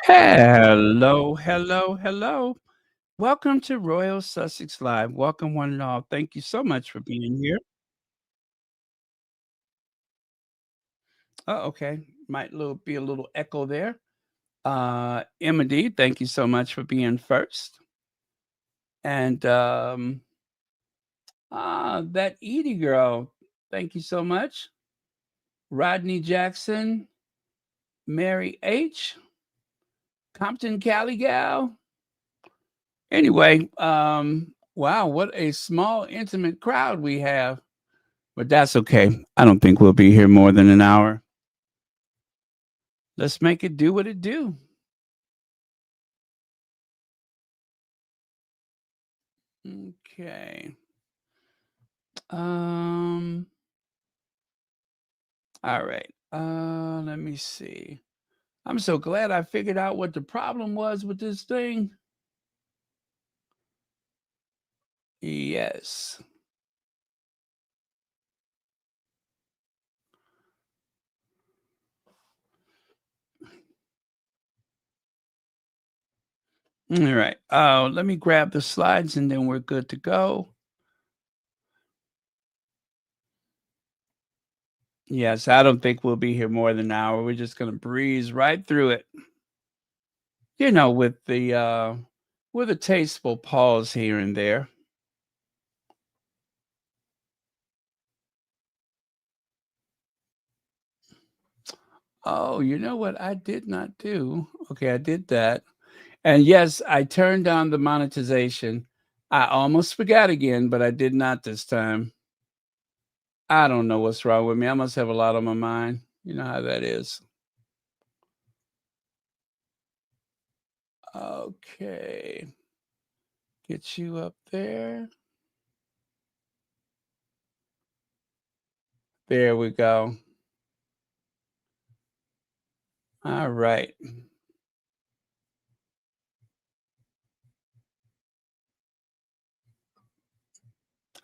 Hello, hello, hello. Welcome to Royal Sussex Live. Welcome, one and all. Thank you so much for being here. Oh, okay. Be a little echo there. Emma D, thank you so much for being first. And that Edie girl, thank you so much. Rodney Jackson, Mary H, Compton Cali Gal. Anyway, wow, what a small, intimate crowd we have. But that's okay. I don't think we'll be here more than an hour. Let's make it do what it do. Okay. Um. All right. Let me see. I'm so glad I figured out what the problem was with this thing. Yes. All right. Let me grab the slides and then we're good to go. Yes, I don't think we'll be here more than an hour. We're just gonna breeze right through it. You know, with a tasteful pause here and there. Oh, you know what I did not do? Okay, I did that. And yes, I turned on the monetization. I almost forgot again, but I did not this time. I don't know what's wrong with me. I must have a lot on my mind. You know how that is. Okay. Get you up there. There we go. All right.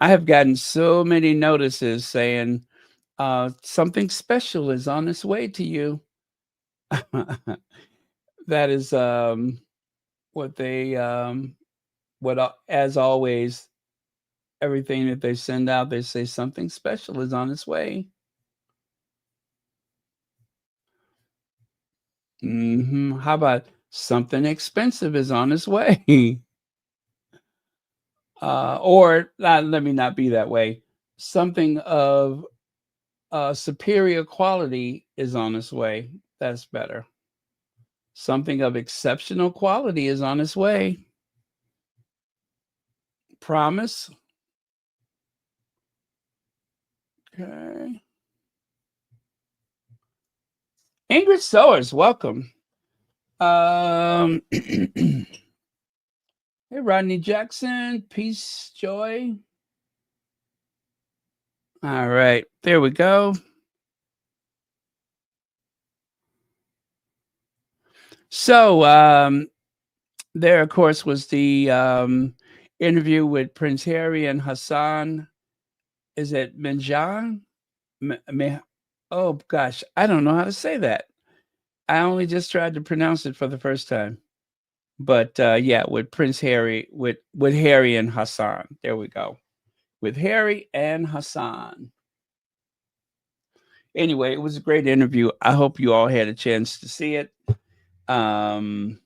I have gotten so many notices saying something special is on its way to you. That is what they as always, everything that they send out, they say something special is on its way. How about something expensive is on its way? Or let me not be that way. Something of superior quality is on its way. That's better. Something of exceptional quality is on its way. Promise. Okay. Ingrid Sowers, welcome. Hey, Rodney Jackson, peace, joy. All right, there we go. So, there, of course, was the interview with Prince Harry and Hasan. Is it Minhaj? Oh gosh, I don't know how to say that. I only just tried to pronounce it for the first time. But yeah, with Prince Harry, with Harry and Hasan. There we go. With Harry and Hasan. Anyway, it was a great interview. I hope you all had a chance to see it. Um,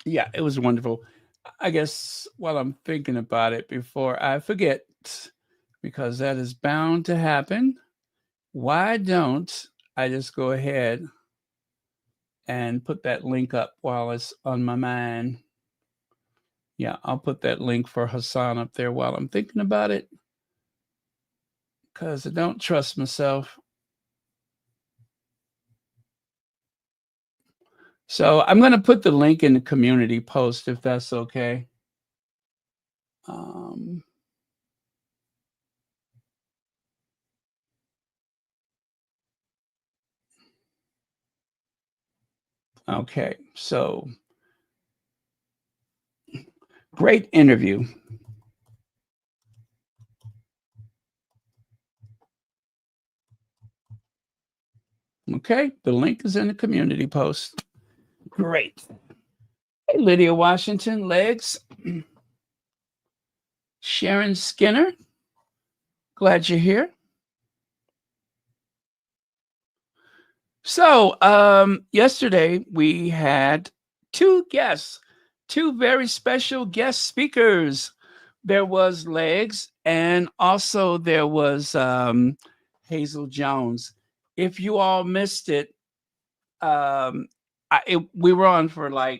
yeah, it was wonderful. I guess while I'm thinking about it before I forget, because that is bound to happen, why don't I just go ahead and put that link up while it's on my mind? Yeah, I'll put that link for Hasan up there while I'm thinking about it because I don't trust myself. So I'm going to put the link in the community post if that's okay. Um, okay, so great interview. Okay, the link is in the community post. Great. Hey, Lydia Washington, legs. Sharon Skinner, glad you're here. So, yesterday we had two guests, two very special guest speakers. There was Legs, and also there was Hazel Jones. If you all missed it, we were on for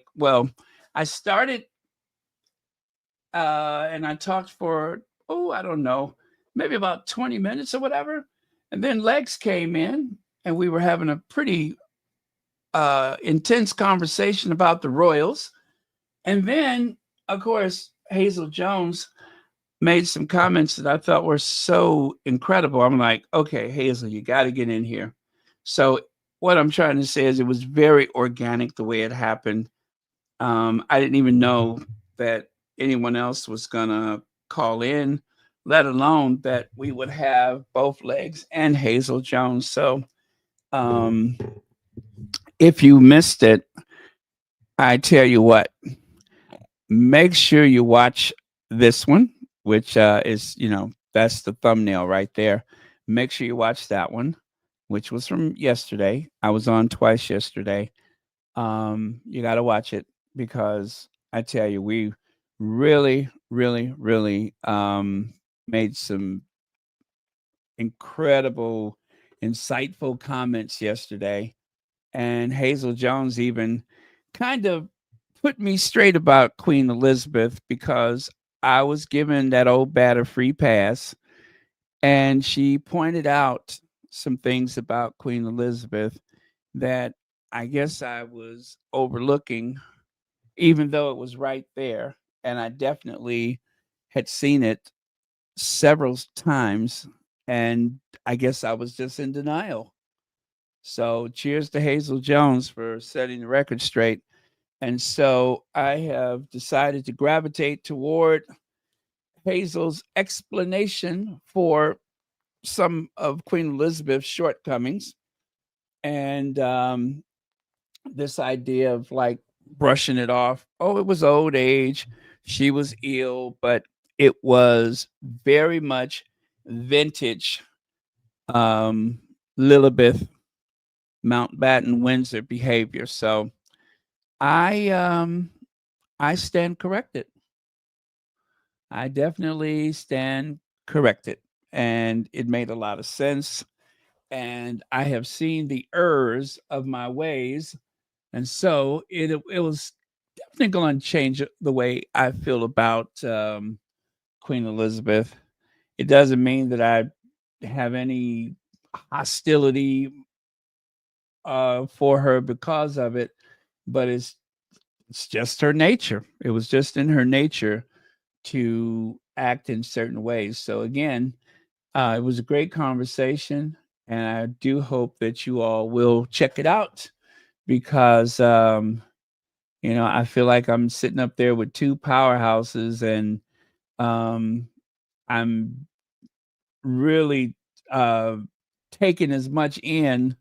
I started and I talked for, I don't know, maybe about 20 minutes or whatever. And then Legs came in, and we were having a pretty intense conversation about the Royals. And then, of course, Hazel Jones made some comments that I thought were so incredible. I'm like, okay, Hazel, you got to get in here. So, what I'm trying to say is it was very organic the way it happened. I didn't even know that anyone else was going to call in, let alone that we would have both Legs and Hazel Jones. So, um, if you missed it, I tell you what, make sure you watch this one, which is, that's the thumbnail right there. Make sure you watch that one, which was from yesterday. I was on twice yesterday. You got to watch it because I tell you, we really, really, really made some incredible, insightful comments yesterday. And Hazel Jones even kind of put me straight about Queen Elizabeth because I was given that old bat a free pass. And she pointed out some things about Queen Elizabeth that I guess I was overlooking, even though it was right there. And I definitely had seen it several times. And I guess I was just in denial. So cheers to Hazel Jones for setting the record straight. And so I have decided to gravitate toward Hazel's explanation for some of Queen Elizabeth's shortcomings. And this idea of like brushing it off. Oh, it was old age. She was ill, but it was very much vintage Lilibeth Mountbatten-Windsor behavior. So I stand corrected. I definitely stand corrected. And it made a lot of sense. And I have seen the errors of my ways. And so it was definitely going to change the way I feel about Queen Elizabeth. It doesn't mean that I have any hostility for her because of it, but it's just her nature. It was just in her nature to act in certain ways. So again, it was a great conversation, and I do hope that you all will check it out because I feel like I'm sitting up there with two powerhouses, and um, I'm really uh, taking as much in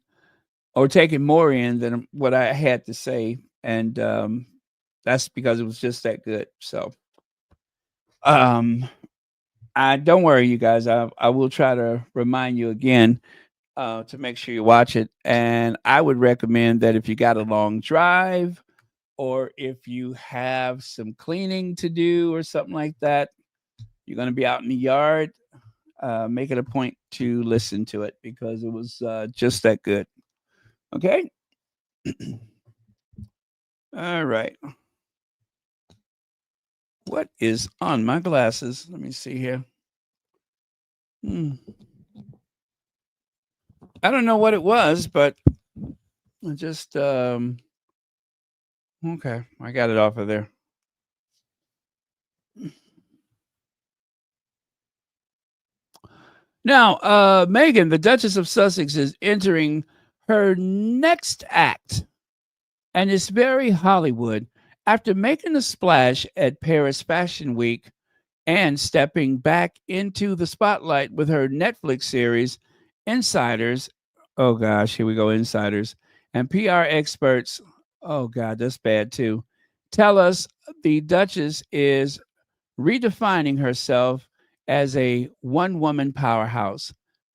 or taking more in than what I had to say, and that's because it was just that good. So, um, I don't worry, you guys. I will try to remind you again to make sure you watch it. And I would recommend that if you got a long drive or if you have some cleaning to do or something like that, you're going to be out in the yard, make it a point to listen to it because it was just that good. Okay. All right. What is on my glasses? Let me see here. I don't know what it was, but I just okay, I got it off of there. Now, Meghan, the Duchess of Sussex, is entering her next act, and it's very Hollywood. After making a splash at Paris Fashion Week and stepping back into the spotlight with her Netflix series, Insiders, Oh gosh, here we go, insiders and PR experts. Oh god, that's bad too. Tell us the Duchess is redefining herself as a one-woman powerhouse,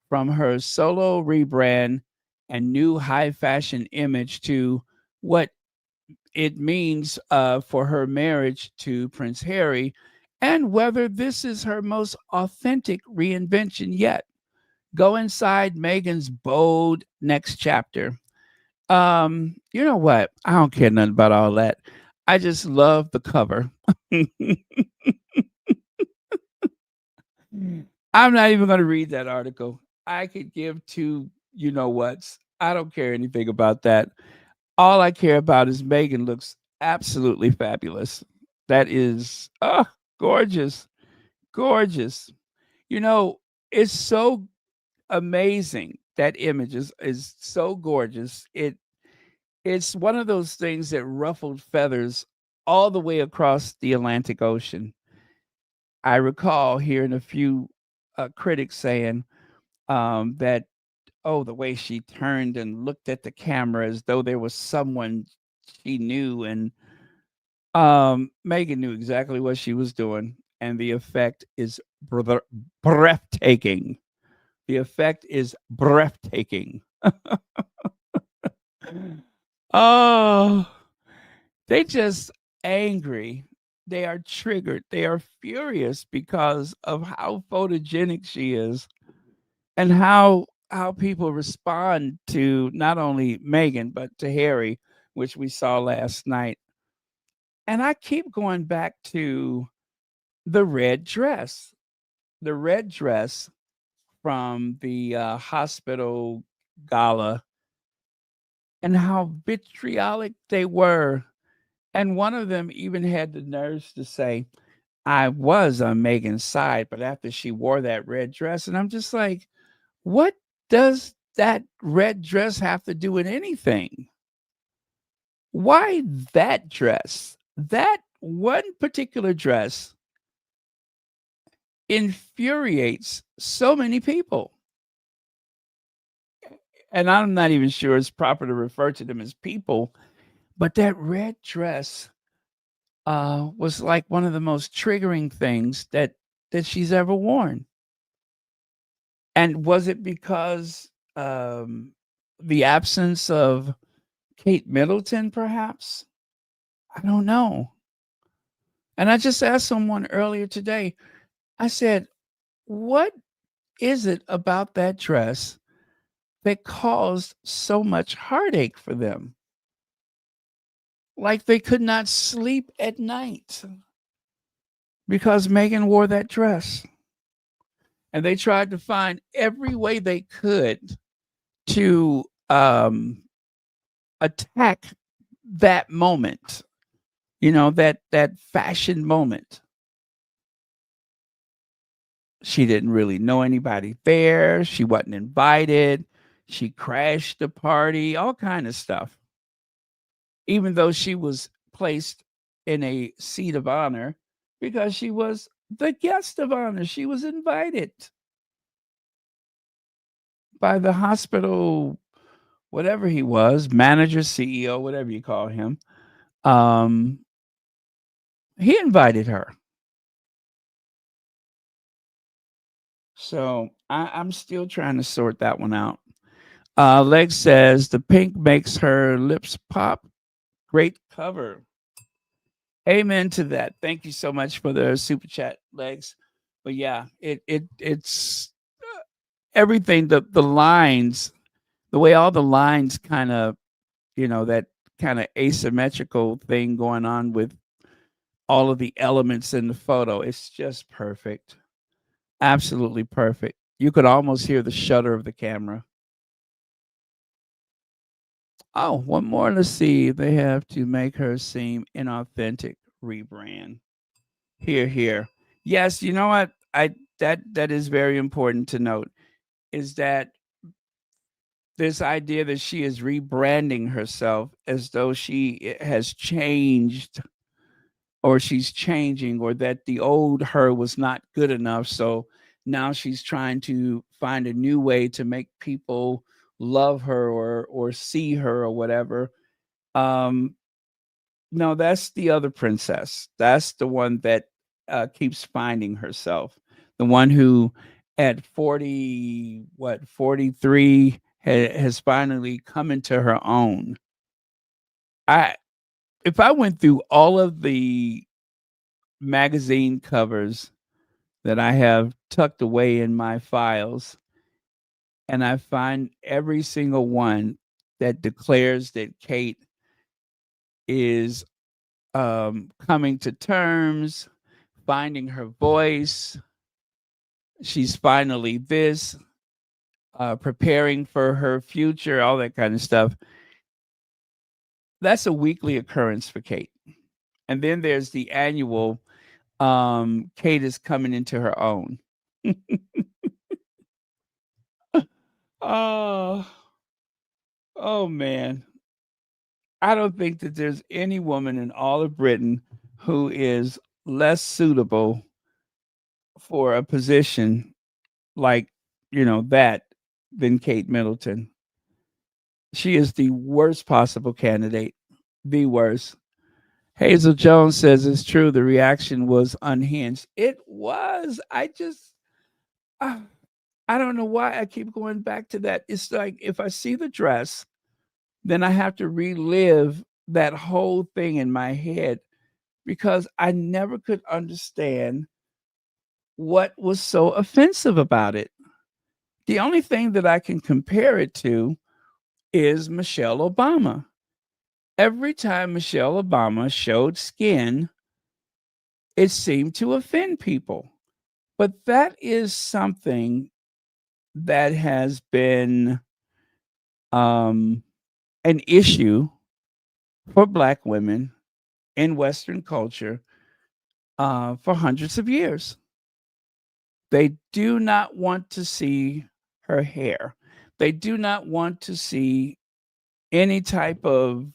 from her solo rebrand and new high fashion image to what it means for her marriage to Prince Harry, and whether this is her most authentic reinvention yet. Go inside Meghan's bold next chapter. You know what? I don't care nothing about all that. I just love the cover. I'm not even going to read that article. I could give two you know what's. I don't care anything about that. All I care about is Meghan looks absolutely fabulous. That is, gorgeous, gorgeous. You know, it's so amazing. That image is so gorgeous. It's one of those things that ruffled feathers all the way across the Atlantic Ocean. I recall hearing a few critics saying that, oh, the way she turned and looked at the camera as though there was someone she knew, and Megan knew exactly what she was doing, and the effect is breathtaking. The effect is breathtaking. Oh, they just angry. They are triggered. They are furious because of how photogenic she is, and how people respond to not only Megan but to Harry, which we saw last night. And I keep going back to the red dress. The red dress from the hospital gala, and how vitriolic they were. And one of them even had the nerves to say, I was on Megan's side, but after she wore that red dress, and I'm just like, what does that red dress have to do with anything? Why that dress? That one particular dress infuriates so many people. And I'm not even sure it's proper to refer to them as people, but that red dress was like one of the most triggering things that she's ever worn. And was it because the absence of Kate Middleton, perhaps? I don't know. And I just asked someone earlier today. I said, "What is it about that dress that caused so much heartache for them? Like they could not sleep at night because Megan wore that dress." And they tried to find every way they could to attack that moment, that fashion moment. She didn't really know anybody there. She wasn't invited. She crashed the party, all kind of stuff. Even though she was placed in a seat of honor because she was the guest of honor. She was invited by the hospital, whatever he was, manager, CEO, whatever you call him. Um, he invited her. So I'm still trying to sort that one out. Lex says the pink makes her lips pop. Great cover. Amen to that. Thank you so much for the super chat, Legs. But yeah, it's everything. The lines, the way all the lines kind of, that kind of asymmetrical thing going on with all of the elements in the photo. It's just perfect. Absolutely perfect. You could almost hear the shudder of the camera. Oh, one more. Let's see. They have to make her seem inauthentic. Rebrand. Here, here. Yes, you know what? I that is very important to note. Is that this idea that she is rebranding herself as though she has changed, or she's changing, or that the old her was not good enough. So now she's trying to find a new way to make people love her or see her or whatever. Um, no, that's the other princess. That's the one that keeps finding herself. The one who, at 40, what 43, has finally come into her own. I If I went through all of the magazine covers that I have tucked away in my files, and I find every single one that declares that Kate is coming to terms, finding her voice. She's finally this, preparing for her future, all that kind of stuff. That's a weekly occurrence for Kate. And then there's the annual Kate is coming into her own. Oh, oh man. I don't think that there's any woman in all of Britain who is less suitable for a position like, that than Kate Middleton. She is the worst possible candidate. The worst. Hazel Jones says it's true. The reaction was unhinged. It was. Uh, I don't know why I keep going back to that. It's like if I see the dress, then I have to relive that whole thing in my head because I never could understand what was so offensive about it. The only thing that I can compare it to is Michelle Obama. Every time Michelle Obama showed skin, it seemed to offend people. But that is something that has been um, an issue for Black women in Western culture for hundreds of years. They do not want to see her hair. They do not want to see any type of,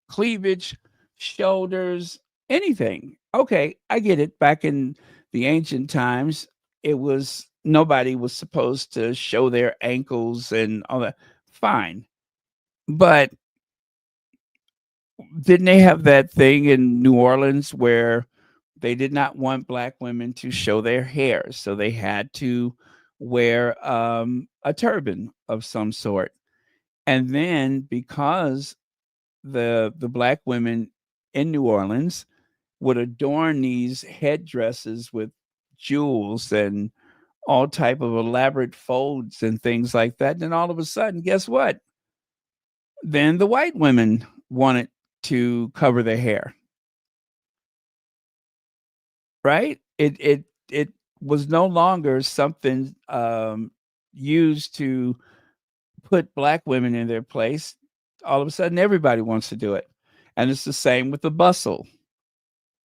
cleavage, shoulders, anything. Okay, I get it. Back in the ancient times, it was nobody was supposed to show their ankles and all that. Fine. But didn't they have that thing in New Orleans where they did not want Black women to show their hair? So they had to wear a turban of some sort. And then because the Black women in New Orleans would adorn these headdresses with jewels and all type of elaborate folds and things like that. And then all of a sudden, guess what? Then the white women wanted to cover their hair, right? It was no longer something used to put Black women in their place. All of a sudden, everybody wants to do it, and it's the same with the bustle.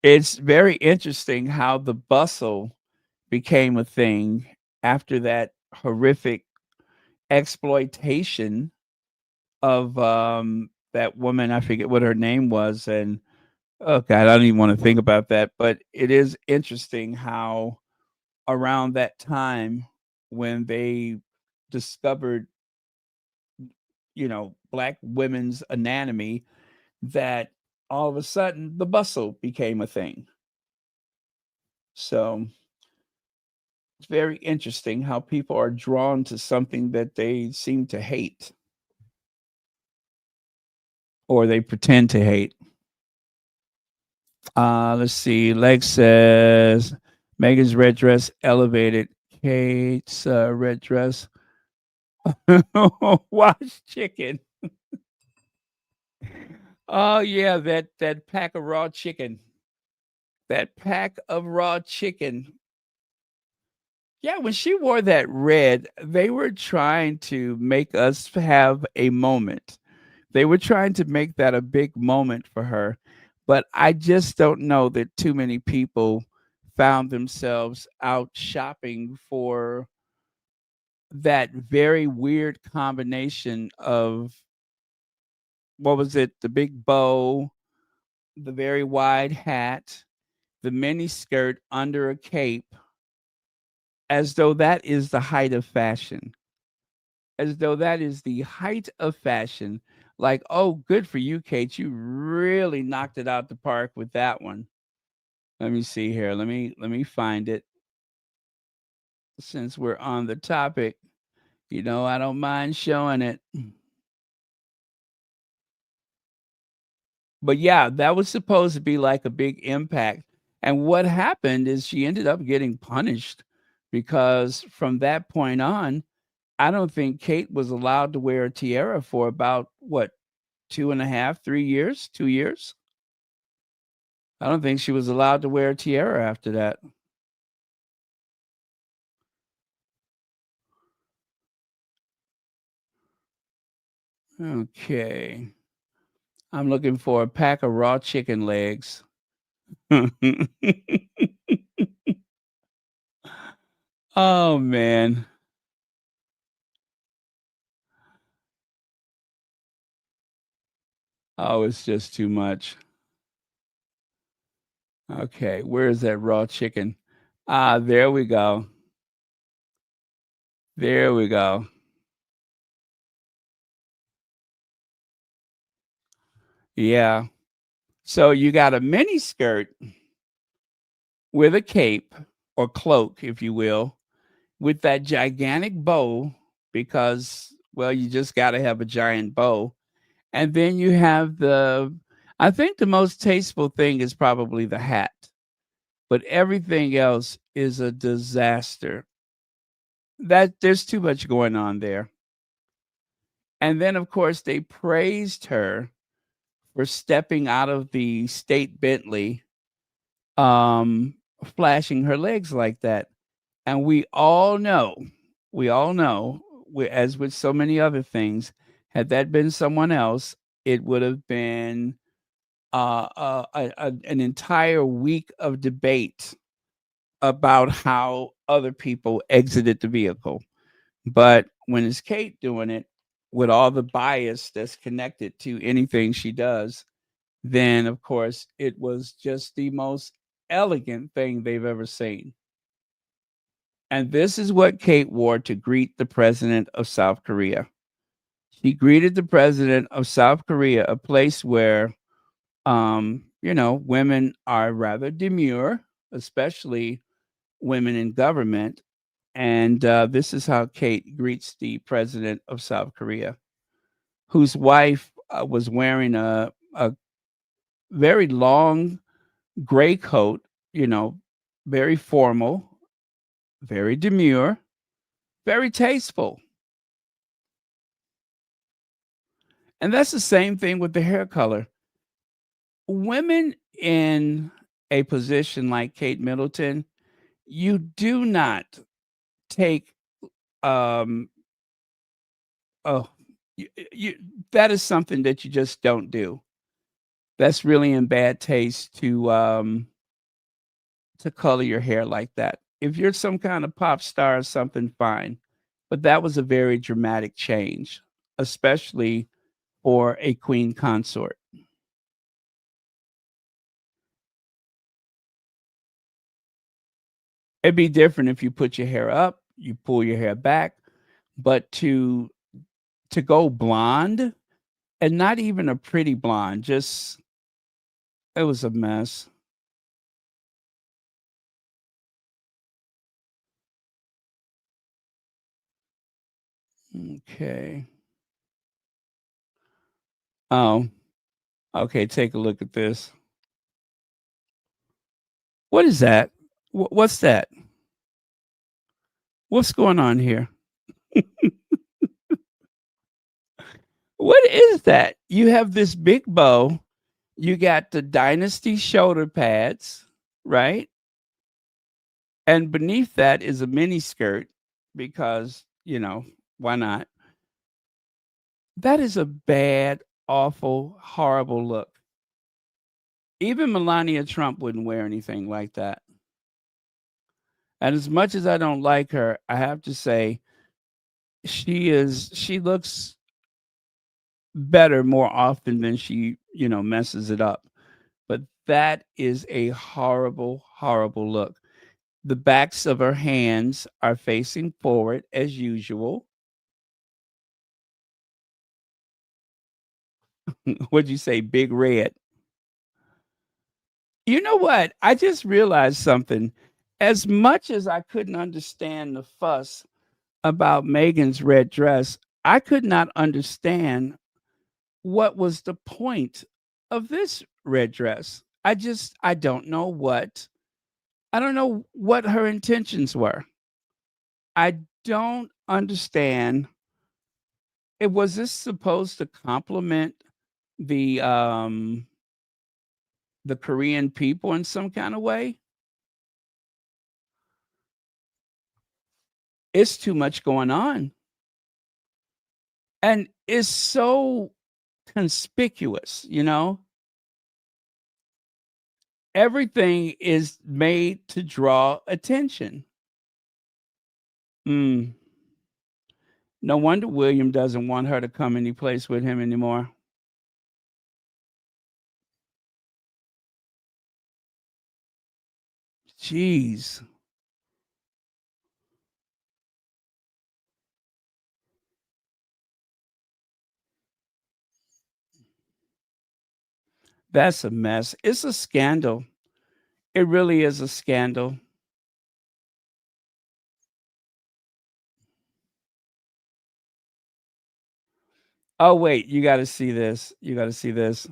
It's very interesting how the bustle became a thing after that horrific exploitation of that woman. I forget what her name was, and oh god, I don't even want to think about that. But it is interesting how around that time when they discovered, Black women's anatomy, that all of a sudden the bustle became a thing. So it's very interesting how people are drawn to something that they seem to hate or they pretend to hate. Let's see. Lex says Megan's red dress elevated Kate's red dress. Wash chicken. Oh yeah, that pack of raw chicken. That pack of raw chicken. Yeah, when she wore that red, they were trying to make us have a moment. They were trying to make that a big moment for her. But I just don't know that too many people found themselves out shopping for that very weird combination of what was it? The big bow, the very wide hat, the mini skirt under a cape, as though that is the height of fashion. as though that is the height of fashion. Like, oh, good for you, Kate. You really knocked it out the park with that one. Let me see here. Let me find it since we're on the topic. I don't mind showing it. But yeah, that was supposed to be like a big impact. And what happened is she ended up getting punished because from that point on, I don't think Kate was allowed to wear a tiara for about what, 2.5, 3 years, 2 years. I don't think she was allowed to wear a tiara after that. Okay. I'm looking for a pack of raw chicken legs. Oh man. Oh, it's just too much. Okay, where is that raw chicken? Ah, there we go. There we go. Yeah. So you got a mini skirt with a cape or cloak, if you will, with that gigantic bow because, well, you just got to have a giant bow. And then you have I think the most tasteful thing is probably the hat, but everything else is a disaster. That there's too much going on there. And then, of course, they praised her for stepping out of the state Bentley, um, flashing her legs like that. And we all know, as with so many other things, had that been someone else, it would have been an entire week of debate about how other people exited the vehicle. But when it's Kate doing it with all the bias that's connected to anything she does, then of course it was just the most elegant thing they've ever seen. And this is what Kate wore to greet the president of South Korea. She greeted the president of South Korea, a place where, women are rather demure, especially women in government. And this is how Kate greets the president of South Korea, whose wife was wearing a very long gray coat, you know, very formal, very demure, very tasteful. And that's the same thing with the hair color. Women in a position like Kate Middleton, you do not take um oh you that is something that you just don't do. That's really in bad taste to color your hair like that. If you're some kind of pop star or something, fine. But that was a very dramatic change, especially for a queen consort. It'd be different if you put your hair up, you pull your hair back, but to go blonde and not even a pretty blonde, just it was a mess. Okay. Oh, okay, take a look at this. What is that? What's that? What's going on here? What is that? You have this big bow, you got the dynasty shoulder pads, right? And beneath that is a mini skirt because, why not? That is a bad, awful, horrible look. Even Melania Trump wouldn't wear anything like that. And as much as I don't like her, I have to say she looks better more often than she, messes it up. But that is a horrible, horrible look. The backs of her hands are facing forward as usual. What'd you say? Big red. You know what? I just realized something. As much as I couldn't understand the fuss about Megan's red dress, I could not understand what was the point of this red dress. I don't know what her intentions were. I don't understand. It was this supposed to compliment the um the Korean people in some kind of way? It's too much going on. And it's so conspicuous, you know? Everything is made to draw attention. Mm. No wonder William doesn't want her to come any place with him anymore. Jeez, that's a mess. It's a scandal. It really is a scandal. Oh, wait, you gotta see this. You gotta see this.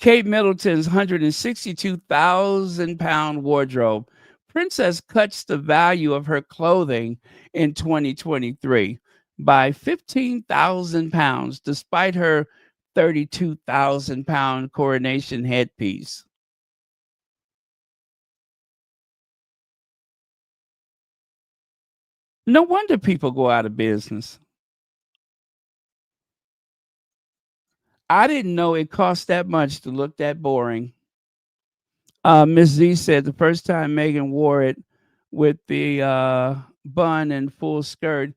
Kate Middleton's 162,000 pound wardrobe. Princess cuts the value of her clothing in 2023 by 15,000 pounds, despite her 32,000 pound coronation headpiece. No wonder people go out of business. I didn't know it cost that much to look that boring. Miss Z said the first time Megan wore it with the bun and full skirt,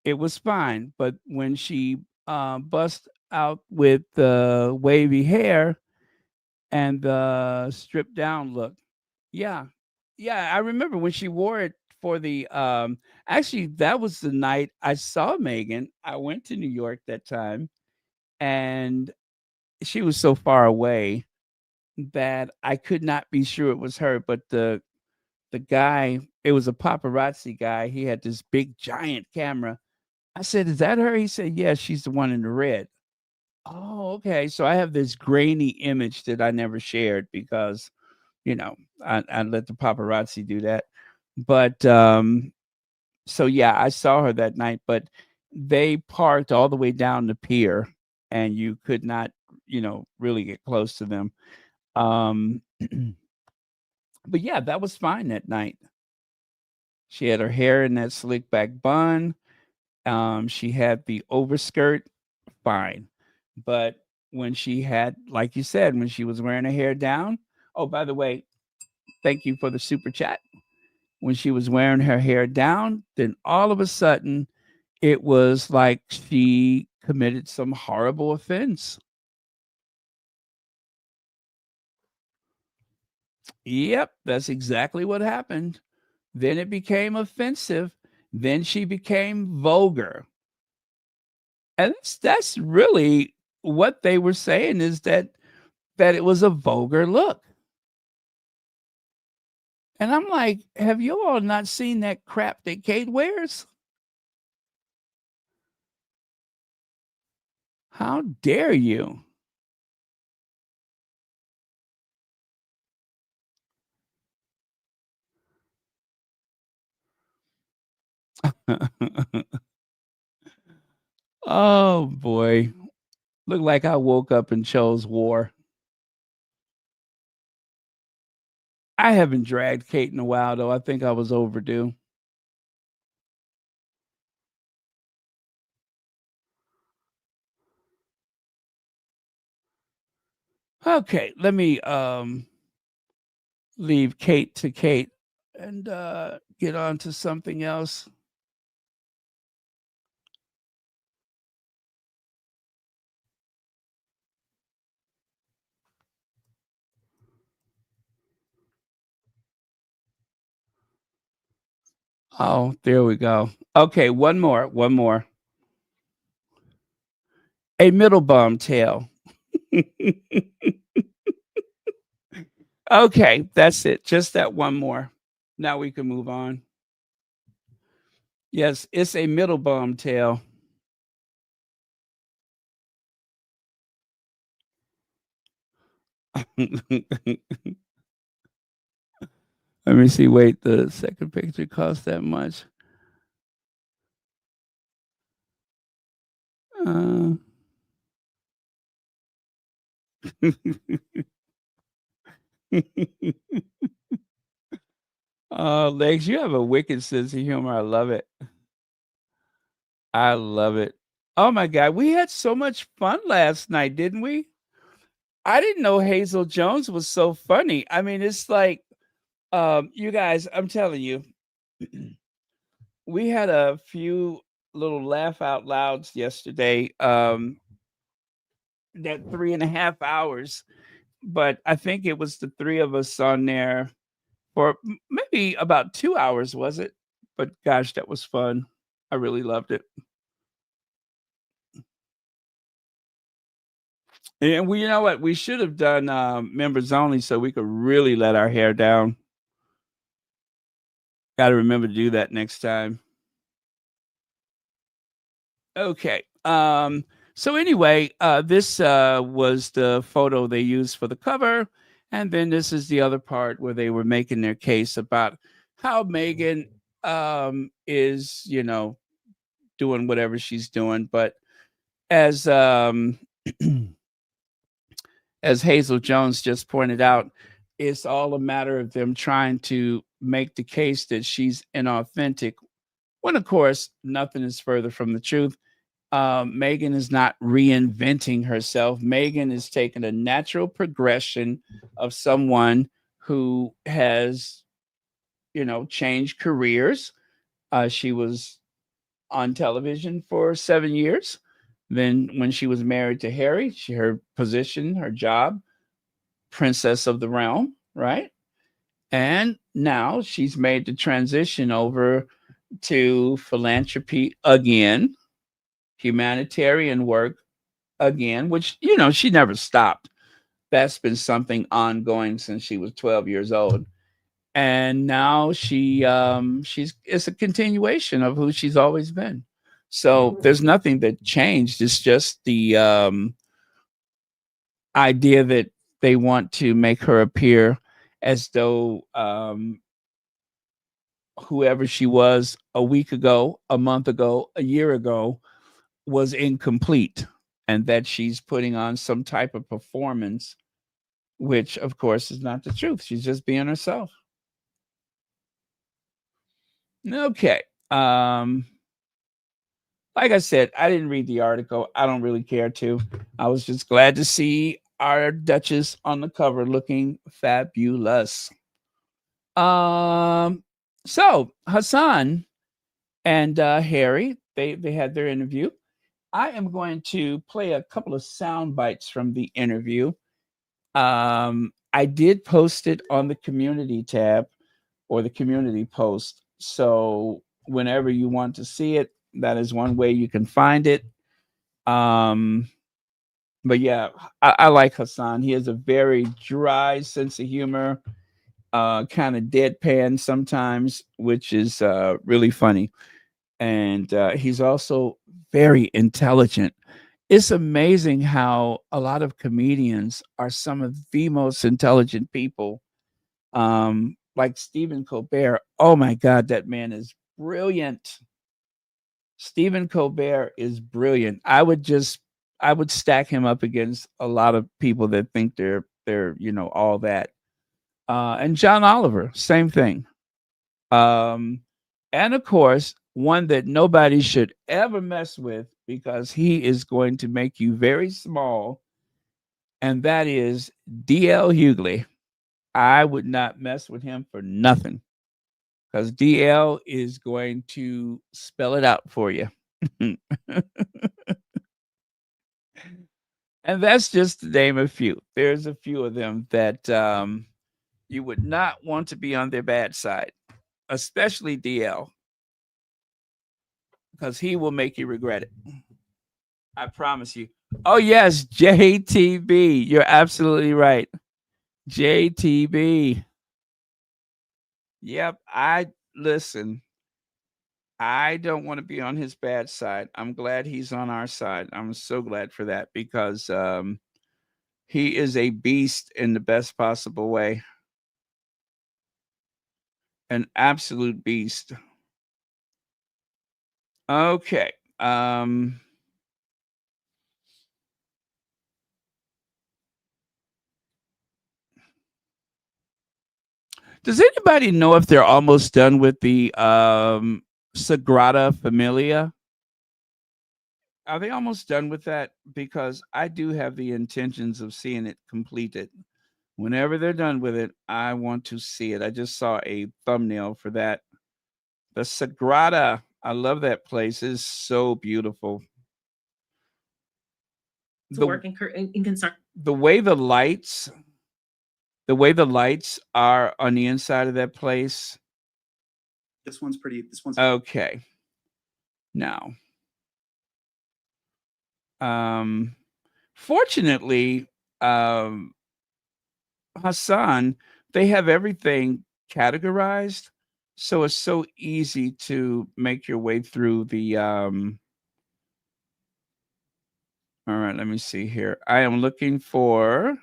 it was fine. But when she bust out with the wavy hair and the stripped down look, yeah, yeah, I remember when she wore it for the. Actually, that was the night I saw Megan. I went to New York that time, and she was so far away that I could not be sure it was her, but the guy, it was a paparazzi guy. He had this big giant camera. I said, "Is that her?" He said, "Yeah, she's the one in the red." Oh, okay. So I have this grainy image that I never shared because, you know, I let the paparazzi do that. But so yeah, I saw her that night, but they parked all the way down the pier and you could not, really get close to them. Um but yeah, that was fine that night. She had her hair in that slick back bun. She had the overskirt, fine. But when she had, like you said, when she was wearing her hair down, oh, by the way, thank you for the super chat. When she was wearing her hair down, then all of a sudden it was like she committed some horrible offense. Yep, that's exactly what happened. Then it became offensive. Then she became vulgar. And that's really what they were saying is that it was a vulgar look. And I'm like, have you all not seen that crap that Kate wears? How dare you? Oh boy. Look like I woke up and chose war. I haven't dragged Kate in a while though. I think I was overdue. Okay, let me leave Kate to Kate and get on to something else. Oh, there we go. Okay, one more. A middle bum tail. Okay, that's it. Just that one more. Now we can move on. Yes, it's a middle bum tail. Let me see. Wait, the second picture cost that much. Uh, oh, Lex, you have a wicked sense of humor. I love it. I love it. Oh my God, we had so much fun last night, didn't we? I didn't know Hazel Jones was so funny. I mean, it's like, you guys, I'm telling you, we had a few little laugh out louds yesterday. That 3.5 hours, but I think it was the three of us on there for maybe about 2 hours, was it? But gosh, that was fun. I really loved it. And we, you know what? We should have done members only so we could really let our hair down. Got to remember to do that next time. Okay. So anyway, this was the photo they used for the cover, and then this is the other part where they were making their case about how Meghan is, doing whatever she's doing, but as as Hazel Jones just pointed out, it's all a matter of them trying to make the case that she's inauthentic. When of course nothing is further from the truth. Meghan is not reinventing herself. Meghan is taking a natural progression of someone who has, changed careers. She was on television for 7 years. Then, when she was married to Harry, her position, her job, princess of the realm, right? And now she's made the transition over to philanthropy again, humanitarian work again, which she never stopped. That's been something ongoing since she was 12 years old. And now she's it's a continuation of who she's always been. So there's nothing that changed. It's just the idea that they want to make her appear as though whoever she was a week ago, a month ago, a year ago was incomplete, and that she's putting on some type of performance, which of course is not the truth. She's just being herself. Okay. Um, like I said, I didn't read the article. I don't really care to. I was just glad to see our Duchess on the cover looking fabulous. Um, so Hasan and Harry, they had their interview. I am going to play a couple of sound bites from the interview. I did post it on the community tab or the community post. So whenever you want to see it, that is one way you can find it. Um, but yeah, I like Hasan. He has a very dry sense of humor, kind of deadpan sometimes, which is really funny. And he's also very intelligent. It's amazing how a lot of comedians are some of the most intelligent people. Like Stephen Colbert. Oh my God, that man is brilliant. Stephen Colbert is brilliant. I would stack him up against a lot of people that think they're all that. And John Oliver, same thing. Um, and of course, one that nobody should ever mess with because he is going to make you very small, and that is D.L. Hughley. I would not mess with him for nothing because DL is going to spell it out for you. And that's just to name a few. There's a few of them that you would not want to be on their bad side, especially DL, because he will make you regret it. I promise you. Oh yes, JTB. You're absolutely right. JTB. Yep. I listen. I don't want to be on his bad side. I'm glad he's on our side. I'm so glad for that because he is a beast in the best possible way. An absolute beast. Okay. Does anybody know if they're almost done with the Sagrada Familia? Are they almost done with that? Because I do have the intentions of seeing it completed. Whenever they're done with it, I want to see it. I just saw a thumbnail for that. The Sagrada, I love that place. It's so beautiful. To work in construction. The way the lights are on the inside of that place. This one's pretty. This one's okay. Now, fortunately, Hasan, they have everything categorized, so it's so easy to make your way through the. All right, let me see here. I am looking for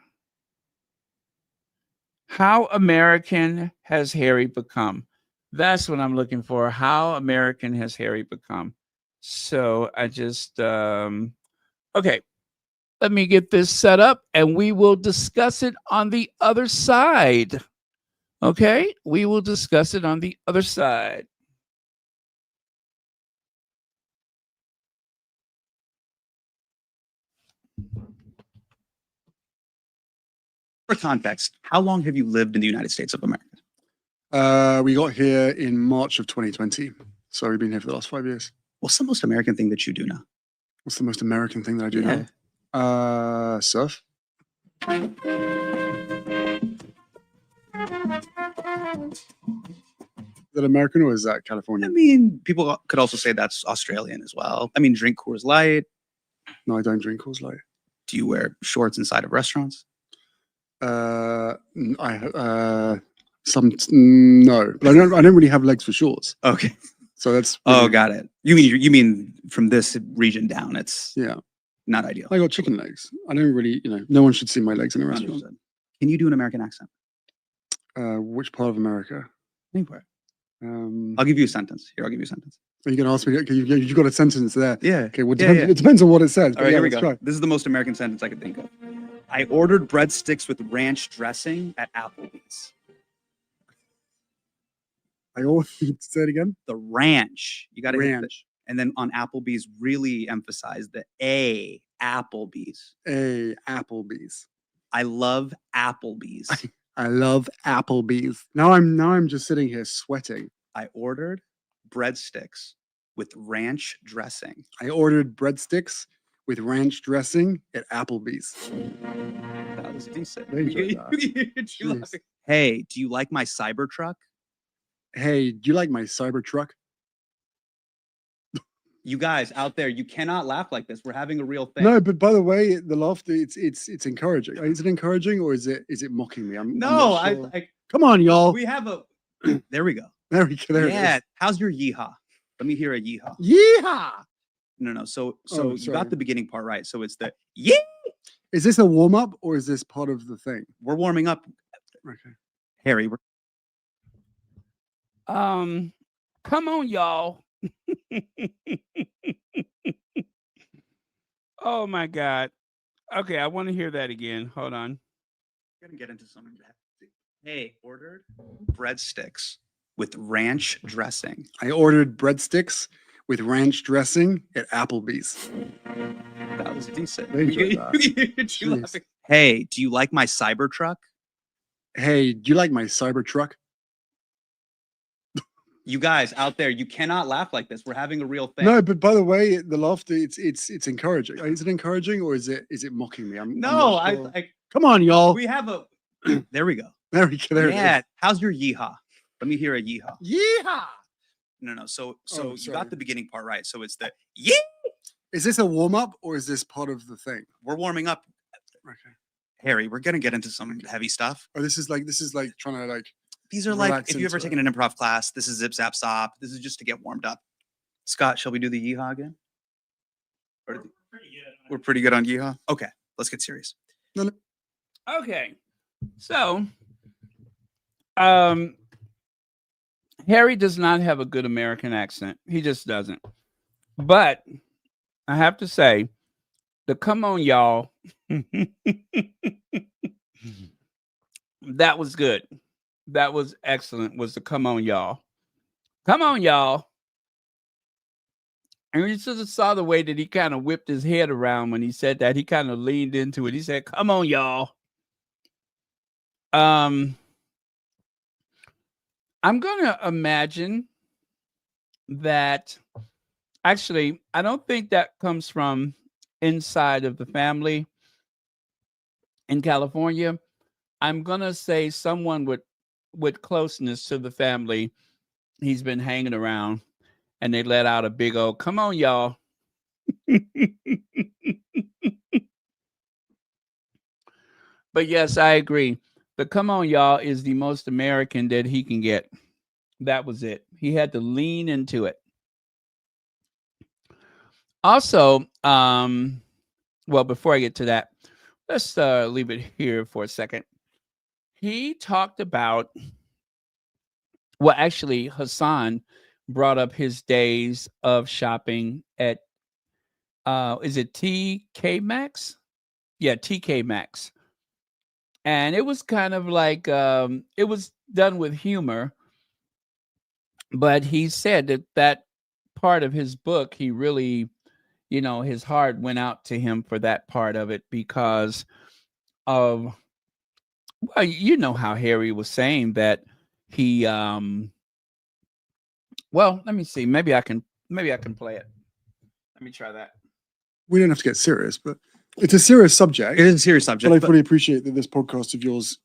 how American has Harry become. That's what I'm looking for. How American has Harry become? So I just okay. Let me get this set up and we will discuss it on the other side. Okay? We will discuss it on the other side. For context, how long have you lived in the United States of America? We got here in March of 2020. So we've been here for the last 5 years. What's the most American thing that you do now? What's the most American thing that I do now? Surf. Is that American or is that California? I mean, people could also say that's Australian as well. I mean, drink Coors Light. No, I don't drink Coors Light. Do you wear shorts inside of restaurants? No, but I don't really have legs for shorts. Okay. So that's oh, got it. You mean from this region down? It's not ideal. I got chicken legs. I don't really, no one should see my legs in a restaurant. Understood. Can you do an American accent? Which part of America? Anywhere. I'll give you a sentence. Here, I'll give you a sentence. Are you going to ask me? You got a sentence there. Yeah. Okay. Well, it depends on what it says. All right, here we go. Try. This is the most American sentence I could think of. I ordered breadsticks with ranch dressing at Applebee's. Say it again. The ranch. You got to ranch. And then on Applebee's, really emphasize the A. Applebee's. A. Applebee's. I love Applebee's. I love Applebee's. Now I'm just sitting here sweating. I ordered breadsticks with ranch dressing. I ordered breadsticks with ranch dressing at Applebee's. That was decent. That. Hey, do you like my Cybertruck? Hey, do you like my Cybertruck? You guys out there, you cannot laugh like this. We're having a real thing. No, but by the way, the laughter, it's encouraging. Is it encouraging or is it mocking me? I'm not sure. Come on, y'all. We have a. There we go. There we go. There it is. How's your yeehaw? Let me hear a yeehaw. Yeehaw. No. So you got the beginning part right. So it's the yeah. Is this a warm up or is this part of the thing? We're warming up. Okay. Harry. Come on, y'all. Oh my God. Okay, I want to hear that again. Hold on. I'm gonna get into something. Hey, ordered breadsticks with ranch dressing. I ordered breadsticks with ranch dressing at Applebee's. That was decent. That. Hey, do you like my Cybertruck? Hey, do you like my Cybertruck? You guys out there, you cannot laugh like this. We're having a real thing. No, but by the way, the laughter, it's encouraging. Is it encouraging or is it mocking me? I'm not sure. Come on, y'all. We have a. There we go. There we go. There it is. How's your yeehaw? Let me hear a yeehaw. Yeehaw. No. So you got the beginning part right. So it's the yeah. Is this a warm up or is this part of the thing? We're warming up. Okay. Harry, we're gonna get into some heavy stuff. Oh, this is like trying to like. These are like, relax if you've ever into taken an improv class, this is zip zap stop. This is just to get warmed up. Scott, shall we do the yeehaw again? We're pretty good on yeehaw. Okay, let's get serious. Okay. So, Harry does not have a good American accent. He just doesn't. But I have to say, the come on, y'all. That was good. That was excellent. Was the come on, y'all. Come on, y'all. And you just saw the way that he kind of whipped his head around when he said that. He kind of leaned into it. He said, come on, y'all. I'm going to imagine that actually, I don't think that comes from inside of the family in California. I'm going to say someone with closeness to the family, he's been hanging around and they let out a big old, come on, y'all. But yes, I agree. The come on, y'all is the most American that he can get. That was it. He had to lean into it. Also, well, before I get to that, let's leave it here for a second. He talked about, well, actually, Hasan brought up his days of shopping at, is it TK Maxx? Yeah, TK Maxx. And it was kind of like, it was done with humor. But he said that part of his book, he really, his heart went out to him for that part of it because of, well, you know how Harry was saying that he, well, let me see. Maybe I can play it. Let me try that. We don't have to get serious, but it's a serious subject. It is a serious subject. But I fully appreciate that this podcast of yours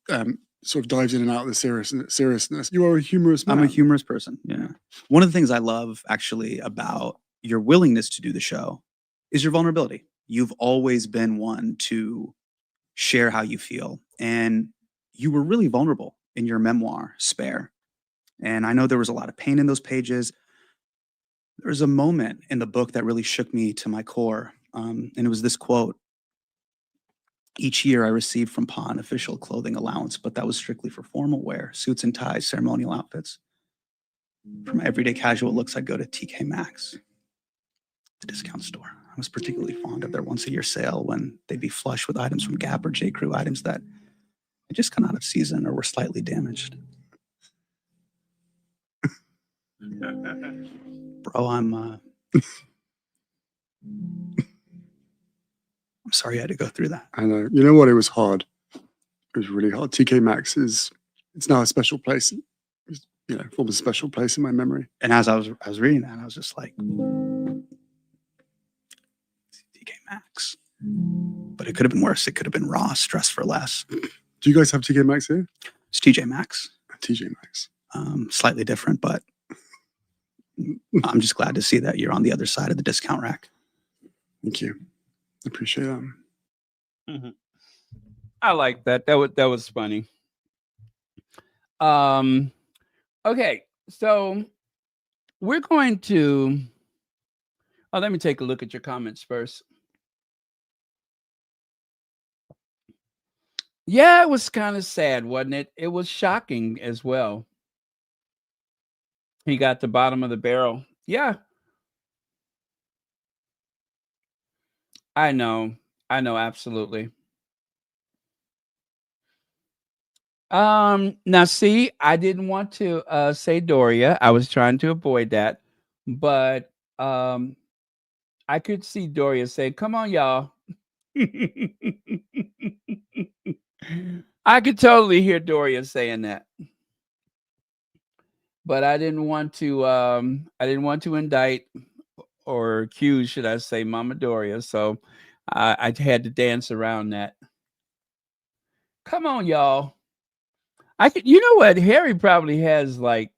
sort of dives in and out of the seriousness. You are a humorous man. I'm a humorous person. Yeah. One of the things I love actually about your willingness to do the show is your vulnerability. You've always been one to share how you feel. And you were really vulnerable in your memoir, Spare. And I know there was a lot of pain in those pages. There was a moment in the book that really shook me to my core. And it was this quote. Each year I received from Pa an official clothing allowance, but that was strictly for formal wear, suits and ties, ceremonial outfits. For my everyday casual looks, I'd go to TK Maxx, the discount store. I was particularly fond of their once-a-year sale when they'd be flush with items from Gap or J. Crew, items that had just come out of season or were slightly damaged. Bro, I'm sorry I had to go through that. I know. You know what? It was hard. It was really hard. TK Maxx it's now a special place. Forms a special place in my memory. And as I was reading that, I was just like, TK Maxx. But it could have been worse. It could have been Ross, Dress for Less. Do you guys have TK Maxx here? It's TJ Maxx. TJ Maxx. Slightly different, but I'm just glad to see that you're on the other side of the discount rack. Thank you. Appreciate that. Mm-hmm. I like that. That was funny. Okay, so we're going to. Oh, let me take a look at your comments first. Yeah, it was kind of sad, wasn't it? It was shocking as well. He got the bottom of the barrel. Yeah. I know, absolutely. Now see, I didn't want to say Doria. I was trying to avoid that, but I could see Doria say, "Come on, y'all." I could totally hear Doria saying that. But I didn't want to indict or accuse, should I say, Mama Doria. So I had to dance around that. Come on, y'all. You know what? Harry probably has like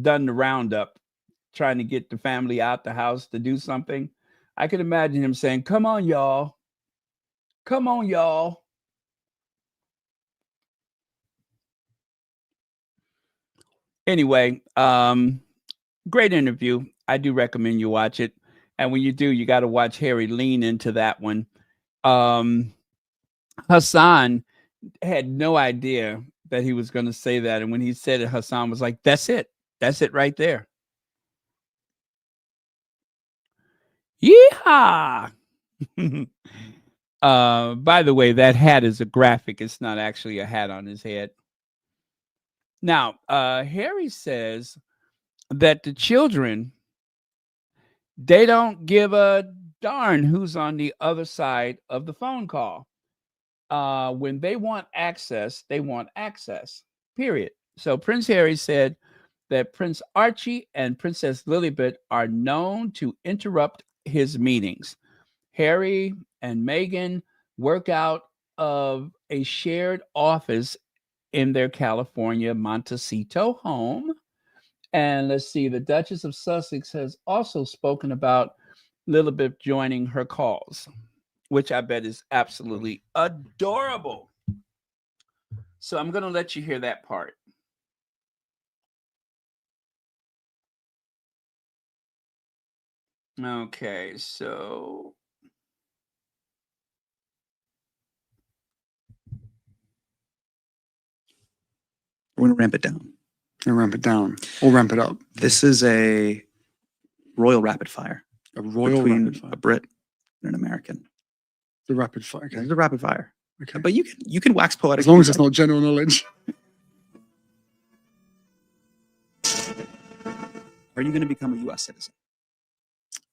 done the roundup, trying to get the family out the house to do something. I can imagine him saying, "Come on, y'all. Come on, y'all." Anyway, great interview. I do recommend you watch it. And when you do, you got to watch Harry lean into that one. Hasan had no idea that he was going to say that. And when he said it, Hasan was like, "That's it. That's it right there." Yeehaw! By the way, that hat is a graphic. It's not actually a hat on his head. Now, Harry says that the children, they don't give a darn who's on the other side of the phone call. When they want access, period. So Prince Harry said that Prince Archie and Princess Lilibet are known to interrupt his meetings. Harry and Meghan work out of a shared office in their California Montecito home. And let's see, the Duchess of Sussex has also spoken about Lilibet joining her calls, which I bet is absolutely adorable. So I'm going to let you hear that part. Okay, so We're going to ramp it down. And ramp it down or ramp it up. This is a royal rapid fire. A royal between rapid fire. a Brit and an American. The rapid fire. This Okay. is a rapid fire. Okay. But you can wax poetic. As long as it's not general knowledge. Are you going to become a U.S. citizen?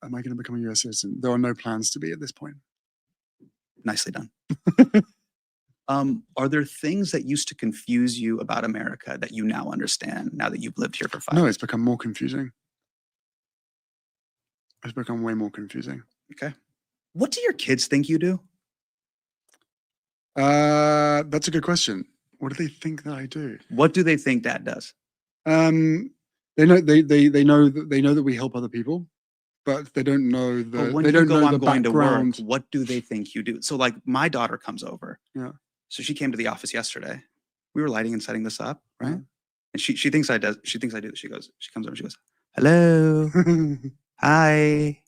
Am I going to become a US citizen? There are no plans to be at this point. Nicely done. Are there things that used to confuse you about America that you now understand now that you've lived here for 5 No, years? it's become more confusing. It's become way more confusing. Okay. What do your kids think you do? That's a good question. What do they think that I do? What do they think Dad does? They know that we help other people, but they don't know But the when they you don't go, know I'm the going to background. work, what do they think you do? So like my daughter comes over. Yeah. So she came to the office yesterday. We were lighting and setting this up, right? Yeah. And she thinks I do. She thinks I do this. She comes over and she goes, "Hello, hi,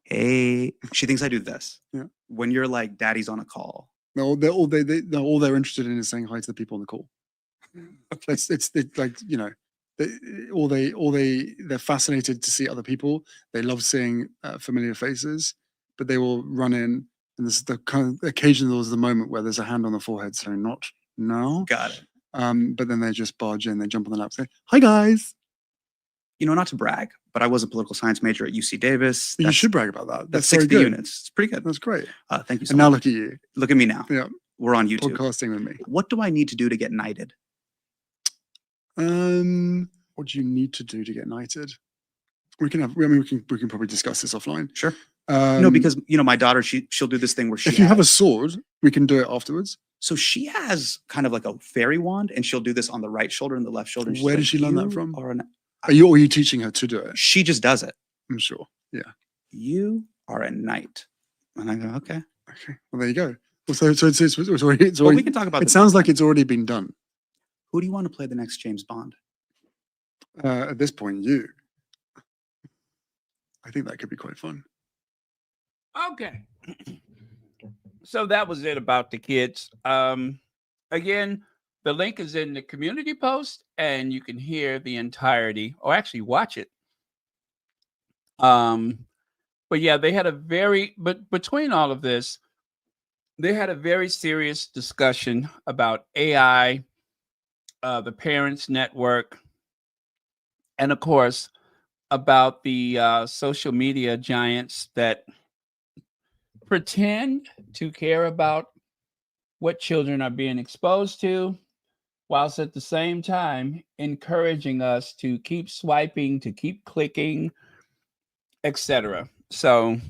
hey." She thinks I do this. Yeah. When you're like, Daddy's on a call. No, all they're interested in is saying hi to the people on the call. Okay. It's like, you know, they're fascinated to see other people. They love seeing familiar faces, but they will run in, and this is the kind of occasionally there's the moment where there's a hand on the forehead saying not now. Got it. But then they just barge in, they jump on the lap, say, "Hi guys." You know, not to brag, but I was a political science major at UC Davis. You should brag about that. That's That's very 60 good. units. It's pretty good. That's great. Thank you so And now much. look at you. Look at me now. Yeah, We're on YouTube. podcasting with me. What do I need to do to get knighted? What do you need to do to get knighted? We can probably discuss this offline. Sure. No, because my daughter, she'll do this thing where if you have a sword, we can do it afterwards. So she has kind of like a fairy wand, and she'll do this on the right shoulder and the left shoulder. And she's Where like, did she learn that "You from? are Are you teaching her to do it? She just does it. I'm sure. Yeah. You are a knight. And I go, okay. Okay. Well, there you go. Well, so it's already. Well, we can talk about It this sounds offline. like it's already been done. Who do you want to play the next James Bond? At this point, you. I think that could be quite fun. Okay. So that was it about the kids. Again, the link is in the community post, and you can hear the entirety, or actually watch it. But yeah, they had but between all of this, they had a very serious discussion about AI, the parents network, and of course, about the social media giants that pretend to care about what children are being exposed to, whilst at the same time encouraging us to keep swiping, to keep clicking, etc. So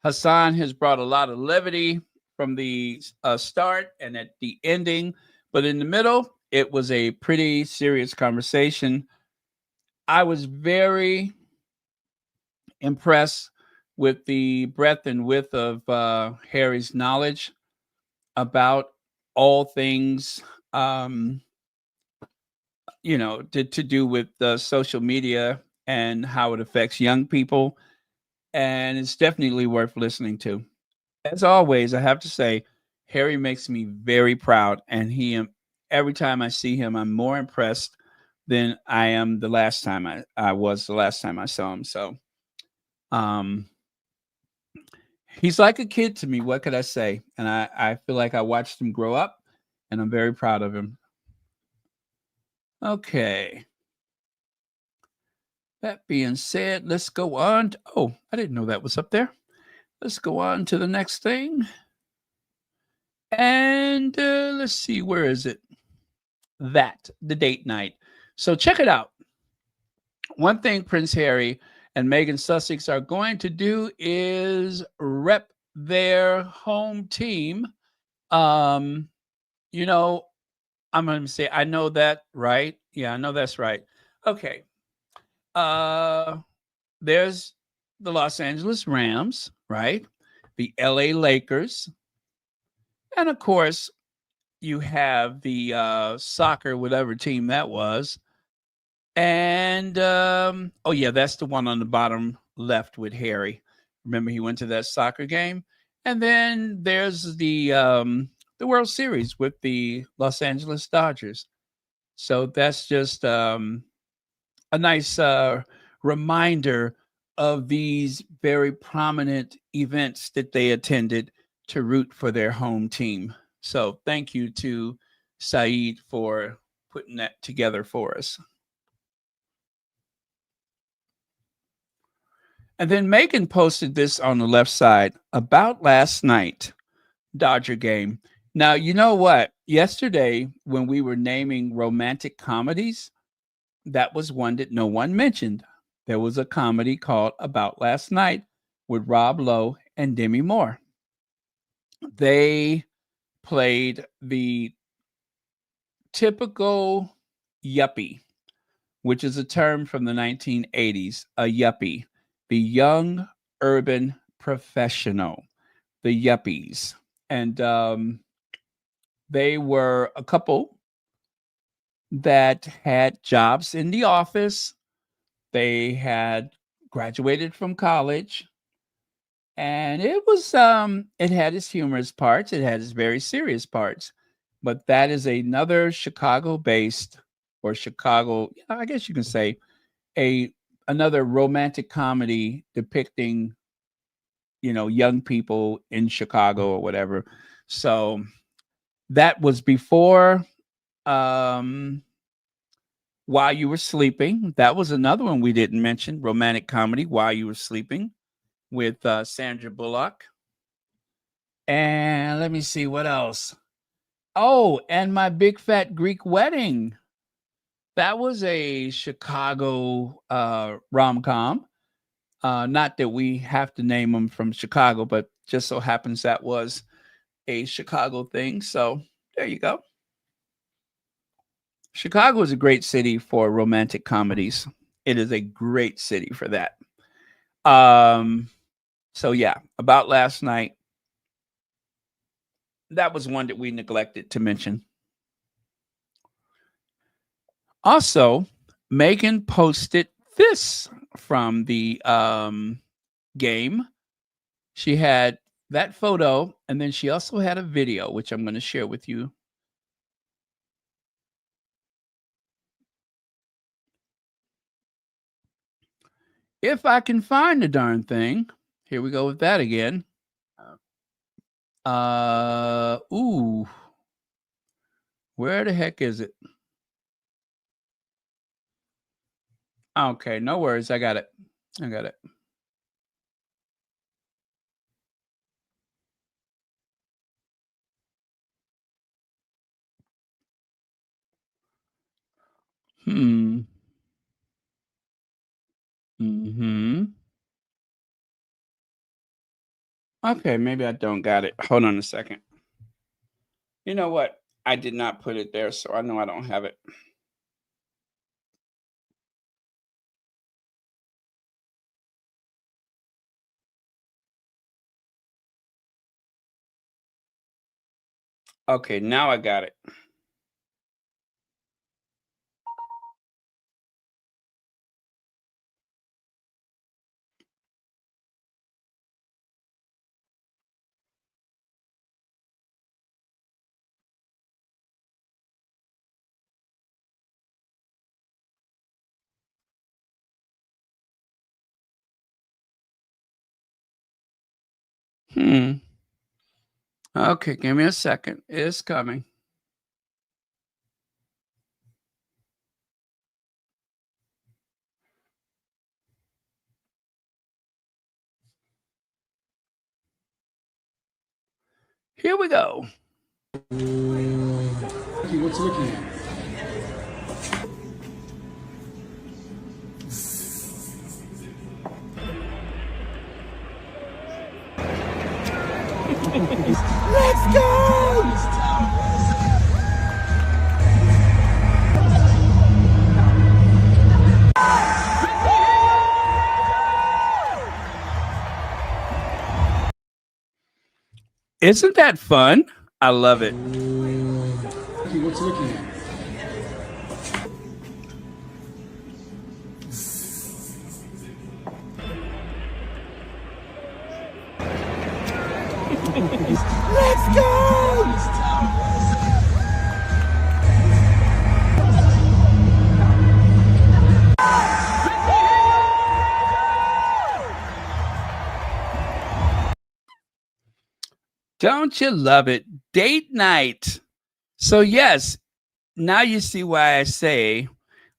Hasan has brought a lot of levity from the start and at the ending, but in the middle, it was a pretty serious conversation. I was very impressed with the breadth and width of Harry's knowledge about all things, to do with social media and how it affects young people. And it's definitely worth listening to. As always, I have to say, Harry makes me very proud, and every time I see him, I'm more impressed than I am the last time I saw him. So, he's like a kid to me. What could I say? And I feel like I watched him grow up, and I'm very proud of him. Okay. That being said, let's go on. I didn't know that was up there. Let's go on to the next thing. And let's see, where is it? The date night. So check it out. One thing Prince Harry and Meghan Sussex are going to do is rep their home team. I'm going to say, I know that, right? Yeah, I know that's right. Okay. There's the Los Angeles Rams, right? The LA Lakers. And of course, you have the soccer, whatever team that was. And that's the one on the bottom left with Harry. Remember, he went to that soccer game. And then there's the World Series with the Los Angeles Dodgers. So that's just a nice reminder of these very prominent events that they attended to root for their home team. So thank you to Saeed for putting that together for us. And then Meghan posted this on the left side about last night, Dodger game. Now, you know what? Yesterday, when we were naming romantic comedies, that was one that no one mentioned. There was a comedy called About Last Night with Rob Lowe and Demi Moore. They played the typical yuppie, which is a term from the 1980s, a yuppie, the young urban professional, the yuppies. And they were a couple that had jobs in the office. They had graduated from college, and it had its humorous parts. It had its very serious parts, but that is another Chicago-based, or Chicago, I guess you can say, another romantic comedy depicting, young people in Chicago or whatever. So that was before While You Were Sleeping. That was another one we didn't mention, romantic comedy, While You Were Sleeping, with Sandra Bullock. And let me see what else. Oh, and My Big Fat Greek Wedding. That was a Chicago rom-com. Not that we have to name them from Chicago, but just so happens that was a Chicago thing. So there you go. Chicago is a great city for romantic comedies. It is a great city for that. So yeah, About Last Night. That was one that we neglected to mention. Also, Meghan posted this from the game. She had that photo, and then she also had a video, which I'm going to share with you. If I can find the darn thing. Here we go with that again. Ooh. Where the heck is it? Okay, no worries. I got it. Okay, maybe I don't got it. Hold on a second. You know what? I did not put it there, so I know I don't have it. Okay, now I got it. Okay, give me a second. It's coming. Here we go. What's looking at? Let's go! Isn't that fun? I love it. What's looking at? Let's go! Don't you love it? Date night. So yes, now you see why I say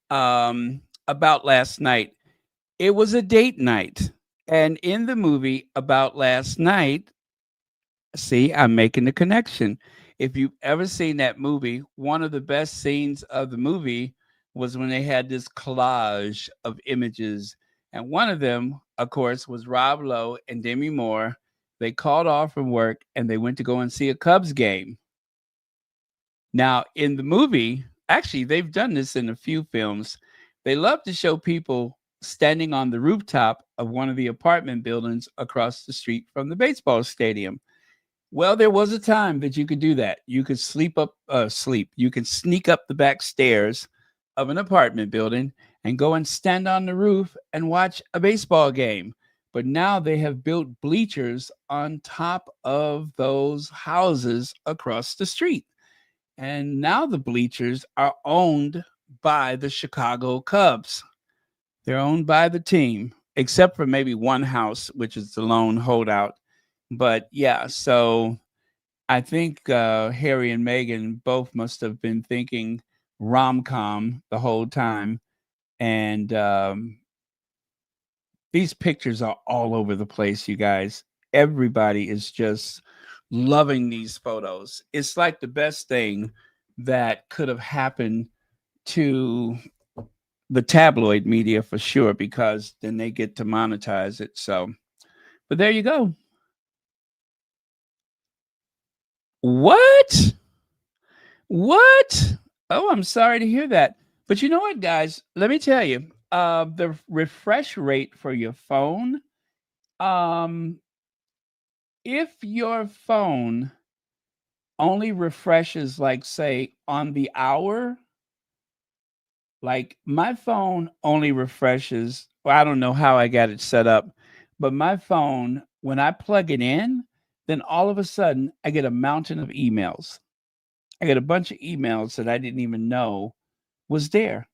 about last night. It was a date night. And in the movie About Last Night, see, I'm making the connection. If you've ever seen that movie, one of the best scenes of the movie was when they had this collage of images. And one of them, of course, was Rob Lowe and Demi Moore. They called off from work and they went to go and see a Cubs game. Now, in the movie, actually, they've done this in a few films. They love to show people standing on the rooftop of one of the apartment buildings across the street from the baseball stadium. Well, there was a time that you could do that. You could You can sneak up the back stairs of an apartment building and go and stand on the roof and watch a baseball game. But now they have built bleachers on top of those houses across the street. And now the bleachers are owned by the Chicago Cubs. They're owned by the team, except for maybe one house, which is the lone holdout. But yeah, so I think Harry and Meghan both must have been thinking rom-com the whole time. And these pictures are all over the place, you guys. Everybody is just loving these photos. It's like the best thing that could have happened to the tabloid media for sure, because then they get to monetize it. So, but there you go. What? What? Oh, I'm sorry to hear that. But you know what, guys? Let me tell you, the refresh rate for your phone, um, if your phone only refreshes, like, say, on the hour, like my phone only refreshes, well, I don't know how I got it set up, but my phone, when I plug it in, then all of a sudden I get a mountain of emails. I get a bunch of emails that I didn't even know was there.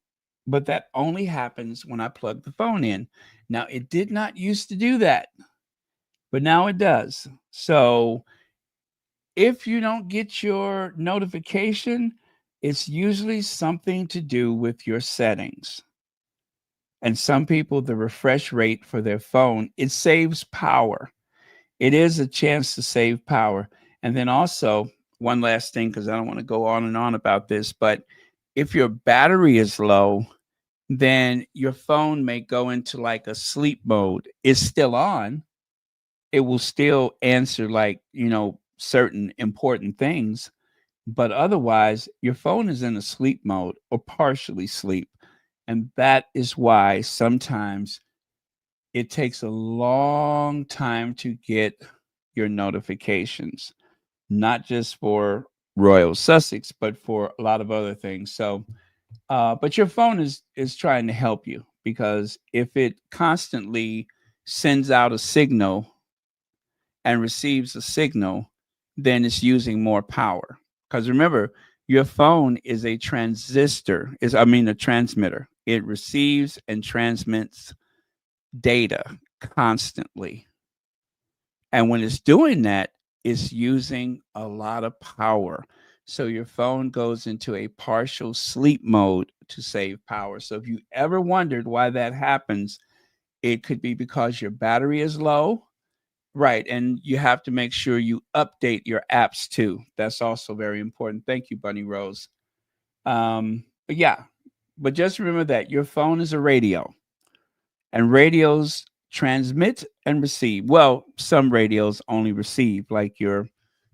But that only happens when I plug the phone in. Now, it did not used to do that, but now it does. So if you don't get your notification, it's usually something to do with your settings. And some people, the refresh rate for their phone, it saves power. It is a chance to save power. And then also, one last thing, because I don't want to go on and on about this, but if your battery is low, then your phone may go into like a sleep mode. It's still on. It will still answer, like, certain important things, but otherwise your phone is in a sleep mode or partially sleep. And that is why sometimes it takes a long time to get your notifications, not just for Royal Sussex, but for a lot of other things. So, but your phone is trying to help you, because if it constantly sends out a signal and receives a signal, then it's using more power. Because remember, your phone is a transistor, a transmitter. It receives and transmits data constantly. And when it's doing that, it's using a lot of power. So your phone goes into a partial sleep mode to save power. So if you ever wondered why that happens, it could be because your battery is low. Right. And you have to make sure you update your apps too. That's also very important. Thank you, Bunny Rose. But yeah, but just remember that your phone is a radio, and radios transmit and receive. Well, some radios only receive, like your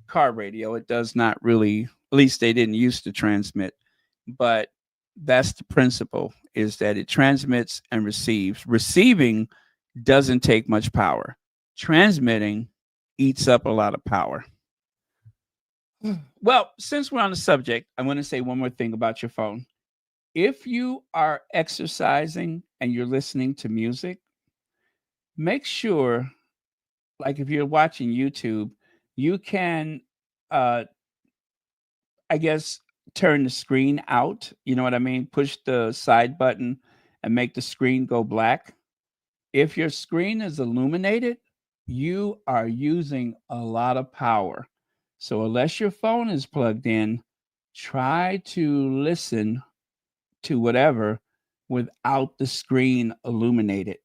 car radio. It does not really, at least they didn't used to transmit, but that's the principle, is that it transmits and receives. Receiving doesn't take much power. Transmitting eats up a lot of power. Well, since we're on the subject, I want to say one more thing about your phone. If you are exercising and you're listening to music, make sure, like if you're watching YouTube, you can, I guess, turn the screen out. You know what I mean? Push the side button and make the screen go black. If your screen is illuminated, you are using a lot of power. So unless your phone is plugged in, try to listen to whatever without the screen illuminated.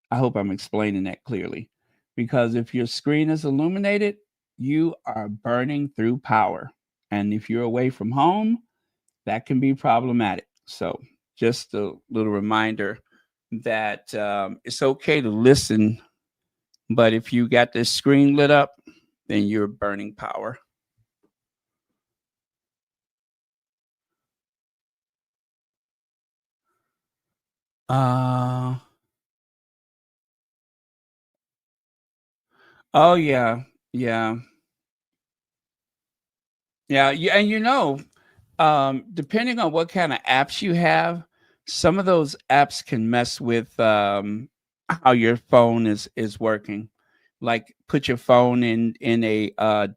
I hope I'm explaining that clearly. Because if your screen is illuminated, you are burning through power. And if you're away from home, that can be problematic. So just a little reminder that it's okay to listen, but if you got this screen lit up, then you're burning power. Oh yeah, yeah, yeah. And depending on what kind of apps you have, some of those apps can mess with how your phone is working. Like put your phone in a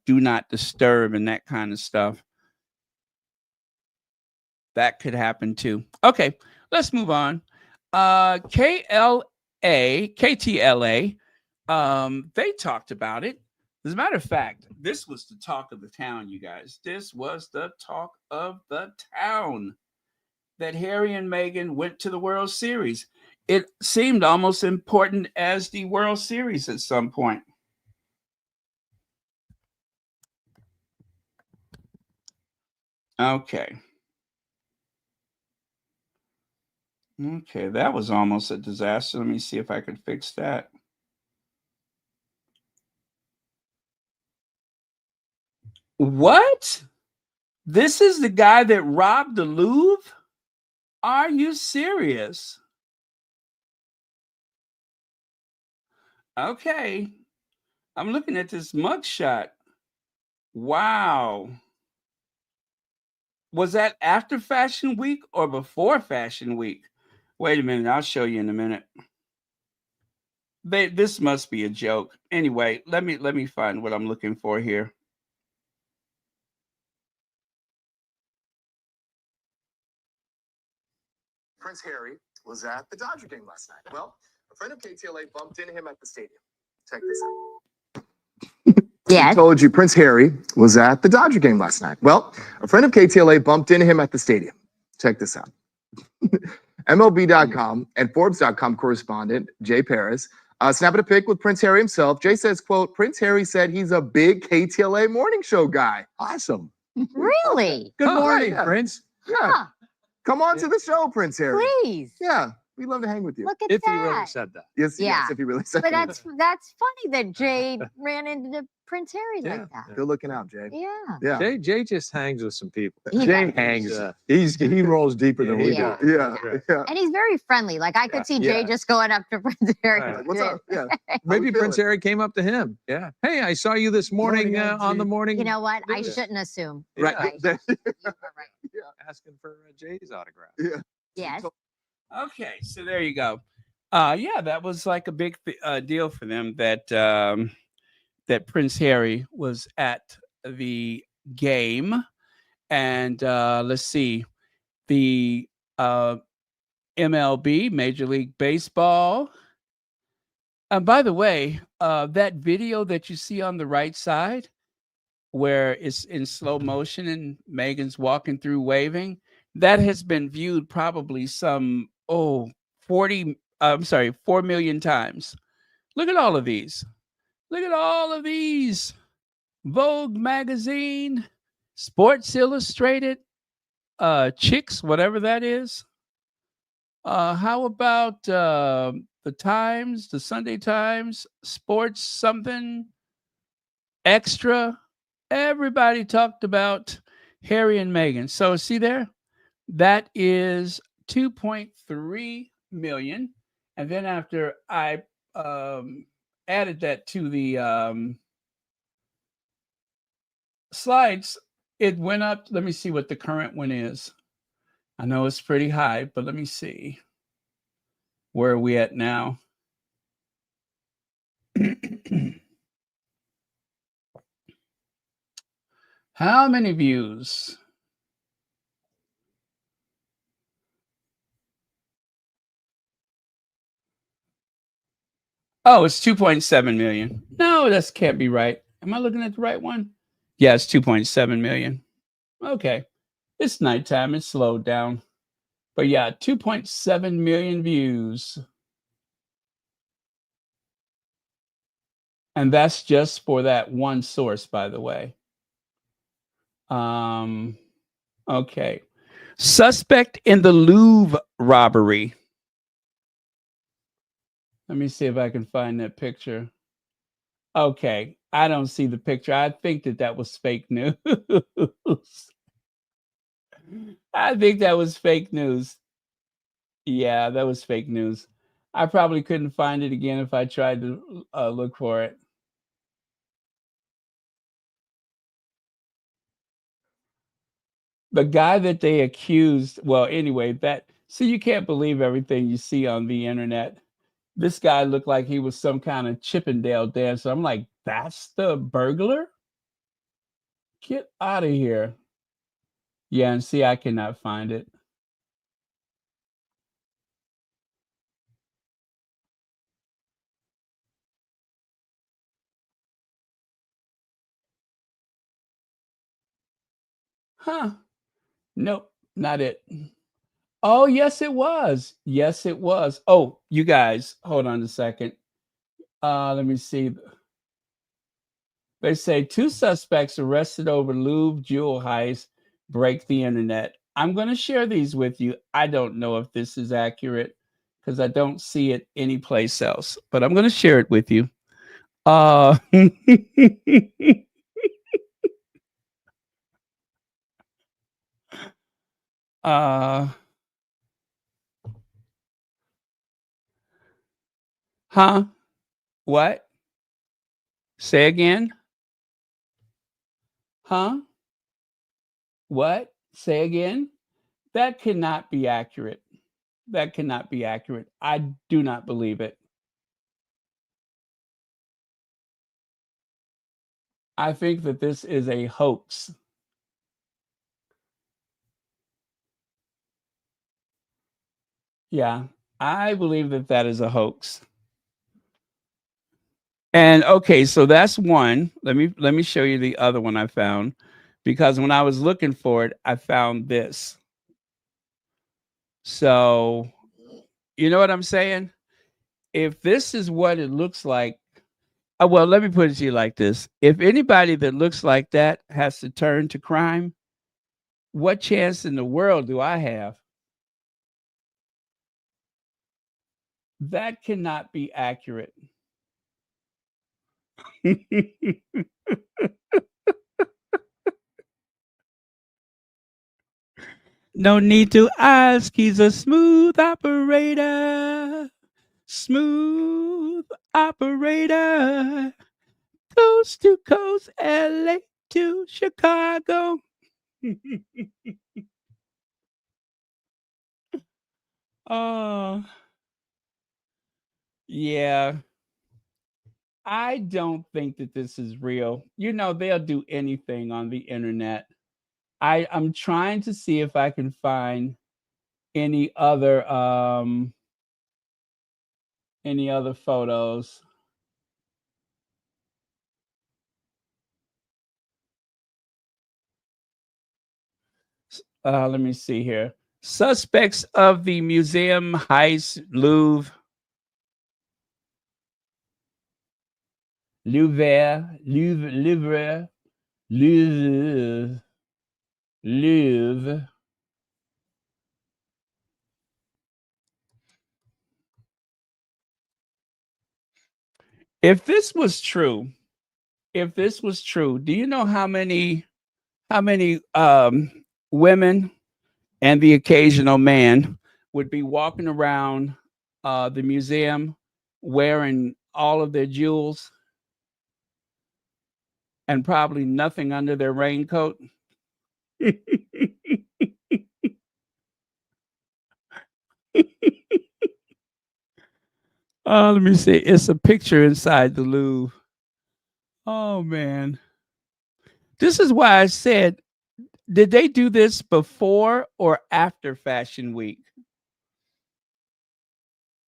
do not disturb and that kind of stuff. That could happen too. Okay, let's move on. KTLA, they talked about it. As a matter of fact, this was the talk of the town, you guys. This was the talk of the town, that Harry and Meghan went to the World Series. It seemed almost important as the World Series at some point. Okay. Okay, that was almost a disaster. Let me see if I can fix that. What? This is the guy that robbed the Louvre? Are you serious? Okay. I'm looking at this mugshot. Wow. Was that after Fashion Week or before Fashion Week? Wait a minute. I'll show you in a minute. This must be a joke. Anyway, let me find what I'm looking for here. Prince Harry was at the Dodger game last night. Well, a friend of KTLA bumped into him at the stadium. Check this out. Yes. I told you Prince Harry was at the Dodger game last night. Well, a friend of KTLA bumped into him at the stadium. Check this out. MLB.com and Forbes.com correspondent Jay Paris snapping a pic with Prince Harry himself. Jay says, quote, Prince Harry said he's a big KTLA morning show guy. Awesome. Really? Good morning, yeah. Prince. Yeah. Huh. Come on to the show, Prince Harry. Please. Yeah, we'd love to hang with you. Look at if that. he really said that. Yes, Yeah. yes, if he really said But that. that's funny that Jay ran into Prince Harry Yeah. like that. Good looking out, Jay. Yeah. Yeah. Jay just hangs with some people. He Jay does. hangs. Yeah. He rolls deeper than we Yeah. do. Yeah. Yeah. Yeah. And he's very friendly. Like I could see Jay Yeah. just going up to Prince Harry. Right. Like, what's up? Yeah. Maybe we Prince feeling? Harry came up to him. Yeah. Hey, I saw you this morning on the morning. You know what? I Yeah. shouldn't assume. Right. I That- you are right. asking for Jay's autograph. yeah. Yes. Okay, so there you go. Yeah, that was like a big deal for them that that Prince Harry was at the game, and let's see, the MLB, Major League Baseball. And by the way, that video that you see on the right side, where it's in slow motion and Meghan's walking through waving, that has been viewed probably some 4 million times. Look at all of these. Look at all of these. Vogue magazine, Sports Illustrated, Chicks, whatever that is. How about the Times, the Sunday Times, Sports something, Extra? Everybody talked about Harry and Meghan. So see there, that is 2.3 million. And then after I added that to the slides, it went up. Let me see what the current one is. I know it's pretty high, but let me see. Where are we at now? How many views? Oh, it's 2.7 million. No, that can't be right. Am I looking at the right one? Yeah, it's 2.7 million. Okay. It's nighttime. It's slowed down. But yeah, 2.7 million views. And that's just for that one source, by the way. Okay. Suspect in the Louvre robbery. Let me see if I can find that picture. Okay. I don't see the picture. I think that was fake news. I think that was fake news. Yeah, that was fake news. I probably couldn't find it again if I tried to look for it. The guy that they accused, well, anyway, so you can't believe everything you see on the internet. This guy looked like he was some kind of Chippendale dancer. I'm like, that's the burglar? Get out of here. Yeah, and see, I cannot find it. Huh. Nope, not it. Oh, yes, it was. Yes, it was. Oh, you guys, hold on a second. Let me see. They say 2 suspects arrested over Louvre jewel heist break the internet. I'm going to share these with you. I don't know if this is accurate because I don't see it anyplace else, but I'm going to share it with you. Huh? What? Say again? Huh? What? Say again? That cannot be accurate. That cannot be accurate. I do not believe it. I think that this is a hoax. Yeah, I believe that that is a hoax. And okay, so that's one. Let me show you the other one I found, because when I was looking for it, I found this. So, you know what I'm saying? If this is what it looks like, well, let me put it to you like this. If anybody that looks like that has to turn to crime, what chance in the world do I have? That cannot be accurate. No need to ask, he's a smooth operator. Smooth operator. Coast to coast, LA to Chicago. Oh, yeah. I don't think that this is real. You know, they'll do anything on the internet. I'm trying to see if I can find any other photos. Let me see here. Suspects of the museum heist Louvre. Louvre. If this was true, do you know how many women and the occasional man would be walking around the museum wearing all of their jewels and probably nothing under their raincoat? Let me see. It's a picture inside the Louvre. Oh man. This is why I said, did they do this before or after Fashion Week?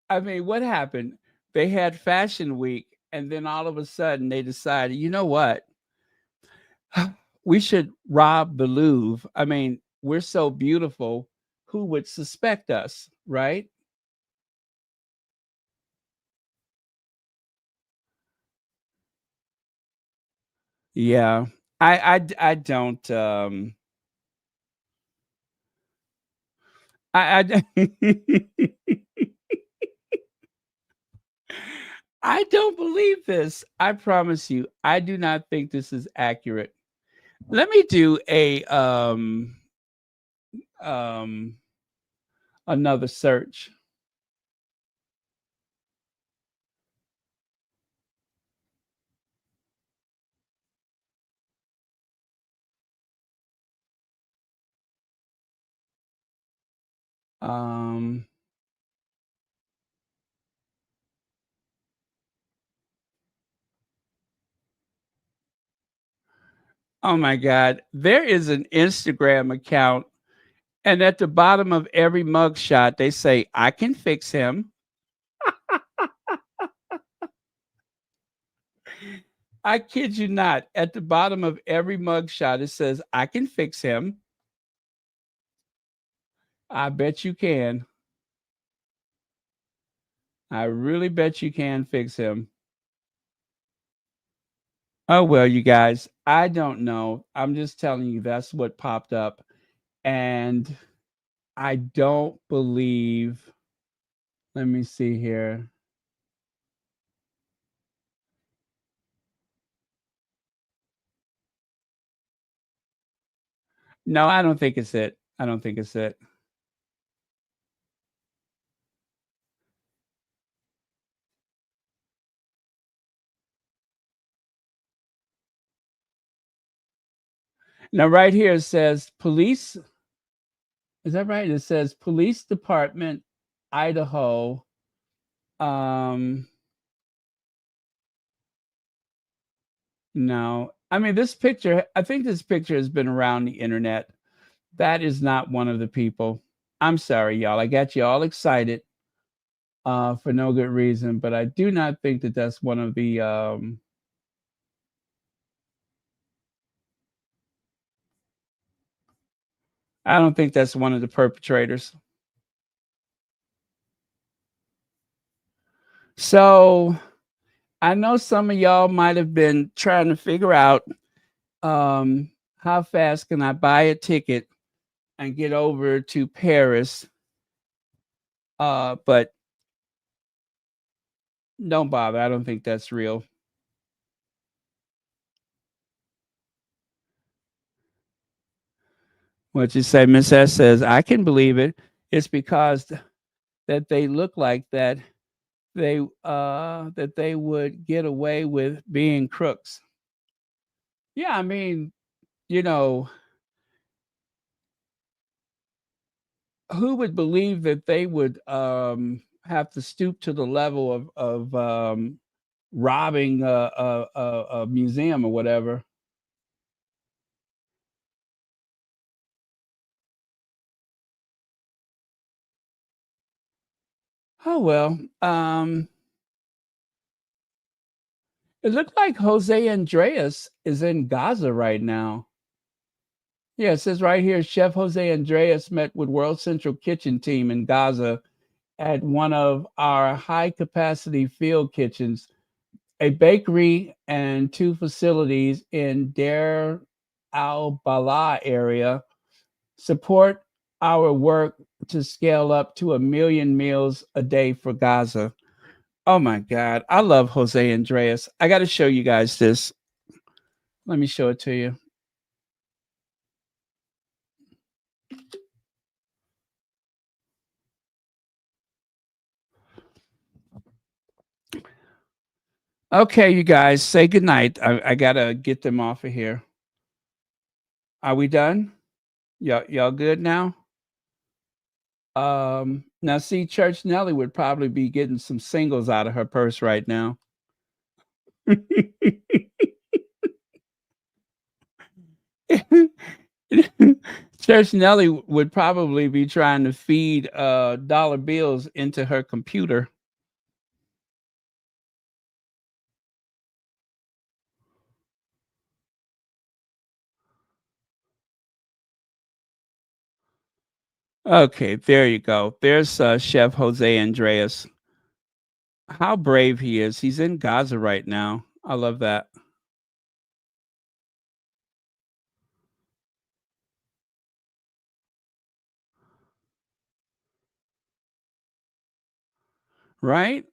I mean, what happened? They had Fashion Week, and then all of a sudden they decided, you know what? We should rob the Louvre. I mean, we're so beautiful. Who would suspect us, right? Yeah. I don't I I don't believe this. I promise you. I do not think this is accurate. Let me do a um another search. Um Oh my God. There is an Instagram account, and at the bottom of every mugshot, they say, I can fix him. I kid you not. At the bottom of every mugshot, it says, I can fix him. I bet you can. I really bet you can fix him. Oh, well, you guys, I don't know. I'm just telling you, that's what popped up. And I don't believe, let me see here. No, I don't think it's it. I don't think it's it. Now, right here it says police. Is that right? It says Police Department, Idaho. No, I mean, this picture, I think this picture has been around the internet. That is not one of the people. I'm sorry, y'all. I got you all excited for no good reason, but I do not think that that's one of the. I don't think that's one of the perpetrators. So I know some of y'all might have been trying to figure out how fast can I buy a ticket and get over to Paris. But don't bother. I don't think that's real. What you say, Miss S says, I can believe it. It's because that they look like that they would get away with being crooks. Yeah, I mean, you know, who would believe that they would have to stoop to the level of robbing a museum or whatever? Oh well. It looked like Jose Andreas is in Gaza right now. Yeah, it says right here, Chef Jose Andreas met with World Central Kitchen team in Gaza at one of our high-capacity field kitchens, a bakery and 2 facilities in Deir al-Balah area support our work to scale up to 1 million meals a day for Gaza. Oh my God, I love Jose Andreas. I got to show you guys this. Let me show it to you. Okay, you guys, say goodnight. I gotta get them off of here. Are we done? Y'all good now? Now see, Church Nelly would probably be getting some singles out of her purse right now. Church Nelly would probably be trying to feed dollar bills into her computer. Okay, there you go. There's Chef Jose Andreas. How brave he is. He's in Gaza right now. I love that. Right?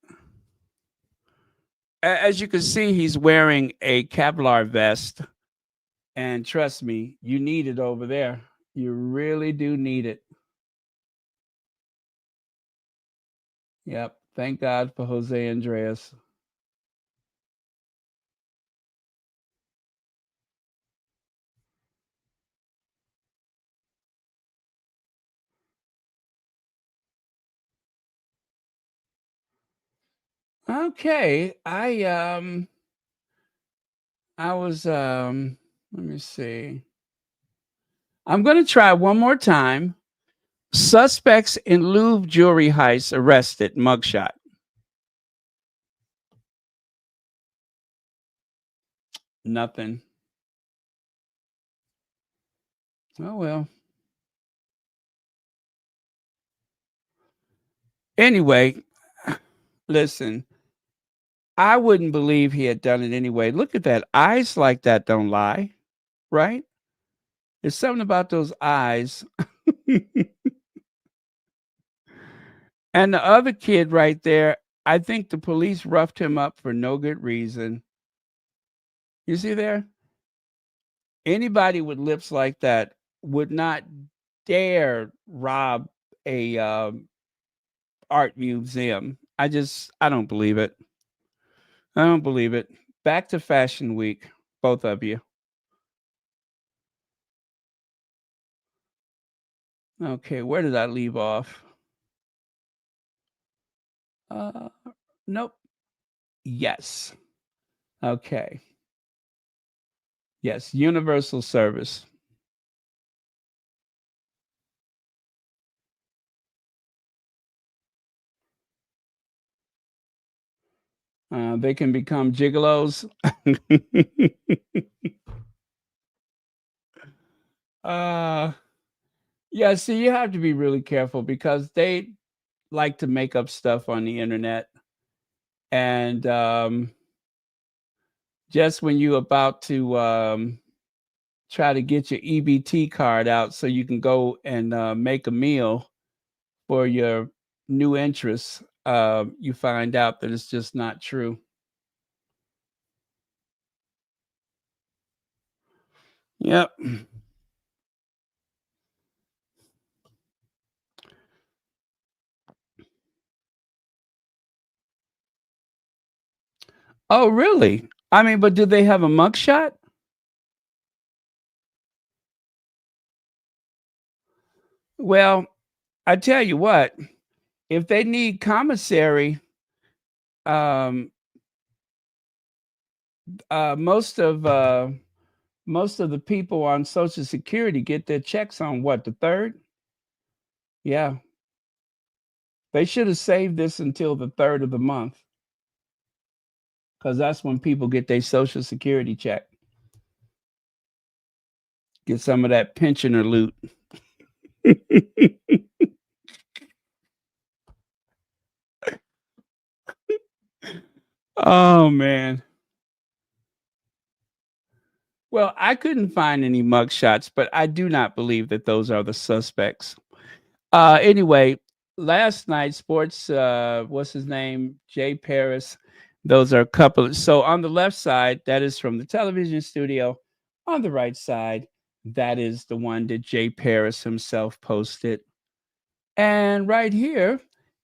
As you can see, he's wearing a Kevlar vest. And trust me, you need it over there. You really do need it. Yep. Thank God for Jose Andreas. Okay. I was let me see. I'm gonna try one more time. Suspects in Louvre jewelry heist arrested. Mugshot. Nothing. Oh well. Anyway, listen. I wouldn't believe he had done it anyway. Look at that. Eyes like that don't lie, right? There's something about those eyes. And the other kid right there, I think the police roughed him up for no good reason. You see there? Anybody with lips like that would not dare rob a art museum. I don't believe it. I don't believe it. Back to Fashion Week, both of you. Okay, where did I leave off? Nope. Yes. Okay. Yes, universal service. They can become gigolos. Yeah, see, you have to be really careful because they like to make up stuff on the internet. And just when you're about to try to get your EBT card out so you can go and make a meal for your new interests, you find out that it's just not true. Yep. Oh, really? I mean, but do they have a mugshot? Well, I tell you what, if they need commissary, um, uh, most of uh, most of the people on Social Security get their checks on what, the 3rd? Yeah, they should have saved this until the 3rd of the month, because that's when people get their Social Security check. Get some of that pensioner loot. Oh man. Well, I couldn't find any mugshots, but I do not believe that those are the suspects. Anyway, last night, sports, what's his name? Jay Paris. Those are a couple. So on the left side, that is from the television studio. On the right side, that is the one that Jay Paris himself posted. And right here,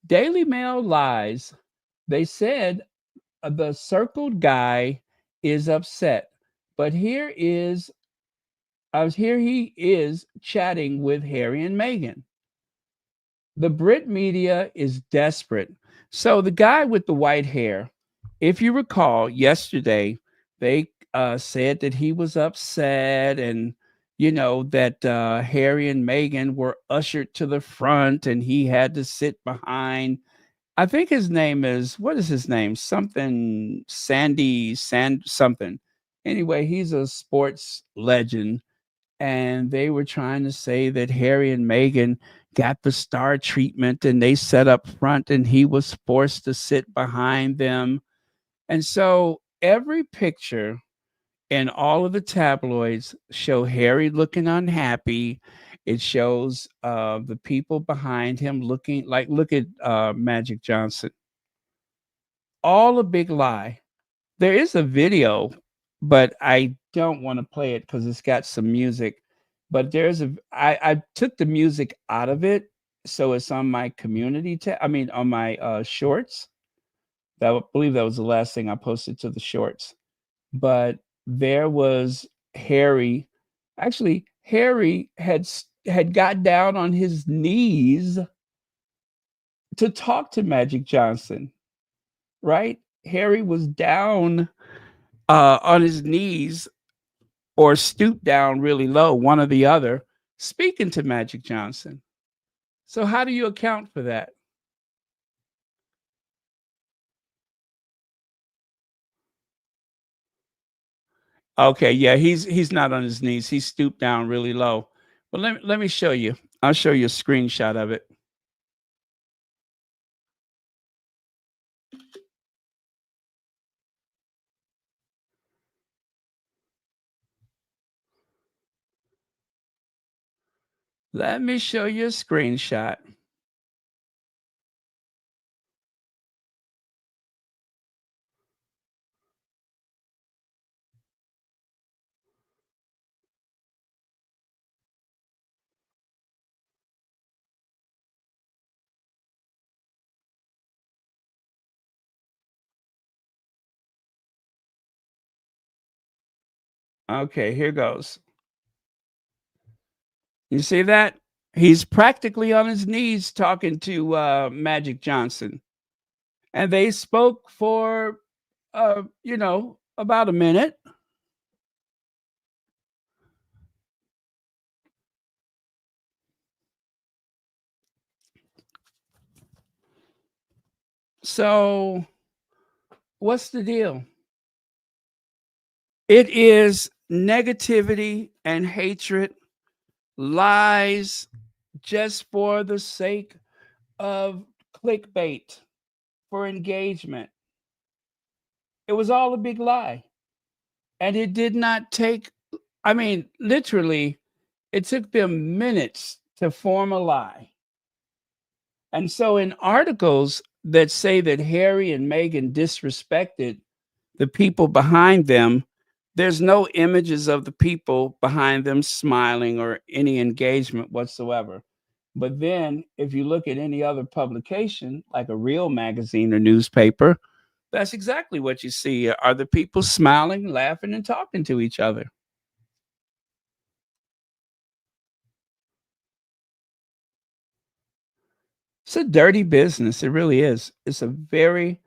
Daily Mail lies. They said the circled guy is upset, but here he is chatting with Harry and Meghan. The Brit media is desperate. So the guy with the white hair, if you recall, yesterday they said that he was upset, and that Harry and Meghan were ushered to the front, and he had to sit behind. I think his name is, what is his name? Something Sandy Sand something. Anyway, he's a sports legend, and they were trying to say that Harry and Meghan got the star treatment and they sat up front and he was forced to sit behind them. And so every picture in all of the tabloids show Harry looking unhappy. It shows the people behind him looking like, look at Magic Johnson. All a big lie. There is a video, but I don't want to play it because it's got some music. But I took the music out of it, so it's on my community on my shorts. I believe that was the last thing I posted to the shorts. But there was Harry. Actually, Harry had got down on his knees to talk to Magic Johnson, right? Harry was down on his knees or stooped down really low, one or the other, speaking to Magic Johnson. So how do you account for that? Okay, yeah, he's not on his knees. He stooped down really low. But let me show you. I'll show you a screenshot of it. Let me show you a screenshot. Okay, here goes. You see that? He's practically on his knees talking to Magic Johnson. And they spoke for about a minute. So what's the deal? It is negativity and hatred, lies, just for the sake of clickbait, for engagement. It was all a big lie. And it did not take, literally, it took them minutes to form a lie. And so in articles that say that Harry and Meghan disrespected the people behind them, there's no images of the people behind them smiling or any engagement whatsoever. But then if you look at any other publication, like a real magazine or newspaper, That's exactly what you see. Are the people smiling, laughing, and talking to each other? It's a dirty business. It really is. It's a very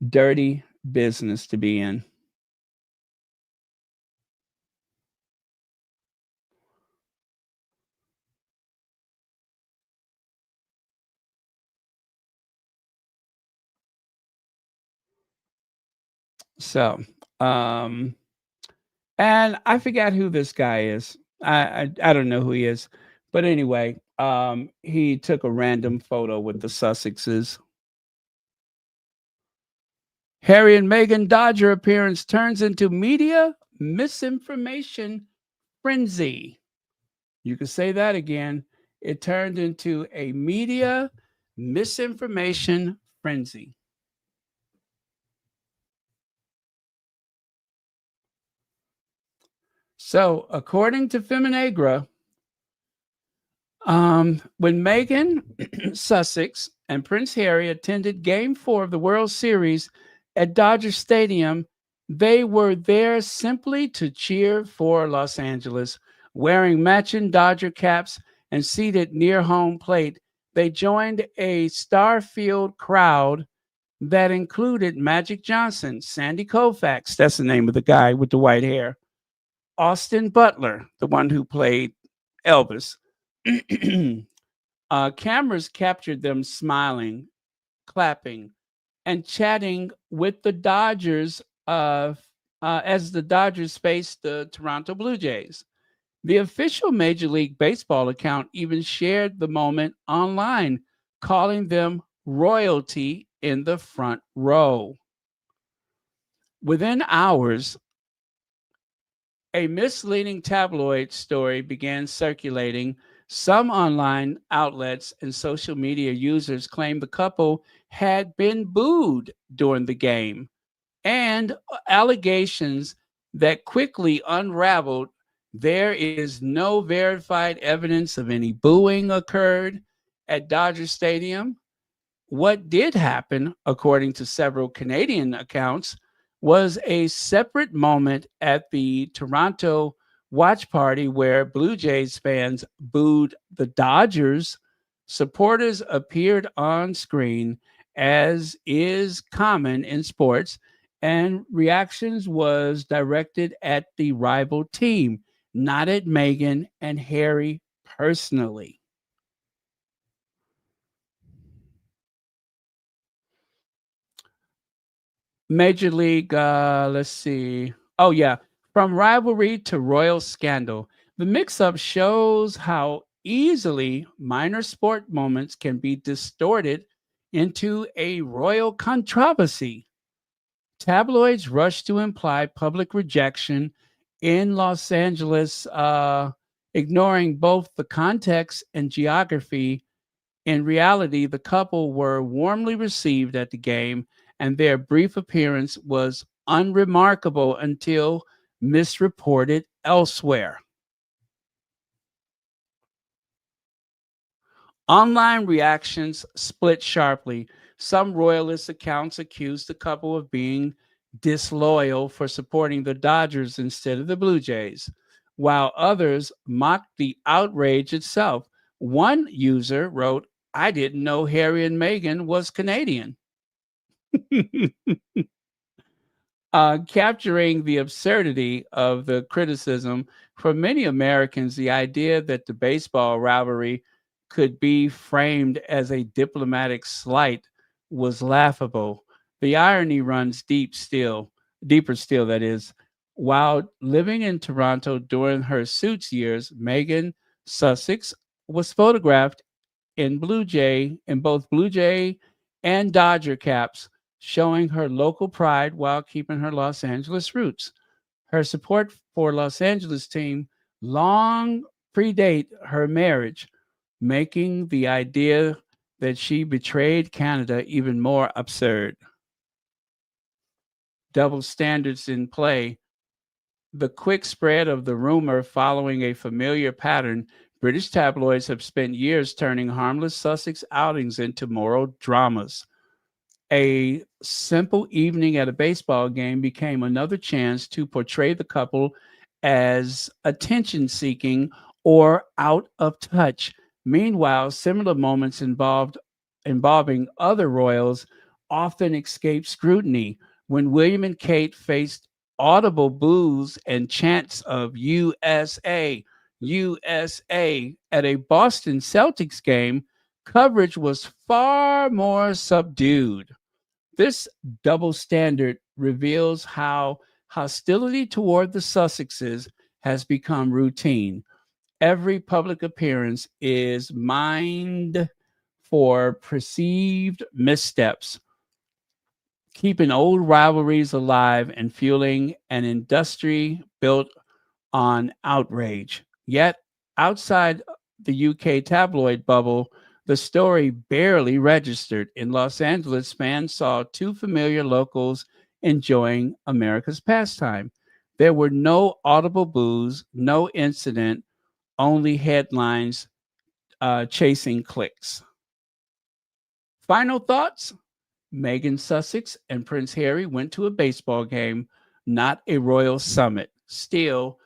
dirty business to be in. So, um, and I forgot who this guy is. I don't know who he is, but anyway, he took a random photo with the Sussexes. Harry and Meghan Dodger appearance turns into media misinformation frenzy. You could say that again. It turned into a media misinformation frenzy. So, according to Feminagra, when Meghan, Sussex, and Prince Harry attended Game 4 of the World Series at Dodger Stadium, they were there simply to cheer for Los Angeles. Wearing matching Dodger caps and seated near home plate, they joined a star-filled crowd that included Magic Johnson, Sandy Koufax, that's the name of the guy with the white hair, Austin Butler, the one who played Elvis. Cameras captured them smiling, clapping, and chatting with the Dodgers as the Dodgers faced the Toronto Blue Jays. The official Major League Baseball account even shared the moment online, calling them royalty in the front row. Within hours, a misleading tabloid story began circulating. Some online outlets and social media users claimed the couple had been booed during the game, and allegations that quickly unraveled. There is no verified evidence of any booing occurred at Dodger Stadium. What did happen, according to several Canadian accounts, was a separate moment at the Toronto watch party where Blue Jays fans booed the Dodgers. Supporters appeared on screen, as is common in sports, and reactions was directed at the rival team, not at Meghan and Harry personally. Major League, let's see. Oh, yeah. From rivalry to royal scandal, the mix up shows how easily minor sport moments can be distorted into a royal controversy. Tabloids rush to imply public rejection in Los Angeles, ignoring both the context and geography. In reality, the couple were warmly received at the game, and their brief appearance was unremarkable until misreported elsewhere. Online reactions split sharply. Some royalist accounts accused the couple of being disloyal for supporting the Dodgers instead of the Blue Jays, while others mocked the outrage itself. One user wrote, "I didn't know Harry and Meghan was Canadian." Capturing the absurdity of the criticism, for many Americans, the idea that the baseball rivalry could be framed as a diplomatic slight was laughable. The irony runs deeper still, that is. While living in Toronto during her Suits years, Meghan Sussex was photographed in both Blue Jay and Dodger caps, showing her local pride while keeping her Los Angeles roots. Her support for Los Angeles team long predate her marriage, making the idea that she betrayed Canada even more absurd. Double standards in play. The quick spread of the rumor following a familiar pattern, British tabloids have spent years turning harmless Sussex outings into moral dramas. A simple evening at a baseball game became another chance to portray the couple as attention seeking or out of touch. Meanwhile, similar moments involving other royals often escaped scrutiny. When William and Kate faced audible boos and chants of USA, USA at a Boston Celtics game, coverage was far more subdued. This double standard reveals how hostility toward the Sussexes has become routine. Every public appearance is mined for perceived missteps, keeping old rivalries alive and fueling an industry built on outrage. Yet, outside the UK tabloid bubble, the story barely registered. In Los Angeles, fans saw two familiar locals enjoying America's pastime. There were no audible boos, no incident, only headlines chasing clicks. Final thoughts? Meghan Sussex and Prince Harry went to a baseball game, not a royal summit. Still,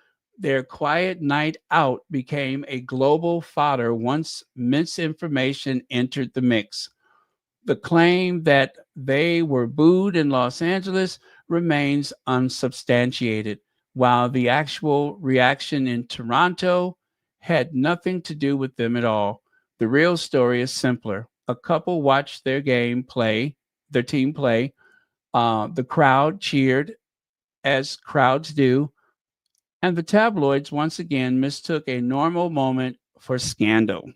their quiet night out became a global fodder once misinformation entered the mix. The claim that they were booed in Los Angeles remains unsubstantiated, while the actual reaction in Toronto had nothing to do with them at all. The real story is simpler. A couple watched their team play. The crowd cheered, as crowds do, and the tabloids once again mistook a normal moment for scandal.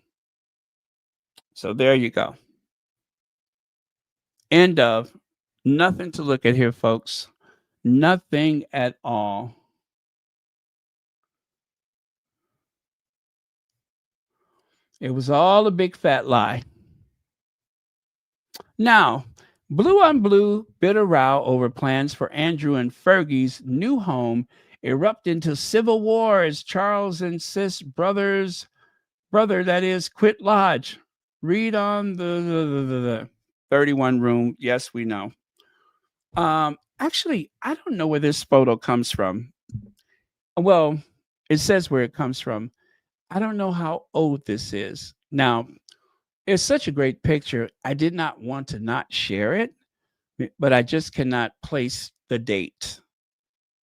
So there you go. End of. Nothing to look at here, folks. Nothing at all. It was all a big fat lie. Now, blue on blue, bitter row over plans for Andrew and Fergie's new home erupt into civil war as Charles insists brother, that is, quit lodge. Read on the 31 room. Yes, we know. Actually, I don't know where this photo comes from. Well, it says where it comes from. I don't know how old this is. Now, it's such a great picture. I did not want to not share it, but I just cannot place the date.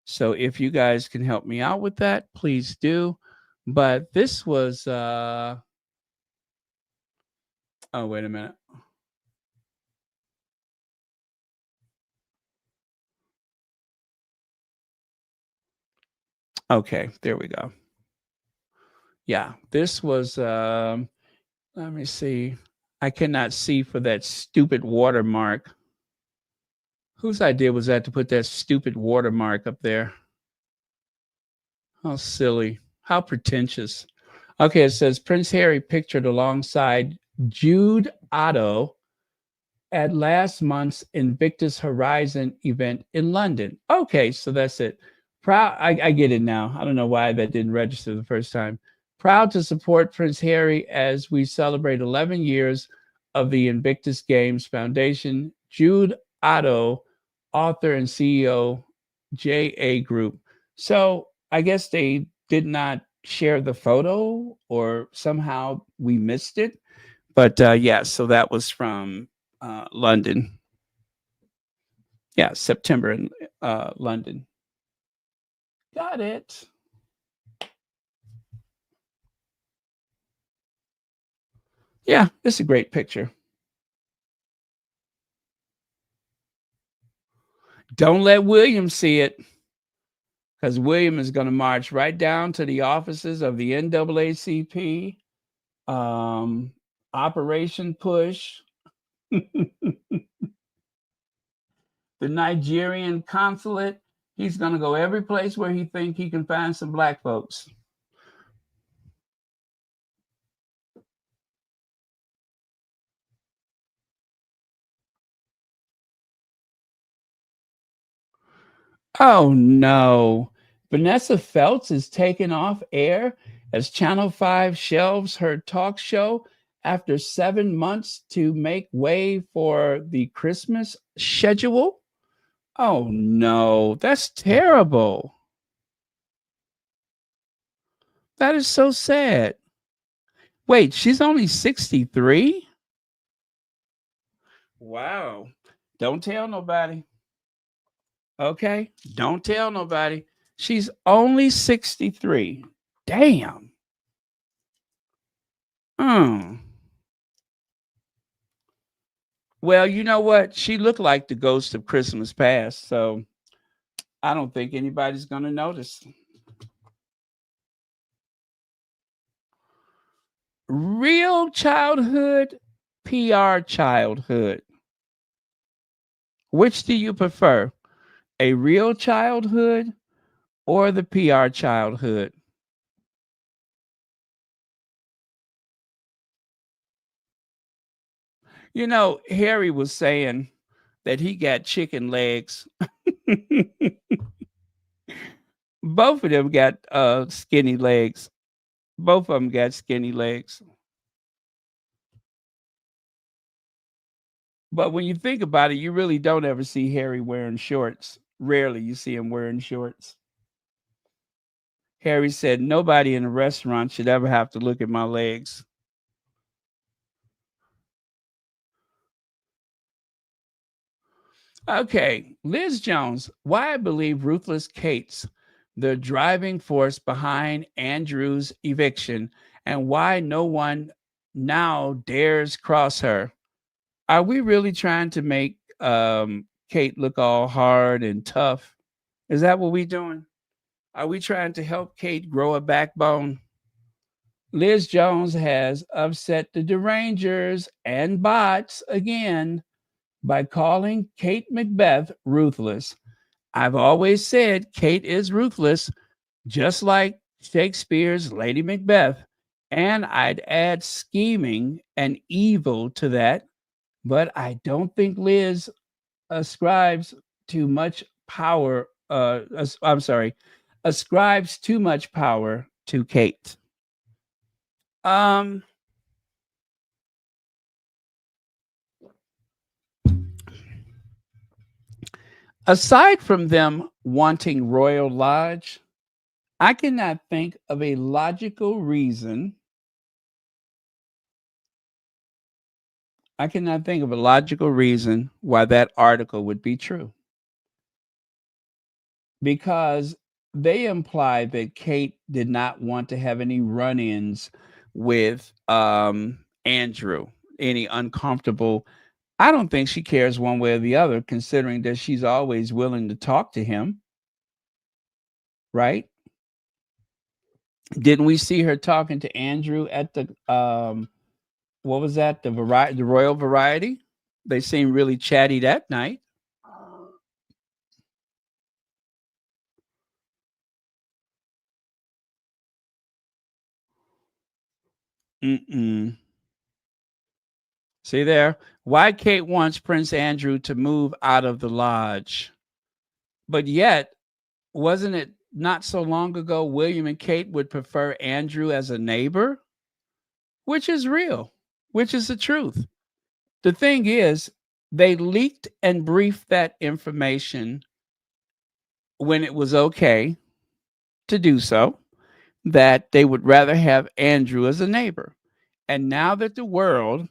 So if you guys can help me out with that, please do. But this was oh, wait a minute. Okay, there we go. Yeah, this was let me see. I cannot see for that stupid watermark. Whose idea was that to put that stupid watermark up there? How silly. How pretentious. Okay, it says Prince Harry pictured alongside Jude Otto at last month's Invictus Horizon event in London. Okay, so that's it. Proud. I get it now. I don't know why that didn't register the first time. Proud to support Prince Harry as we celebrate 11 years of the Invictus Games Foundation. Jude Otto, author and CEO, JA Group. So I guess they did not share the photo or somehow we missed it. But yeah, so that was from London. Yeah, September in London. Got it. Yeah, it's a great picture. Don't let William see it, because William is going to march right down to the offices of the NAACP, Operation Push, the Nigerian consulate. He's going to go every place where he thinks he can find some black folks. Oh, no. Vanessa Feltz is taken off air as Channel 5 shelves her talk show after 7 months to make way for the Christmas schedule? Oh no, that's terrible. That is so sad. Wait, she's only 63? Wow. Don't tell nobody. Okay? Don't tell nobody. She's only 63. Damn. Well, you know what? She looked like the ghost of Christmas past, so I don't think anybody's going to notice. Real childhood, PR childhood. Which do you prefer? A real childhood or the PR childhood? You know, Harry was saying that he got chicken legs. Both of them got skinny legs. Both of them got skinny legs. But when you think about it, you really don't ever see Harry wearing shorts. Rarely you see him wearing shorts. Harry said, nobody in a restaurant should ever have to look at my legs. Okay, Liz Jones, why I believe ruthless Kate's the driving force behind Andrew's eviction and why no one now dares cross her. Are we really trying to make Kate look all hard and tough? Is that what we're doing? Are we trying to help Kate grow a backbone? Liz Jones has upset the derangers and bots again by calling Kate Macbeth ruthless. I've always said Kate is ruthless, just like Shakespeare's Lady Macbeth. And I'd add scheming and evil to that, but I don't think Liz ascribes too much power. Ascribes too much power to Kate. Aside from them wanting Royal Lodge, I cannot think of a logical reason. I cannot think of a logical reason why that article would be true. Because they imply that Kate did not want to have any run-ins with Andrew, any uncomfortable. I don't think she cares one way or the other, considering that she's always willing to talk to him. Right? Didn't we see her talking to Andrew at the what was that? The Royal Variety? They seemed really chatty that night. See there? Why Kate wants Prince Andrew to move out of the lodge. But yet, wasn't it not so long ago William and Kate would prefer Andrew as a neighbor? Which is real, which is the truth. The thing is, they leaked and briefed that information when it was okay to do so, that they would rather have Andrew as a neighbor. And now that the world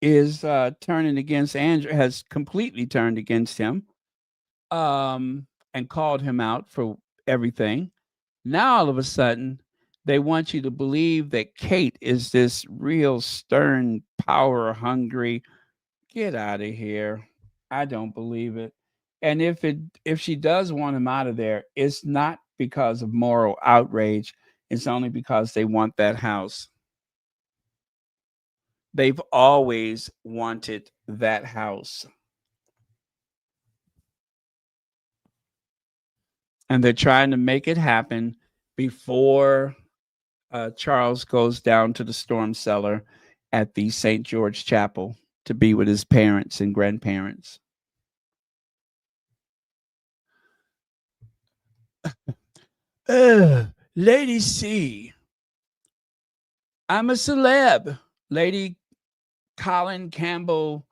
is turning against Andrew, has completely turned against him, and called him out for everything. Now all of a sudden, they want you to believe that Kate is this real stern, power hungry. Get out of here. I don't believe it. And if she does want him out of there, it's not because of moral outrage. It's only because they want that house. They've always wanted that house. And they're trying to make it happen before Charles goes down to the storm cellar at the St. George Chapel to be with his parents and grandparents. Lady C, I'm a celeb. Lady Colin Campbell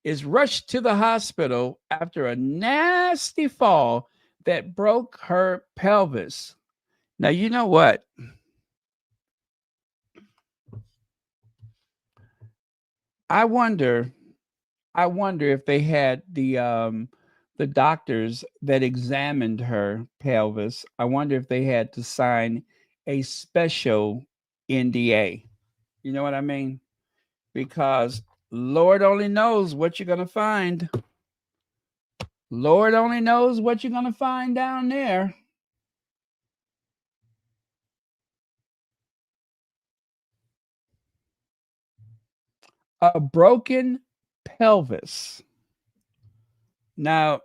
is rushed to the hospital after a nasty fall that broke her pelvis. Now, you know what? I wonder if they had the doctors that examined her pelvis. I wonder if they had to sign a special NDA. You know what I mean? Because Lord only knows what you're going to find. Lord only knows what you're going to find down there. A broken pelvis. Now,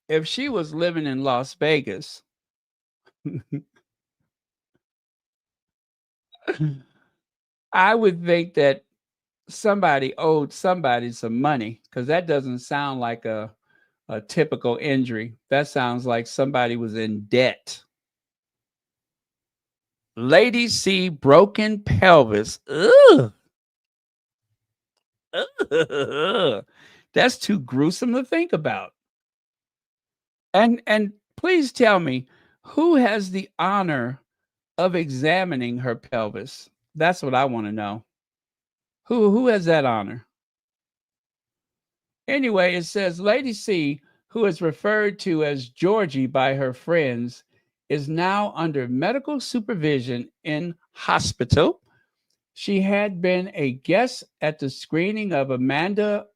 if she was living in Las Vegas, I would think that somebody owed somebody some money, because that doesn't sound like a typical injury. That sounds like somebody was in debt. Lady C, broken pelvis. Ugh. Ugh. That's too gruesome to think about. And please tell me, who has the honor of examining her pelvis? That's what I want to know. Who has that honor? Anyway, it says Lady C, who is referred to as Georgie by her friends, is now under medical supervision in hospital. She had been a guest at the screening of Amanda,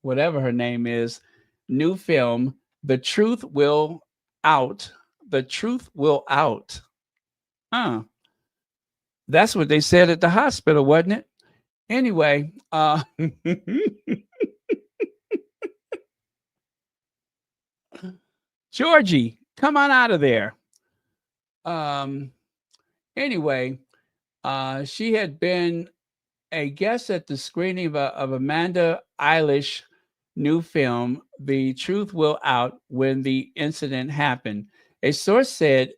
whatever her name is, new film, The Truth Will Out. The Truth Will Out. Huh. That's what they said at the hospital, wasn't it? Anyway, Georgie, come on out of there. Anyway, she had been a guest at the screening of Amanda Eilish new film, The Truth Will Out, when the incident happened. A source said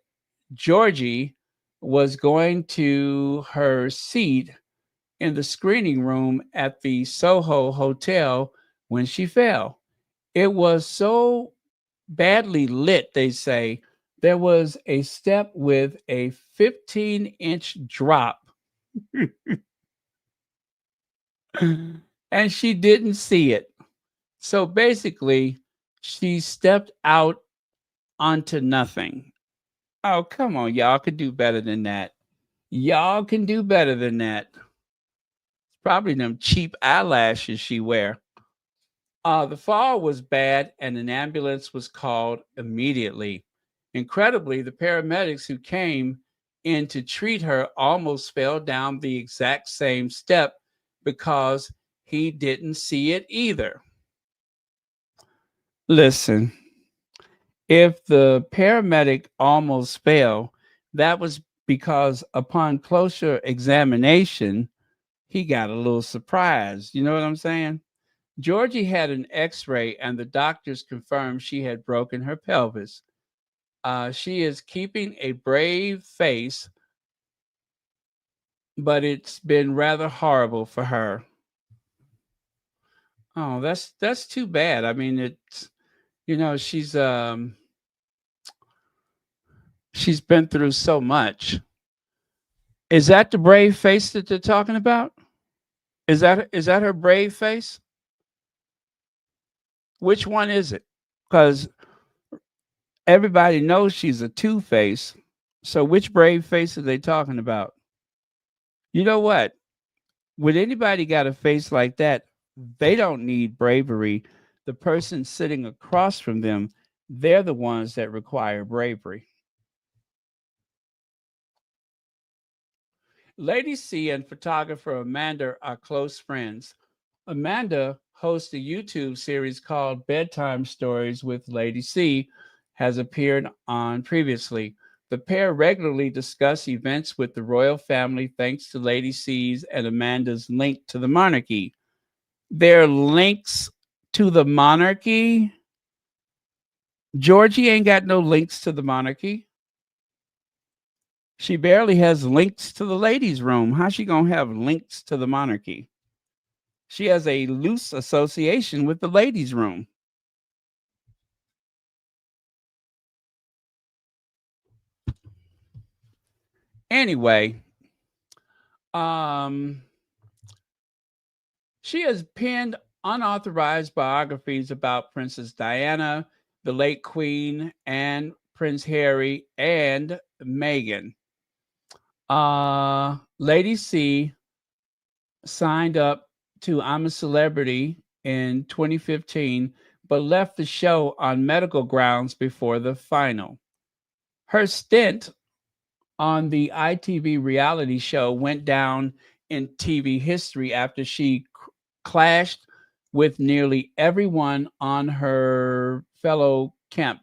Georgie was going to her seat in the screening room at the Soho Hotel when she fell. It was so badly lit, they say, there was a step with a 15-inch drop. And she didn't see it. So basically, she stepped out onto nothing. Oh, come on. Y'all could do better than that. Y'all can do better than that. It's probably them cheap eyelashes she wear. The fall was bad and an ambulance was called immediately. Incredibly, the paramedics who came in to treat her almost fell down the exact same step because he didn't see it either. Listen, if the paramedic almost fell, that was because upon closer examination, he got a little surprised. You know what I'm saying? Georgie had an x-ray and the doctors confirmed she had broken her pelvis. She is keeping a brave face, but it's been rather horrible for her. Oh, that's too bad. I mean, it's, you know, she's been through so much. Is that the brave face that they're talking about? Is that her brave face? Which one is it? Because everybody knows she's a two-face. So which brave face are they talking about? You know what? When anybody got a face like that, they don't need bravery. The person sitting across from them, they're the ones that require bravery. Lady C and photographer Amanda are close friends. Amanda hosts a YouTube series called Bedtime Stories with Lady C, has appeared on previously. The pair regularly discuss events with the royal family thanks to Lady C's and Amanda's link to the monarchy. Their links to the monarchy? Georgie ain't got no links to the monarchy. She barely has links to the ladies' room. How's she gonna have links to the monarchy? She has a loose association with the ladies' room. Anyway, she has penned unauthorized biographies about Princess Diana, the late Queen, and Prince Harry and Meghan. Lady C signed up to I'm a Celebrity in 2015, but left the show on medical grounds before the final. Her stint on the ITV reality show went down in TV history after she clashed with nearly everyone on her fellow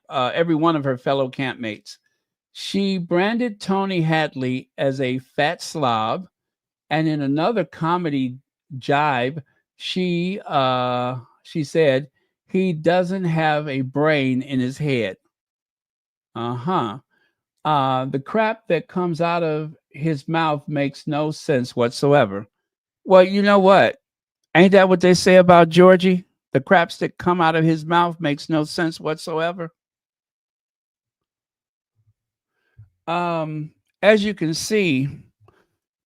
every one of her fellow campmates. She branded Tony Hadley as a fat slob, and in another comedy jibe, she said he doesn't have a brain in his head. The crap that comes out of his mouth makes no sense whatsoever. Well, you know what? Ain't that what they say about Georgie? The craps that come out of his mouth makes no sense whatsoever. As you can see,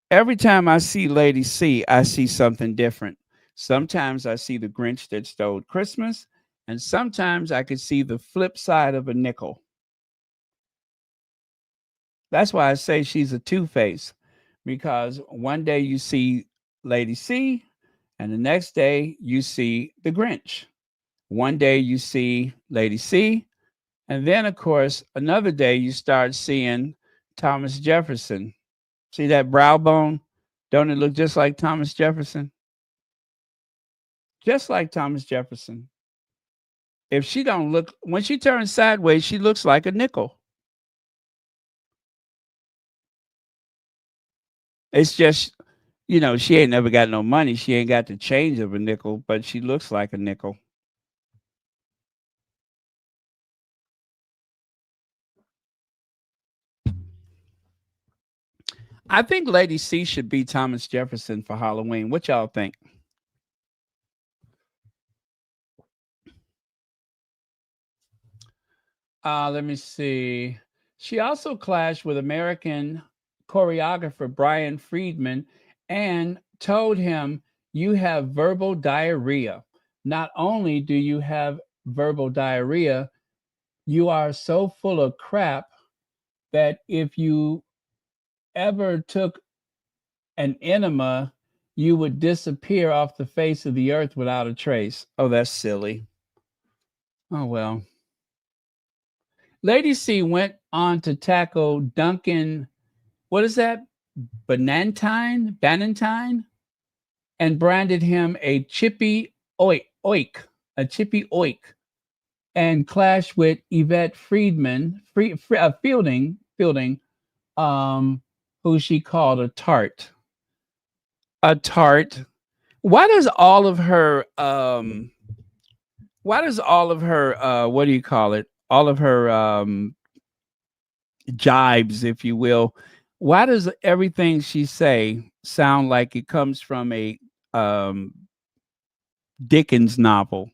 every time I see Lady C, I see something different. Sometimes I see the Grinch that stole Christmas, and sometimes I could see the flip side of a nickel. That's why I say she's a two-face, because one day you see Lady C, and the next day you see the Grinch. One day you see Lady C, and then, of course, another day you start seeing Thomas Jefferson. See that brow bone? Don't it look just like Thomas Jefferson? Just like Thomas Jefferson. If she don't look, when she turns sideways, she looks like a nickel. It's just, she ain't never got no money. She ain't got the change of a nickel, but she looks like a nickel. I think Lady C should be Thomas Jefferson for Halloween. What y'all think? Let me see. She also clashed with American choreographer Brian Friedman and told him, "You have verbal diarrhea. Not only do you have verbal diarrhea, you are so full of crap that if you ever took an enema, you would disappear off the face of the earth without a trace." Oh, that's silly. Oh, well. Lady C went on to tackle Duncan, what is that? Bannatyne, and branded him a chippy oik, and clashed with Yvette Fielding, who she called a tart. A tart. Why does all of her what do you call it? All of her jibes, if you will, why does everything she say sound like it comes from a Dickens novel?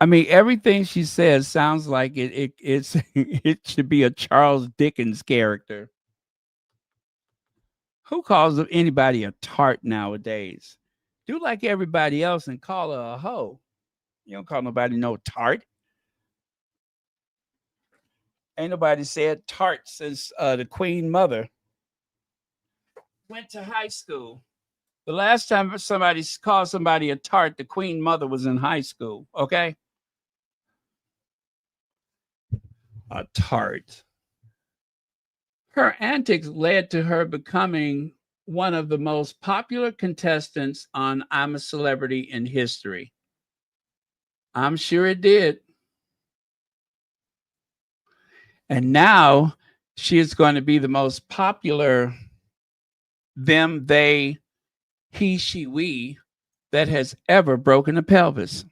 I mean, everything she says sounds like it's it should be a Charles Dickens character. Who calls anybody a tart nowadays? Do like everybody else and call her a hoe. You don't call nobody no tart. Ain't nobody said tart since the Queen Mother went to high school. The last time somebody called somebody a tart, the Queen Mother was in high school. Okay? A tart. Her antics led to her becoming one of the most popular contestants on I'm a Celebrity in history. I'm sure it did. And now she is going to be the most popular them, they, he, she, we that has ever broken a pelvis.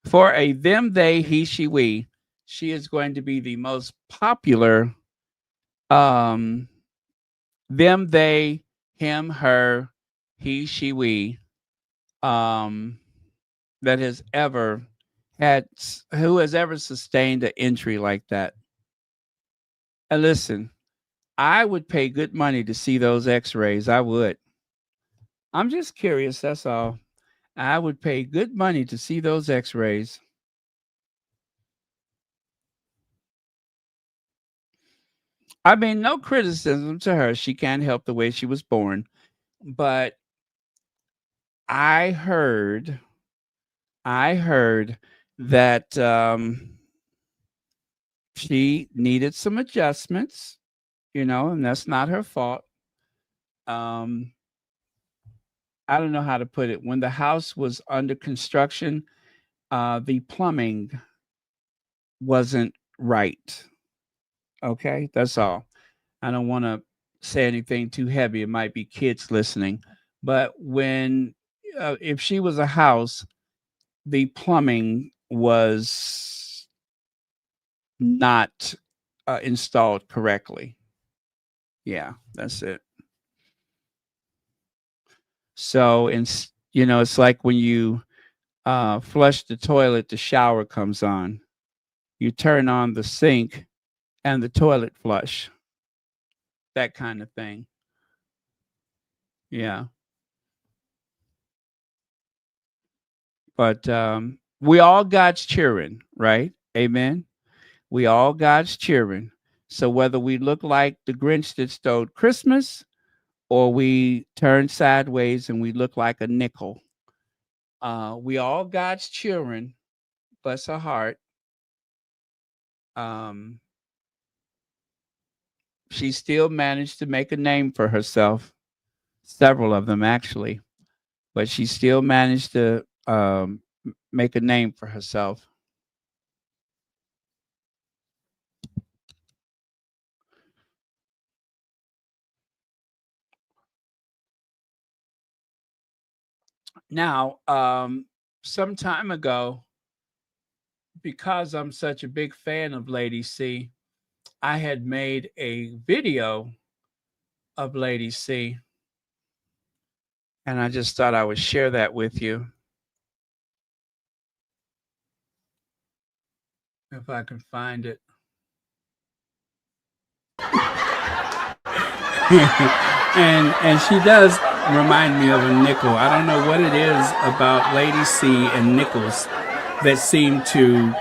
For a them, they, he, she, we, she is going to be the most popular them, they, him, her, he, she, we, that has ever who has ever sustained an injury like that. And listen, I would pay good money to see those x-rays. I would. I'm just curious, that's all. I would pay good money to see those x-rays. I mean, no criticism to her. She can't help the way she was born. But I heard that she needed some adjustments, and that's not her fault. I don't know how to put it. When the house was under construction, the plumbing wasn't right. Okay, that's all. I don't want to say anything too heavy. It might be kids listening. But if she was a house, the plumbing was not installed correctly. Yeah, that's it. So, it's like when you flush the toilet, the shower comes on. You turn on the sink and the toilet flush. That kind of thing. Yeah. But we all God's children, right? Amen. We all God's children. So whether we look like the Grinch that stole Christmas or we turn sideways and we look like a nickel, we all God's children. Bless her heart. She still managed to make a name for herself. Several of them, actually. But she still managed to make a name for herself. Now, some time ago, because I'm such a big fan of Lady C, I had made a video of Lady C. And I just thought I would share that with you. If I can find it. and she does remind me of a nickel. I don't know what it is about Lady C and nickels that seem to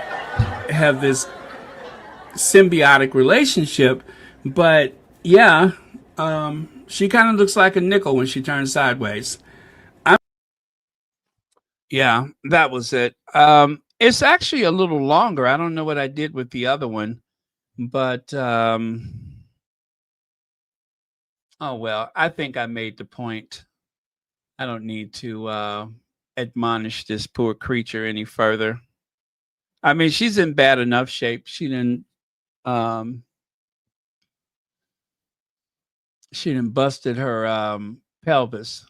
have this symbiotic relationship. But yeah, she kind of looks like a nickel when she turns sideways. Yeah, that was it. It's actually a little longer. I don't know what I did with the other one, but oh well, I think I made the point. I don't need to admonish this poor creature any further. I mean, she's in bad enough shape. She didn't busted her pelvis.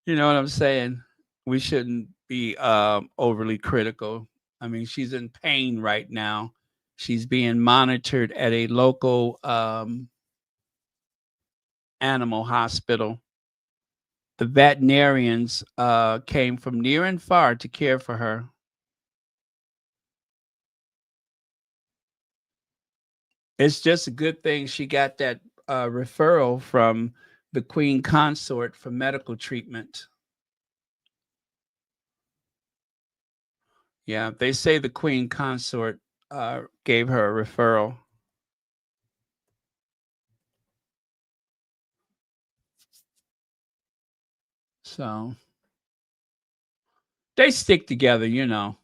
You know what I'm saying? We shouldn't be overly critical. I mean, she's in pain right now. She's being monitored at a local animal hospital. The veterinarians came from near and far to care for her. It's just a good thing she got that referral from the Queen Consort for medical treatment. Yeah, they say the Queen Consort gave her a referral. So they stick together, you know.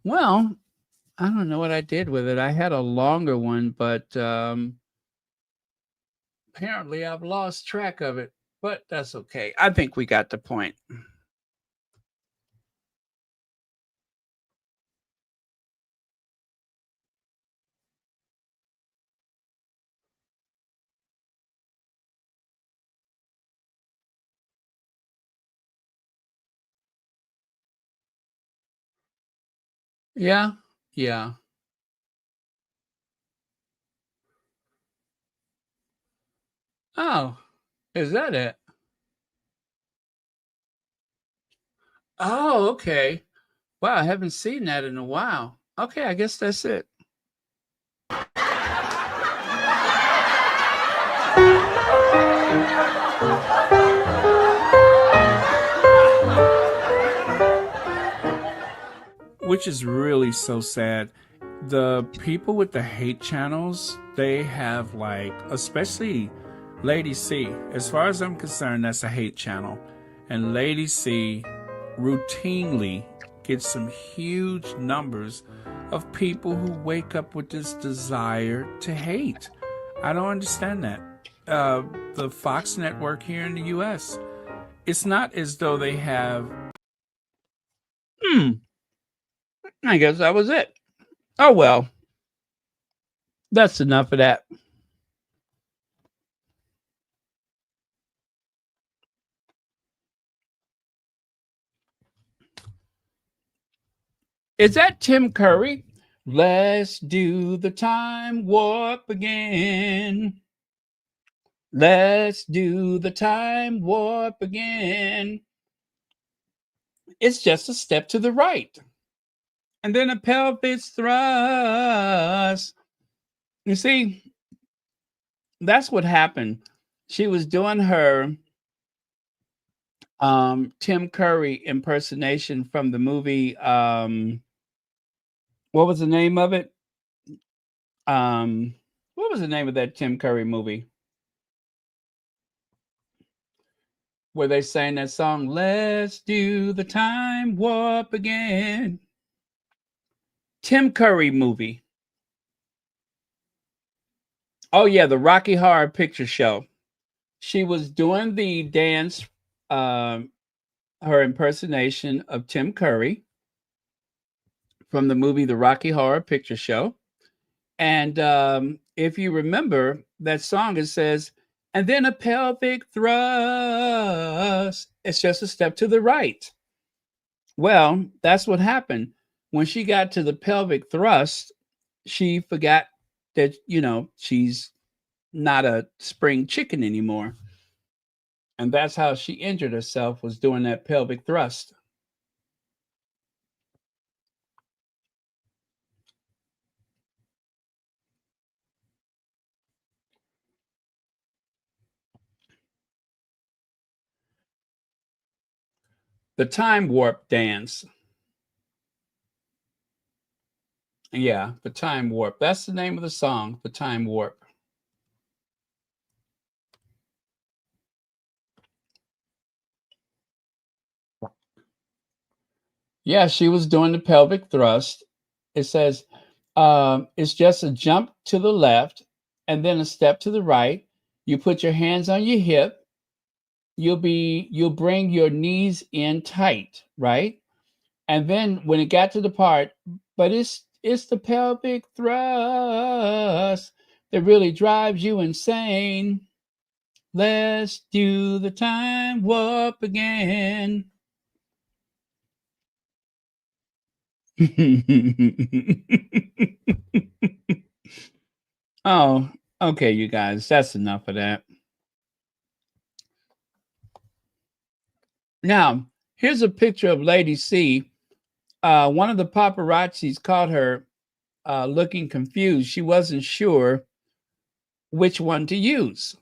Well, I don't know what I did with it. I had a longer one, but apparently I've lost track of it. But that's okay. I think we got the point. Yeah. Yeah. Oh, is that it? Oh, okay. Wow, I haven't seen that in a while. Okay, I guess that's it. Which is really so sad. The people with the hate channels, they have like, especially Lady C. As far as I'm concerned, that's a hate channel. And Lady C routinely gets some huge numbers of people who wake up with this desire to hate. I don't understand that. The Fox network here in the US, it's not as though they have. I guess that was it. Oh well. That's enough of that. Is that Tim Curry? Let's do the time warp again. Let's do the time warp again. It's just a step to the right. And then a pelvis thrust. You see, that's what happened. She was doing her Tim Curry impersonation from the movie. What was the name of it? What was the name of that Tim Curry movie? Where they sang that song, Let's Do the Time Warp Again. Tim Curry movie. Oh, yeah, the Rocky Horror Picture Show. She was doing the dance, her impersonation of Tim Curry from the movie The Rocky Horror Picture Show. And if you remember that song, it says, and then a pelvic thrust. It's just a step to the right. Well, that's what happened. When she got to the pelvic thrust, she forgot that, she's not a spring chicken anymore. And that's how she injured herself, was doing that pelvic thrust. The time warp dance. Yeah, the time warp. That's the name of the song, the time warp. Yeah, she was doing the pelvic thrust. It says it's just a jump to the left and then a step to the right. You put your hands on your hip. You'll bring your knees in tight, right? And then when it got to the part, but it's the pelvic thrust that really drives you insane. Let's do the time warp again. Oh, okay, you guys, that's enough of that. Now, here's a picture of Lady C. One of the paparazzis caught her looking confused. She wasn't sure which one to use.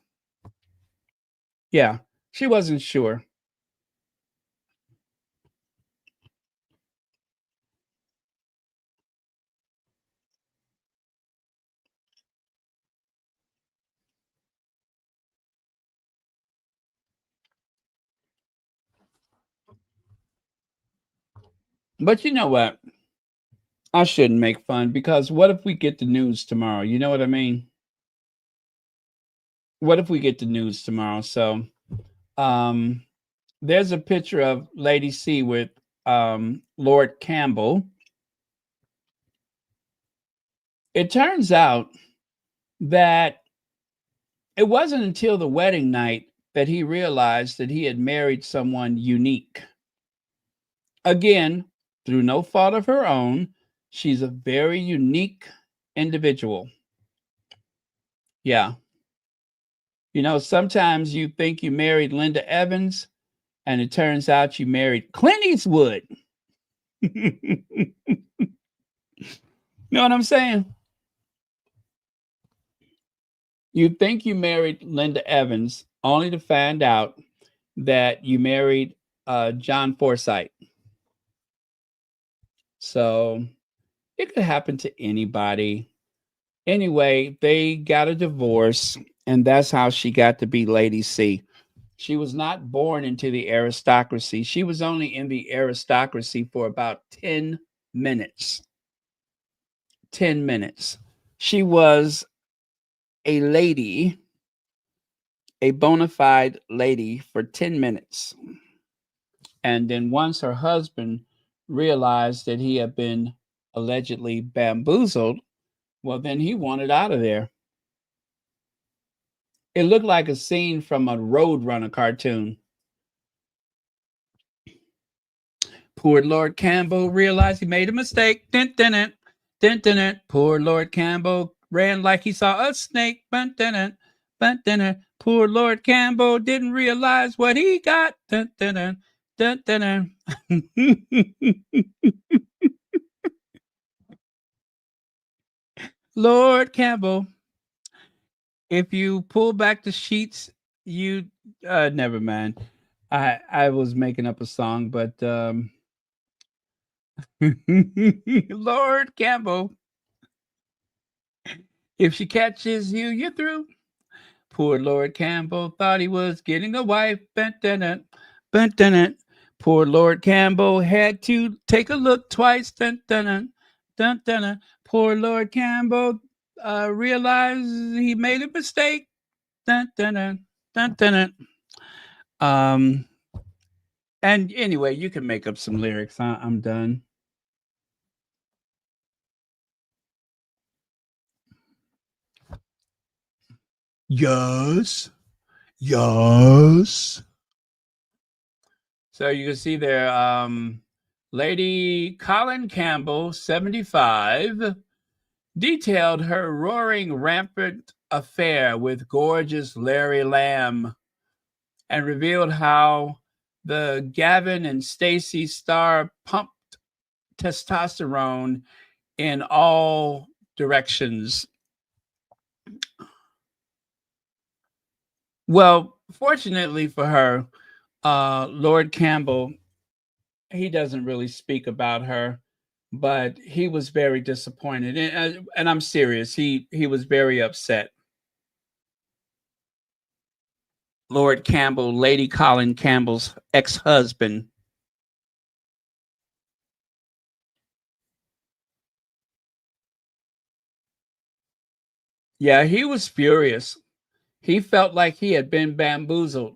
Yeah, she wasn't sure. But you know what? I shouldn't make fun, because what if we get the news tomorrow? You know what I mean? What if we get the news tomorrow? So There's a picture of Lady C with Lord Campbell. It turns out that it wasn't until the wedding night that he realized that he had married someone unique. Again, through no fault of her own, she's a very unique individual. Yeah. You know, sometimes you think you married Linda Evans, and it turns out you married Clint Eastwood. You know what I'm saying? You think you married Linda Evans, only to find out that you married John Forsythe. So it could happen to anybody. Anyway, they got a divorce, and that's how she got to be Lady C. She was not born into the aristocracy. She was only in the aristocracy for about 10 minutes. 10 minutes. She was a lady, a bona fide lady for 10 minutes. And then once her husband realized that he had been allegedly bamboozled, well, then he wanted out of there. It looked like a scene from a Roadrunner cartoon. Poor Lord Campbell realized he made a mistake. Dun, dun, dun, dun, dun, dun. Poor Lord Campbell ran like he saw a snake. Dun, dun, dun, dun, dun, dun. Poor Lord Campbell didn't realize what he got. Dun, dun, dun, dun, dun, dun. Lord Campbell, if you pull back the sheets, you never mind. I was making up a song, but Lord Campbell, if she catches you, you're through. Poor Lord Campbell thought he was getting a wife. Poor Lord Campbell had to take a look twice. Poor Lord Campbell realized he made a mistake. And anyway, you can make up some lyrics. I'm done. Yes. Yes. So you can see there, Lady Colin Campbell, 75, detailed her roaring rampant affair with gorgeous Larry Lamb and revealed how the Gavin and Stacey star pumped testosterone in all directions. Well, fortunately for her, Lord Campbell, he doesn't really speak about her, but he was very disappointed, and I'm serious. He was very upset. Lord Campbell, Lady Colin Campbell's ex-husband. Yeah, he was furious. He felt like he had been bamboozled.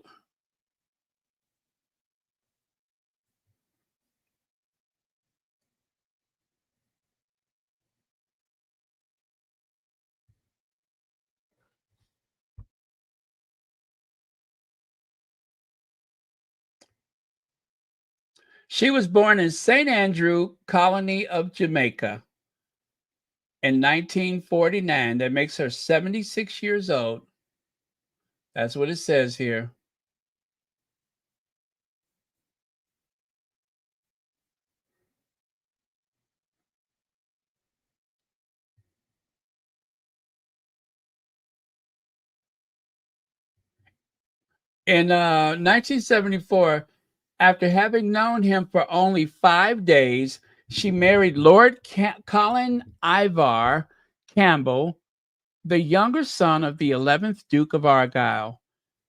She was born in St. Andrew, colony of Jamaica, in 1949. That makes her 76 years old. That's what it says here. In 1974, after having known him for only 5 days, she married Lord Colin Ivar Campbell, the younger son of the 11th Duke of Argyll.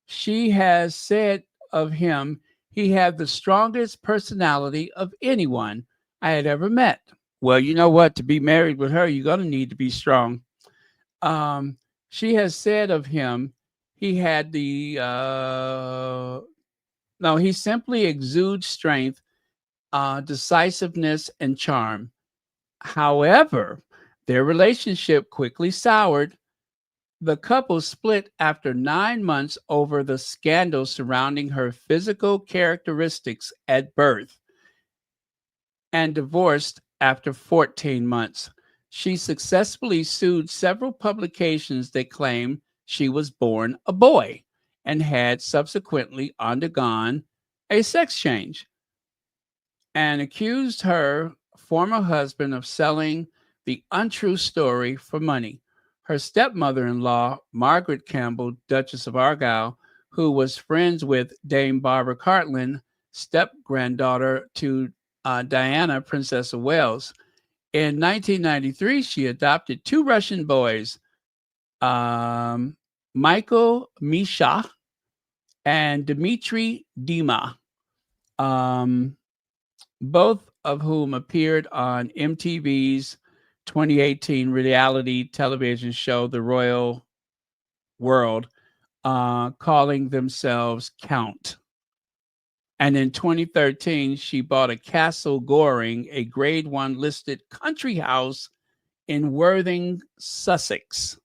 She has said of him, he had the strongest personality of anyone I had ever met. Well, you know what? To be married with her, you're going to need to be strong. She has said of him, he had the No, he simply exudes strength, decisiveness, and charm. However, their relationship quickly soured. The couple split after 9 months over the scandal surrounding her physical characteristics at birth and divorced after 14 months. She successfully sued several publications that claimed she was born a boy and had subsequently undergone a sex change, and accused her former husband of selling the untrue story for money. Her stepmother in law, Margaret Campbell, Duchess of Argyll, who was friends with Dame Barbara Cartland, step granddaughter to Diana, Princess of Wales. In 1993, she adopted two Russian boys, Michael Misha and Dmitry Dima, both of whom appeared on MTV's 2018 reality television show, The Royal World, calling themselves Count. And in 2013, she bought a Castle Goring, a grade 1 listed country house in Worthing, Sussex.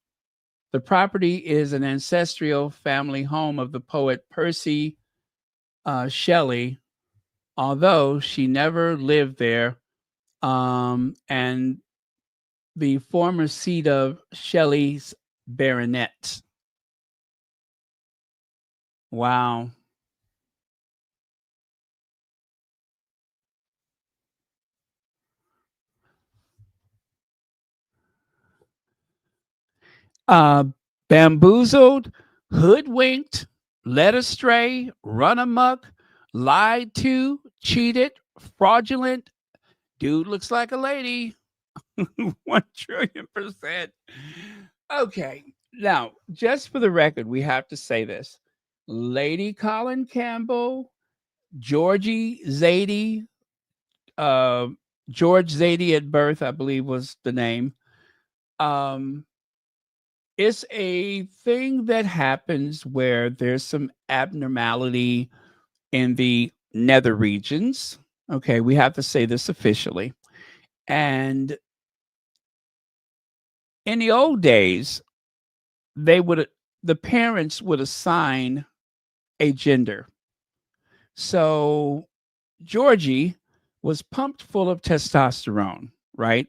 The property is an ancestral family home of the poet Percy Shelley, although she never lived there, and the former seat of Shelley's baronet. Wow. Bamboozled, hoodwinked, led astray, run amok, lied to, cheated, fraudulent. Dude looks like a lady. 1,000,000,000%. Okay. Now, just for the record, we have to say this. Lady Colin Campbell, Georgie Zadie, George Zadie at birth, I believe was the name. It's a thing that happens where there's some abnormality in the nether regions. Okay, we have to say this officially. And in the old days, the parents would assign a gender. So Georgie was pumped full of testosterone, right?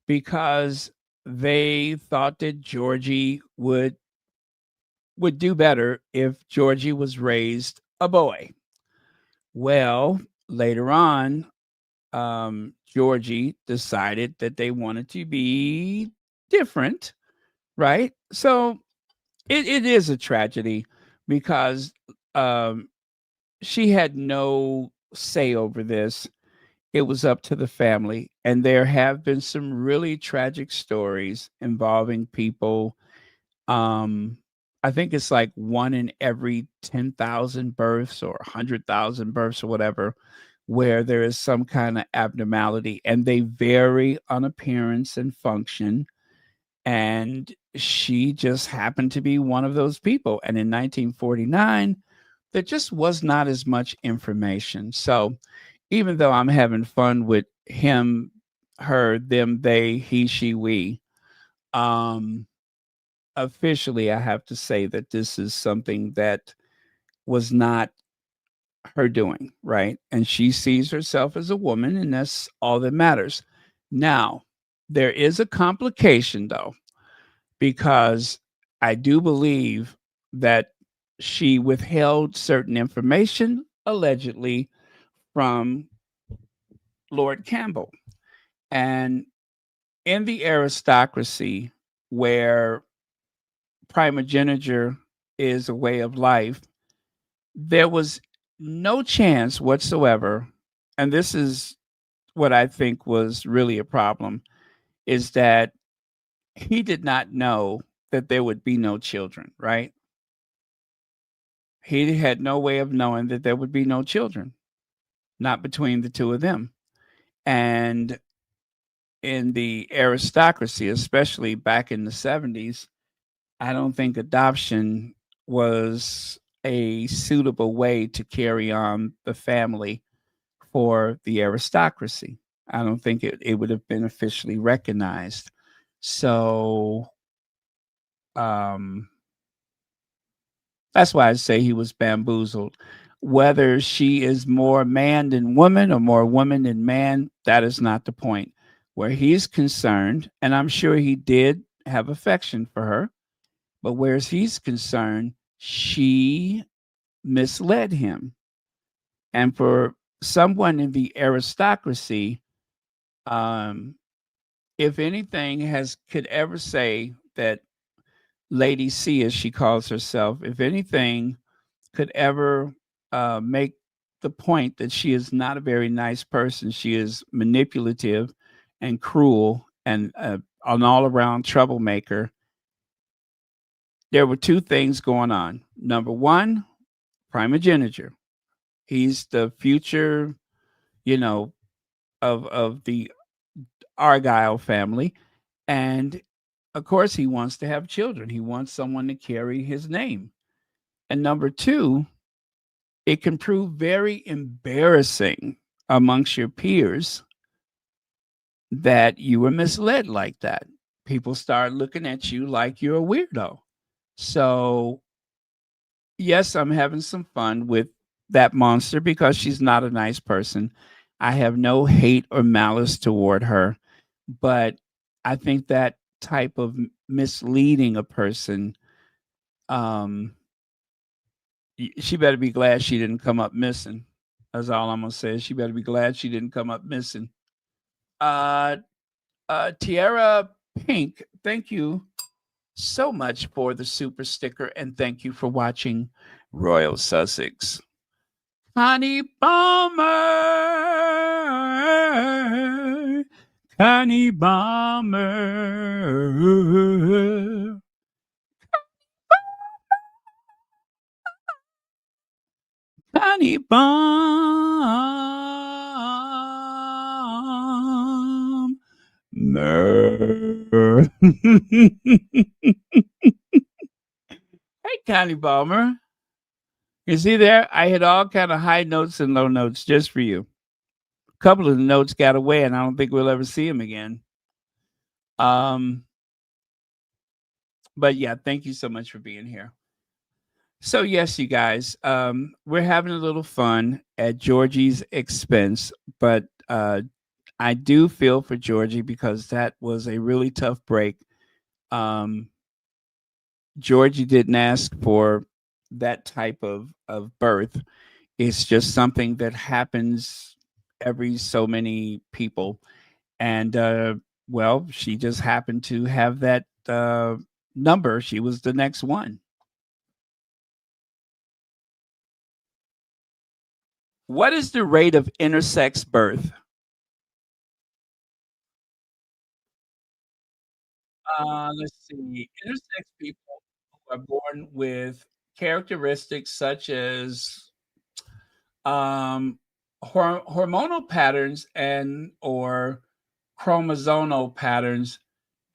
Because they thought that Georgie would do better if Georgie was raised a boy. Well, later on, Georgie decided that they wanted to be different, right? So it is a tragedy because she had no say over this. It was up to the family. And there have been some really tragic stories involving people. I think it's like 1 in every 10,000 births or 100,000 births or whatever, where there is some kind of abnormality, and they vary on appearance and function. And she just happened to be one of those people. And in 1949, there just was not as much information. So even though I'm having fun with him, her, them, they, he, she, we, officially, I have to say that this is something that was not her doing, right? And she sees herself as a woman, and that's all that matters. Now, there is a complication, though, because I do believe that she withheld certain information, allegedly, from Lord Campbell. And in the aristocracy, where primogeniture is a way of life, there was no chance whatsoever, and this is what I think was really a problem, is that he did not know that there would be no children, right? He had no way of knowing that there would be no children, not between the two of them. And in the aristocracy, especially back in the 70s, I don't think adoption was a suitable way to carry on the family for the aristocracy. I don't think it would have been officially recognized. So that's why I say he was bamboozled. Whether she is more man than woman or more woman than man, that is not the point. Where he's concerned, and I'm sure he did have affection for her, but where he's concerned, she misled him. And for someone in the aristocracy, if anything could ever say that Lady C, as she calls herself, if anything could ever make the point that she is not a very nice person, she is manipulative and cruel and an all-around troublemaker, there were two things going on. Number one, primogeniture. He's the future, of the Argyle family. And of course, he wants to have children. He wants someone to carry his name. And number two, it can prove very embarrassing amongst your peers that you were misled like that. People start looking at you like you're a weirdo. So, yes, I'm having some fun with that monster because she's not a nice person. I have no hate or malice toward her, but I think that type of misleading a person, she better be glad she didn't come up missing. That's all I'm gonna say. She better be glad she didn't come up missing. Tiara Pink, thank you so much for the super sticker, and thank you for watching Royal Sussex. Connie Bomber, Connie Bomber. Connie Bomber. Hey, Connie Bomber. You see there? I hit all kind of high notes and low notes just for you. A couple of the notes got away, and I don't think we'll ever see them again. But yeah, thank you so much for being here. So yes, you guys, we're having a little fun at Georgie's expense, but I do feel for Georgie because that was a really tough break. Georgie didn't ask for that type of birth. It's just something that happens every so many people. And well, she just happened to have that number. She was the next one. What is the rate of intersex birth? Let's see. Intersex people who are born with characteristics such as hormonal patterns and or chromosomal patterns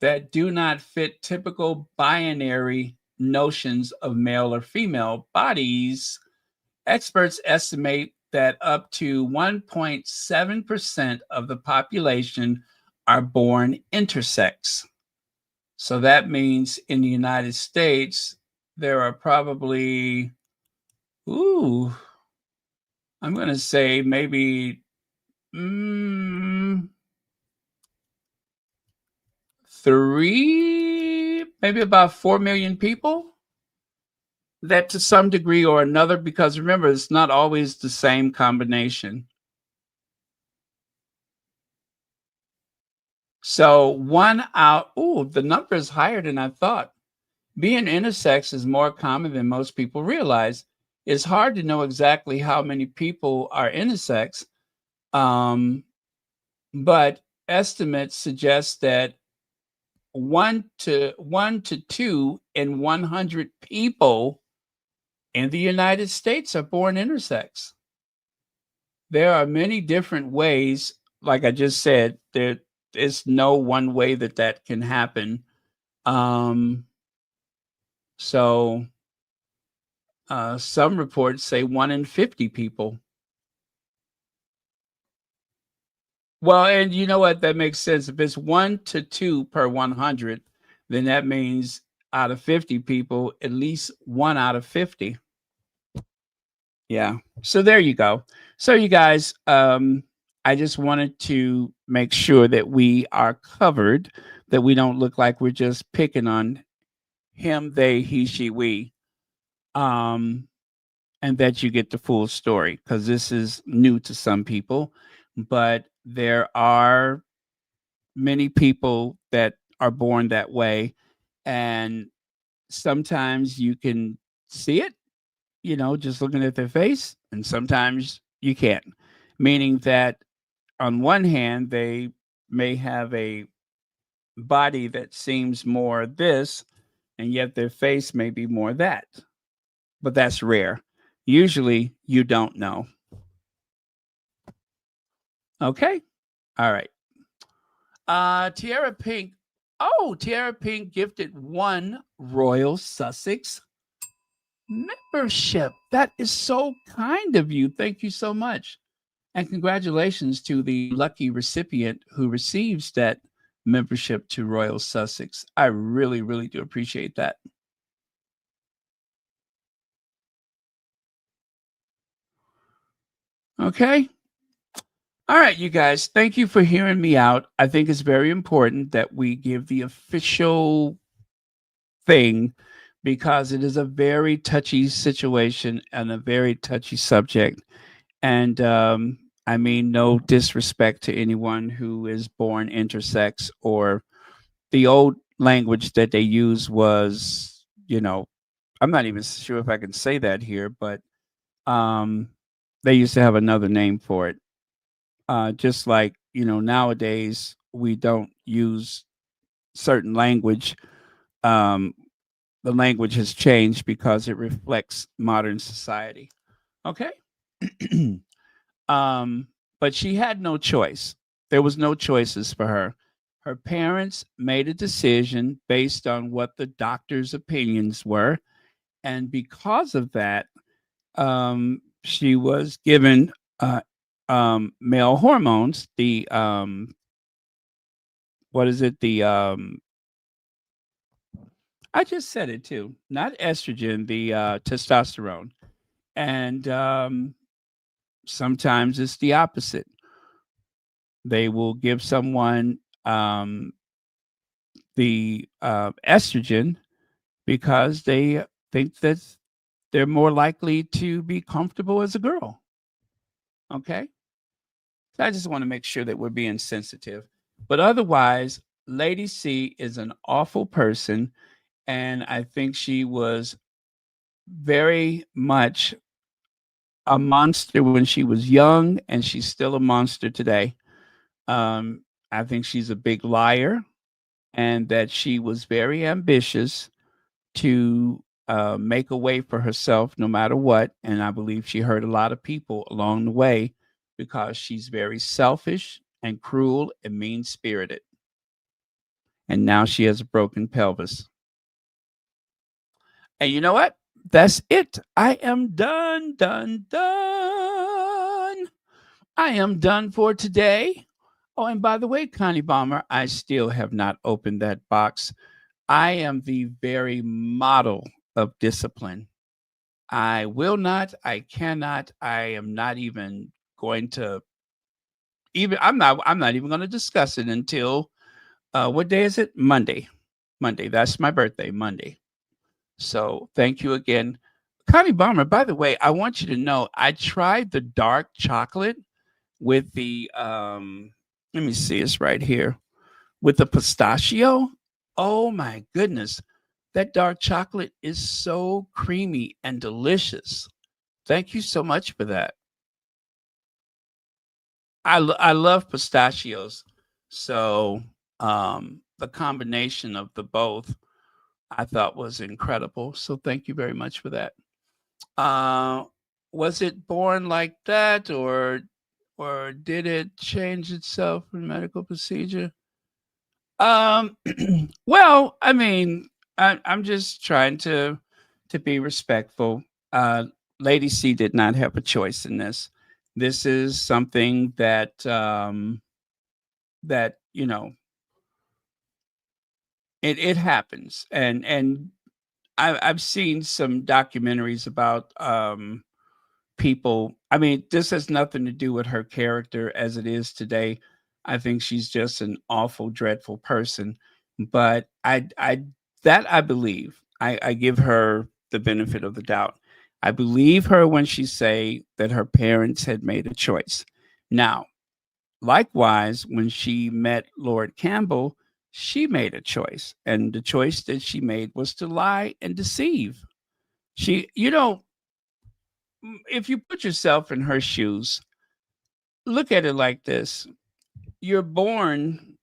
that do not fit typical binary notions of male or female bodies. Experts estimate that up to 1.7% of the population are born intersex. So that means in the United States, there are probably, I'm going to say maybe maybe about 4 million people that to some degree or another, because remember, it's not always the same combination. So 1 out, the number is higher than I thought. Being intersex is more common than most people realize. It's hard to know exactly how many people are intersex, but estimates suggest that 1 to 2 in 100 people in the United States are born intersex. There are many different ways. Like I just said, there is no one way that can happen. So Some reports say 1 in 50 people. Well, and you know what? That makes sense. If it's 1 to 2 per 100, then that means out of 50 people, at least 1 out of 50. Yeah. So there you go. So you guys, I just wanted to make sure that we are covered, that we don't look like we're just picking on him, they, he, she, we, and that you get the full story, because this is new to some people, but there are many people that are born that way, and sometimes you can see it, just looking at their face, and sometimes you can't. Meaning that on one hand, they may have a body that seems more this, and yet their face may be more that. But that's rare. Usually you don't know. Okay. All right. Tiara Pink. Oh, Tiara Pink gifted 1 Royal Sussex membership. That is so kind of you. Thank you so much. And congratulations to the lucky recipient who receives that membership to Royal Sussex. I really, really do appreciate that. Okay. All right, you guys, thank you for hearing me out. I think it's very important that we give the official thing, because it is a very touchy situation and a very touchy subject. And I mean, no disrespect to anyone who is born intersex, or the old language that they use was, I'm not even sure if I can say that here, but they used to have another name for it. Just like, nowadays we don't use certain language. The language has changed because it reflects modern society. Okay. But she had no choice. There was no choices for her. Her parents made a decision based on what the doctor's opinions were. And because of that, she was given male hormones, the what is it? I just said it too, not estrogen, the testosterone. And sometimes it's the opposite. They will give someone the estrogen because they think that they're more likely to be comfortable as a girl. Okay. So I just want to make sure that we're being sensitive. But otherwise, Lady C is an awful person. And I think she was very much a monster when she was young, and she's still a monster today. I think she's a big liar, and that she was very ambitious to make a way for herself no matter what. And I believe she hurt a lot of people along the way, because she's very selfish and cruel and mean-spirited. And now she has a broken pelvis. And you know what? That's it. I am done. I am done for today. Oh, and by the way, Connie Bomber, I still have not opened that box. I am the very model of discipline. I will not, I cannot, I am not even going to I'm not even going to discuss it until what day is it? Monday. That's my birthday, Monday. So thank you again. Connie Bomber, by the way, I want you to know I tried the dark chocolate with the let me see, it's right here, with the pistachio. Oh my goodness. That dark chocolate is so creamy and delicious. Thank you so much for that. I love pistachios. So the combination of the both I thought was incredible. So thank you very much for that. Was it born like that, or did it change itself for medical procedure? Well, I mean, I'm just trying to be respectful. uh, Lady C did not have a choice in this. This is something that that it happens, and I've seen some documentaries about people. I mean, this has nothing to do with her character as it is today. I think she's just an awful, dreadful person. But I believe I give her the benefit of the doubt. I believe her when she say that her parents had made a choice. Now, likewise, when she met Lord Campbell, she made a choice, and the choice that she made was to lie and deceive. She, if you put yourself in her shoes, look at it like this. You're born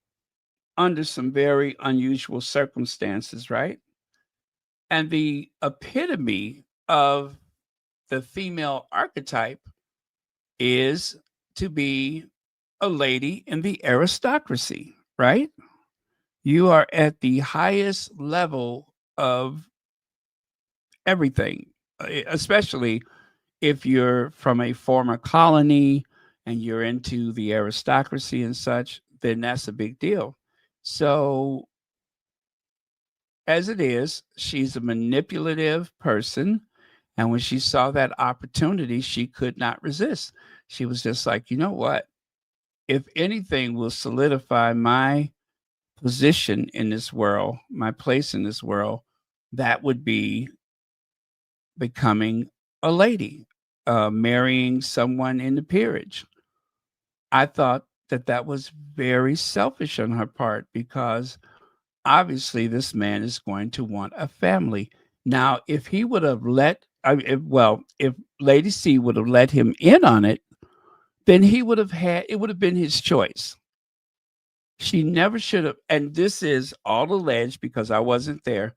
under some very unusual circumstances, right? And the epitome of the female archetype is to be a lady in the aristocracy, right? You are at the highest level of everything, especially if you're from a former colony and you're into the aristocracy and such, then that's a big deal. So, as it is, she's a manipulative person. And when she saw that opportunity, she could not resist. She was just like, you know what? If anything will solidify my position in this world, my place in this world, that would be becoming a lady, marrying someone in the peerage. I thought that that was very selfish on her part because obviously this man is going to want a family. Now, if he would have if Lady C would have let him in on it, then it would have been his choice. She never should have, and this is all alleged because I wasn't there,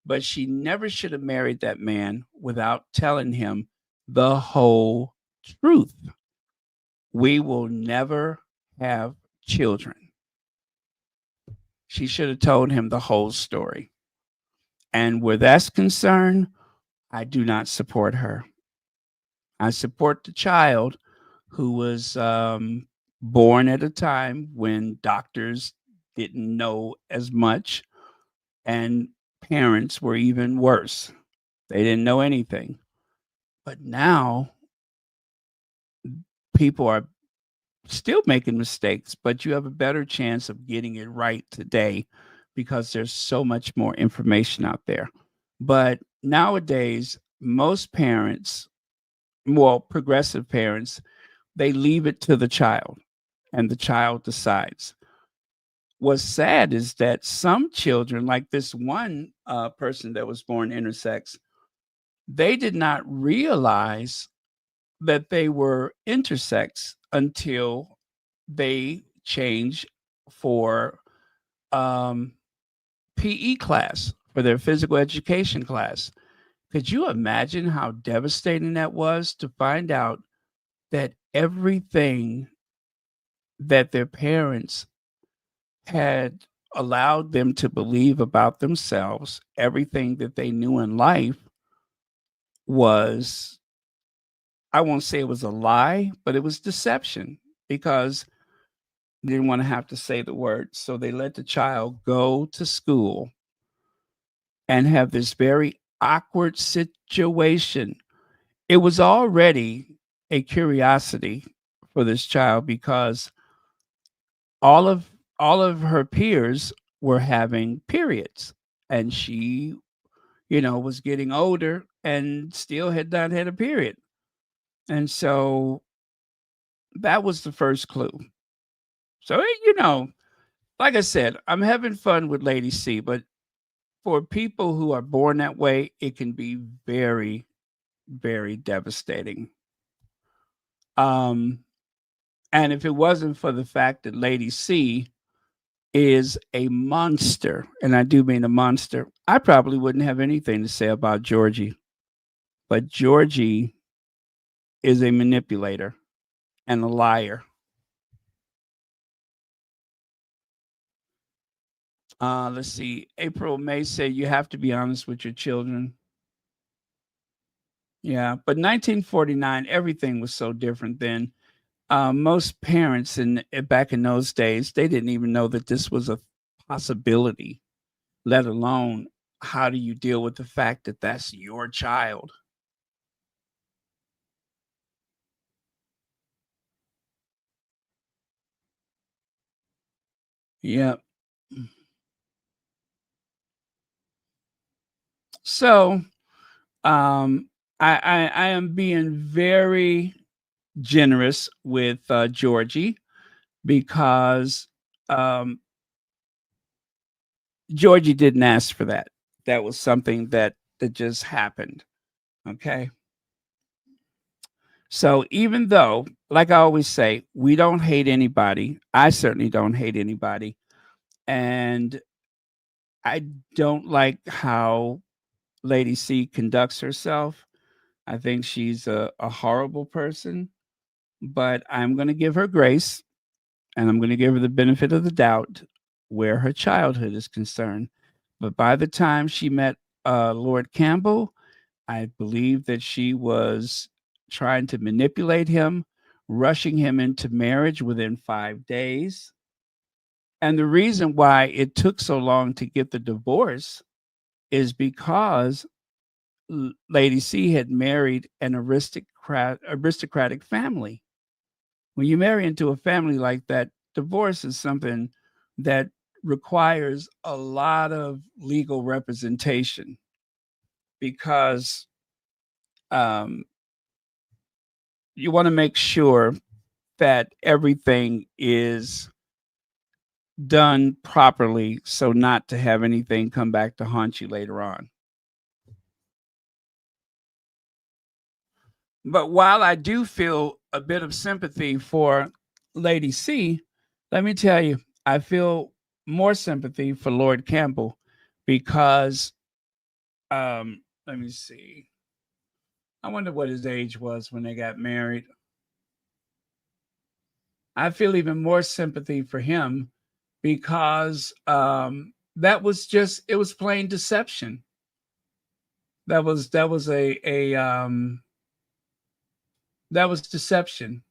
but she never should have married that man without telling him the whole truth. We will never have children. She should have told him the whole story. And where that's concerned, I do not support her. I support the child who was born at a time when doctors didn't know as much and parents were even worse. They didn't know anything. But now people are still making mistakes, but you have a better chance of getting it right today because there's so much more information out there. But nowadays, most parents, more progressive parents, they leave it to the child and the child decides. What's sad is that some children, like this one person that was born intersex, they did not realize that they were intersex until they changed for um, PE class, for their physical education class. Could you imagine how devastating that was to find out that everything that their parents had allowed them to believe about themselves, everything that they knew in life was, I won't say it was a lie, but it was deception because they didn't want to have to say the word. So they let the child go to school and have this very awkward situation. It was already a curiosity for this child because all of all of her peers were having periods and she, was getting older and still had not had a period. And so that was the first clue. So, like I said, I'm having fun with Lady C, but for people who are born that way, it can be very, very devastating. Um, and if it wasn't for the fact that Lady C is a monster, and I do mean a monster, I probably wouldn't have anything to say about Georgie. But Georgie is a manipulator and a liar. Let's see. April May said you have to be honest with your children. Yeah, but 1949, everything was so different then. Most parents back in those days, they didn't even know that this was a possibility, let alone how do you deal with the fact that that's your child? Yeah. So, um, I am being very generous with Georgie because um, Georgie didn't ask for that. That was something that just happened. Okay. So even though, like I always say, we don't hate anybody, I certainly don't hate anybody, and I don't like how Lady C conducts herself. I think she's a horrible person, but I'm going to give her grace and I'm going to give her the benefit of the doubt where her childhood is concerned. But by the time she met Lord Campbell, I believe that she was trying to manipulate him, rushing him into marriage within 5 days. And the reason why it took so long to get the divorce is because Lady C had married an aristocratic family. When you marry into a family like that, divorce is something that requires a lot of legal representation because um, you want to make sure that everything is done properly so not to have anything come back to haunt you later on. But while I do feel a bit of sympathy for Lady C, let me tell you, I feel more sympathy for Lord Campbell because let me see. I wonder what his age was when they got married. I feel even more sympathy for him because that was just it was plain deception. That was that was deception,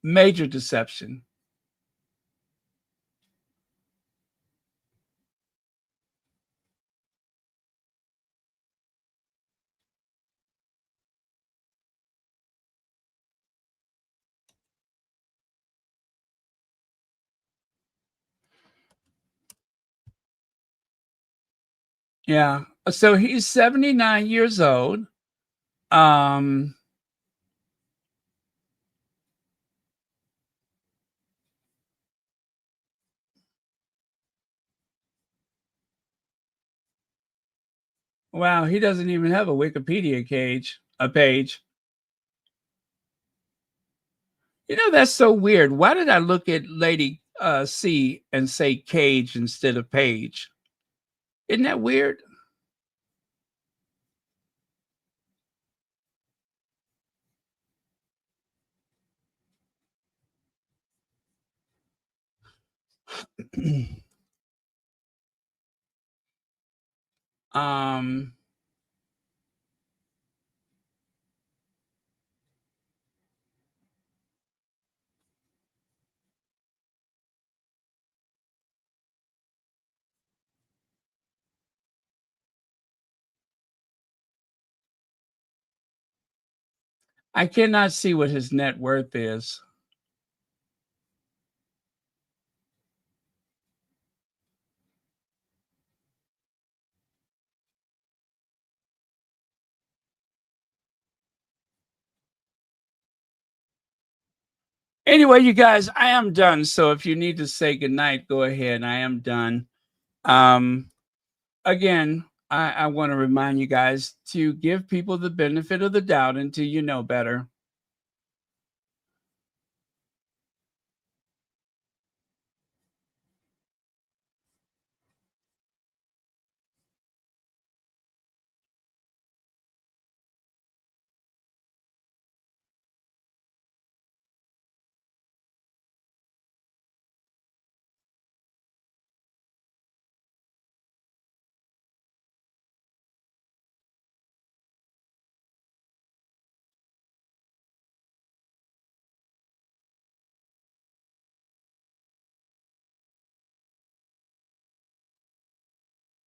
major deception. Yeah. So he's 79 years old. Um wow, he doesn't even have a Wikipedia page. You know, that's so weird. Why did I look at Lady C and say cage instead of page? Isn't that weird? um I cannot see what his net worth is. Anyway, you guys, I am done. So if you need to say goodnight, go ahead. I am done. Um, again, I want to remind you guys to give people the benefit of the doubt until you know better.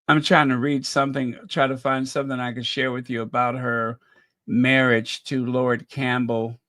I'm trying to read something, try to find something I can share with you about her marriage to Lord Campbell.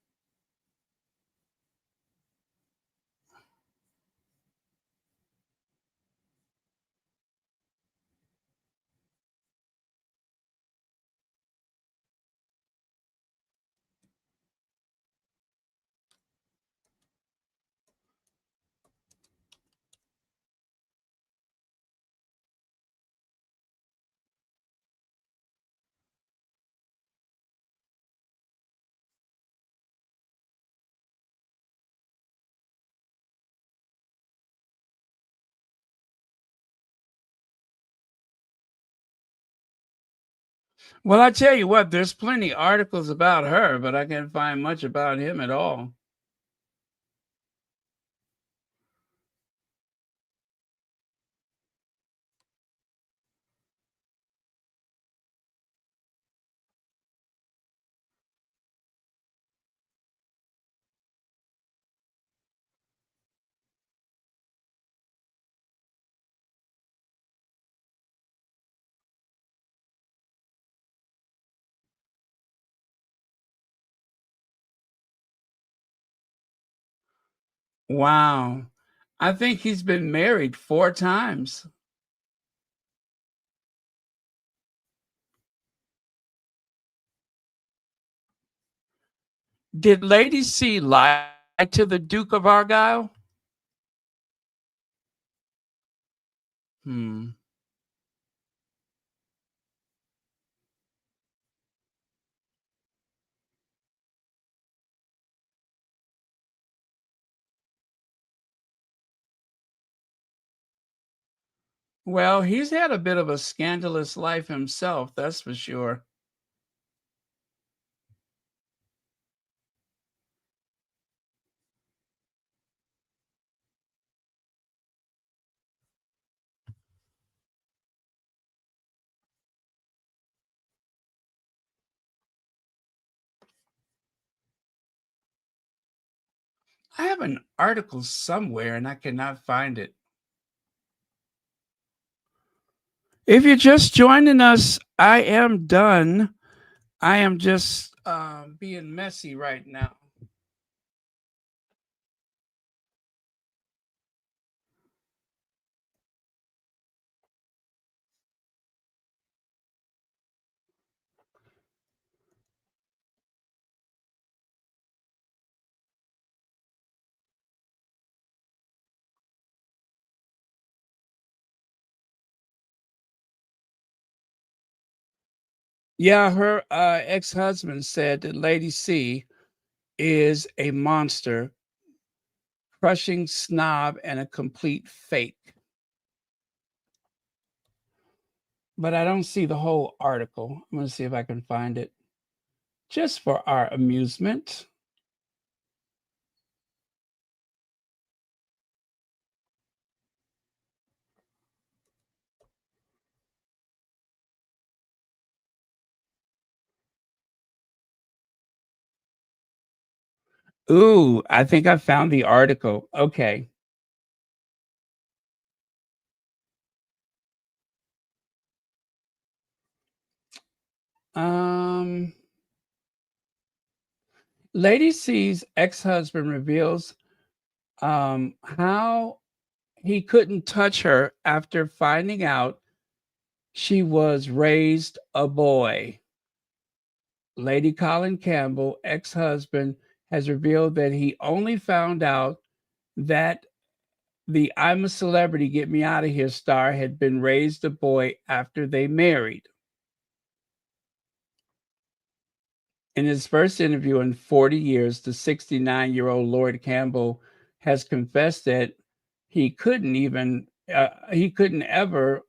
Well, I tell you what, there's plenty articles about her, but I can't find much about him at all. Wow. I think he's been married 4 times. Did Lady C lie to the Duke of Argyle? Hmm. Well, he's had a bit of a scandalous life himself, that's for sure. I have an article somewhere and I cannot find it. If you're just joining us, I am done. I am just being messy right now. Yeah, her ex-husband said that Lady C is a monster, crushing snob, and a complete fake. But I don't see the whole article. I'm going to see if I can find it just for our amusement. Ooh, I think I found the article. Okay. Lady C's ex-husband reveals how he couldn't touch her after finding out she was raised a boy. Lady Colin Campbell, ex-husband, has revealed that he only found out that the I'm a Celebrity, Get Me Out of Here star had been raised a boy after they married. In his first interview in 40 years, the 69-year-old Lord Campbell has confessed that he couldn't ever,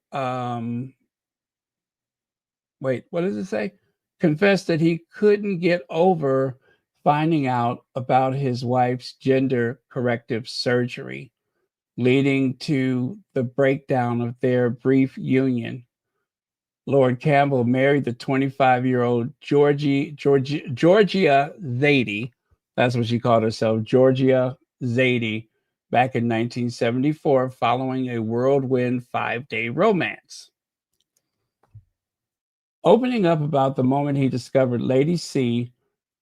wait, what does it say? Confessed that he couldn't get over finding out about his wife's gender corrective surgery, leading to the breakdown of their brief union. Lord Campbell married the 25-year-old Georgia Zadie. That's what she called herself, Georgia Zadie, back in 1974, following a whirlwind 5-day romance. opening up about the moment he discovered Lady C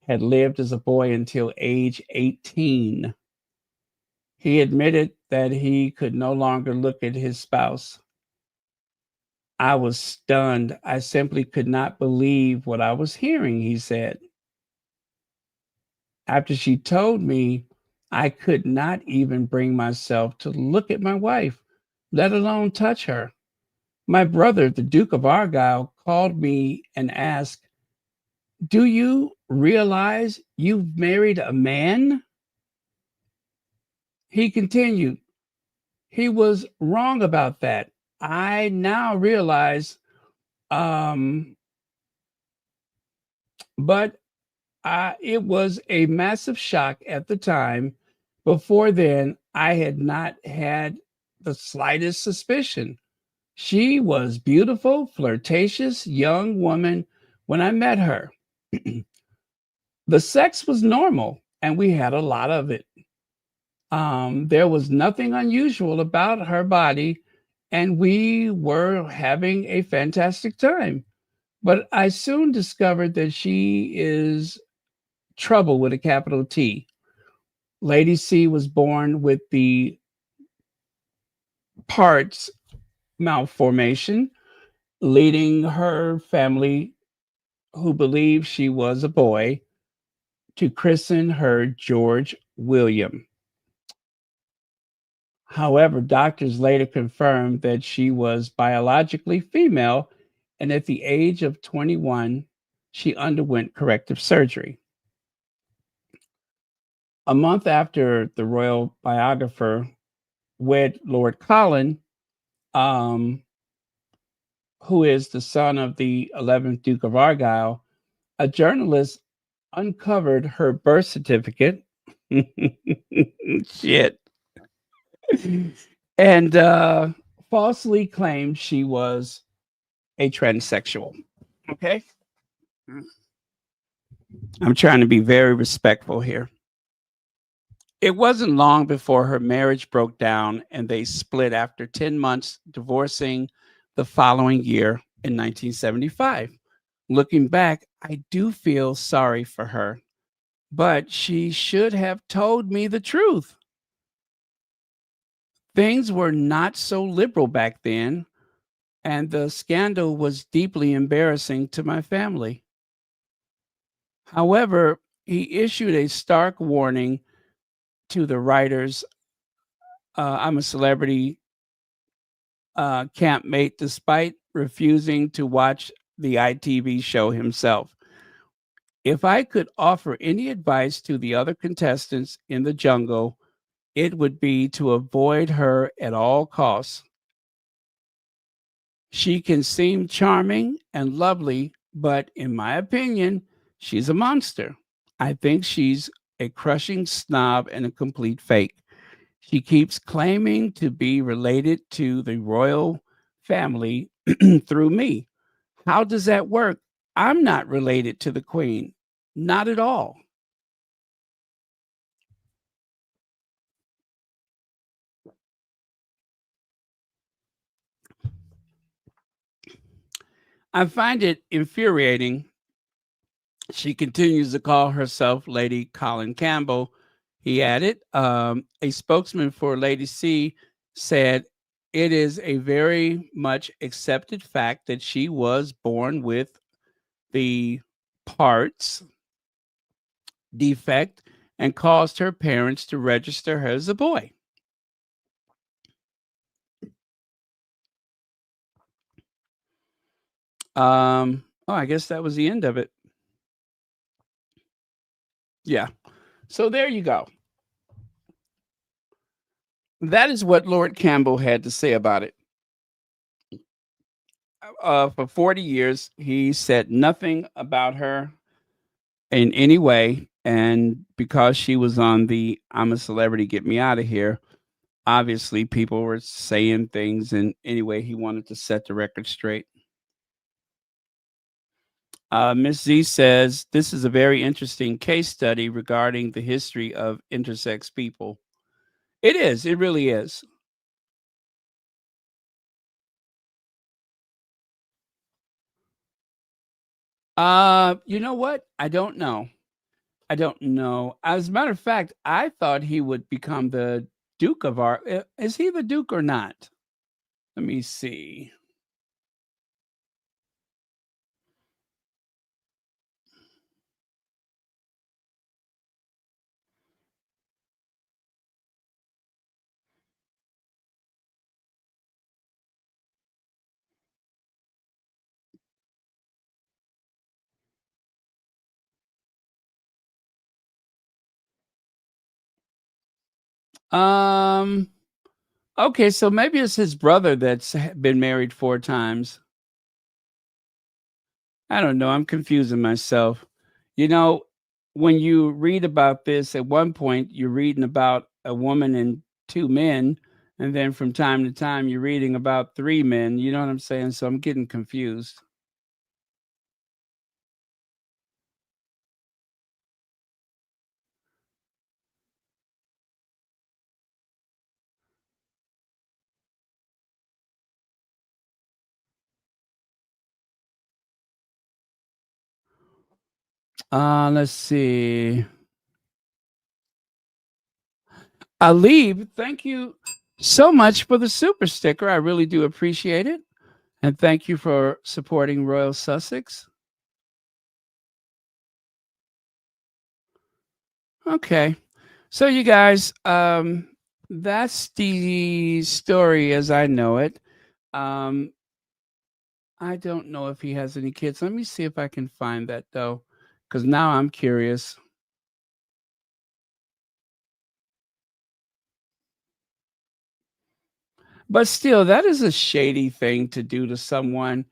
had lived as a boy until age 18. He admitted that he could no longer look at his spouse. I was stunned. I simply could not believe what I was hearing, he said. After she told me, I could not even bring myself to look at my wife, let alone touch her. My brother, the Duke of Argyll, called me and asked, "Do you realize you've married a man?" He continued, "He was wrong about that. I now realize, um, but it was a massive shock at the time. Before then, I had not had the slightest suspicion. She was beautiful, flirtatious young woman when I met her. The sex was normal, and we had a lot of it. There was nothing unusual about her body, and we were having a fantastic time. But I soon discovered that she is trouble with a capital T. Lady C was born with the parts malformation, leading her family, who believed she was a boy, to christen her George William. However, doctors later confirmed that she was biologically female, and at the age of 21, she underwent corrective surgery. A month after the royal biographer wed Lord Colin, um, who is the son of the 11th Duke of Argyll, a journalist uncovered her birth certificate. Shit. And falsely claimed she was a transsexual. Okay. I'm trying to be very respectful here. It wasn't long before her marriage broke down and they split after 10 months, divorcing the following year in 1975. Looking back, I do feel sorry for her, but she should have told me the truth. Things were not so liberal back then, and the scandal was deeply embarrassing to my family. However, he issued a stark warning to the writers. I'm a celebrity campmate, despite refusing to watch the ITV show himself. If I could offer any advice to the other contestants in the jungle, it would be to avoid her at all costs. She can seem charming and lovely, but in my opinion, she's a monster. I think she's a crushing snob and a complete fake. She keeps claiming to be related to the royal family through me. How does that work? I'm not related to the queen, not at all. I find it infuriating. She continues to call herself Lady Colin Campbell. He added, a spokesman for Lady C said, "It is a very much accepted fact that she was born with the parts defect and caused her parents to register her as a boy." I guess that was the end of it. Yeah. So there you go. That is what Lord Campbell had to say about it. For 40 years, he said nothing about her in any way. And because she was on the "I'm a celebrity, get me out of here," obviously people were saying things. And anyway, he wanted to set the record straight. Miss Z says, "This is a very interesting case study regarding the history of intersex people." It is. It really is. You know what? I don't know. I don't know. As a matter of fact, I thought he would become the Duke of our. Is he the Duke or not? Let me see. Um. Okay, so maybe it's his brother that's been married 4 times. I don't know. I'm confusing myself. You know, when you read about this, at one point you're reading about a woman and 2 men, and then from time to time you're reading about 3 men. You know what I'm saying? So I'm getting confused. Let's see. Alib, thank you so much for the super sticker. I really do appreciate it. And thank you for supporting Royal Sussex. Okay. So you guys, that's the story as I know it. Um, I don't know if he has any kids. Let me see if I can find that though, because now I'm curious. But still, that is a shady thing to do to someone.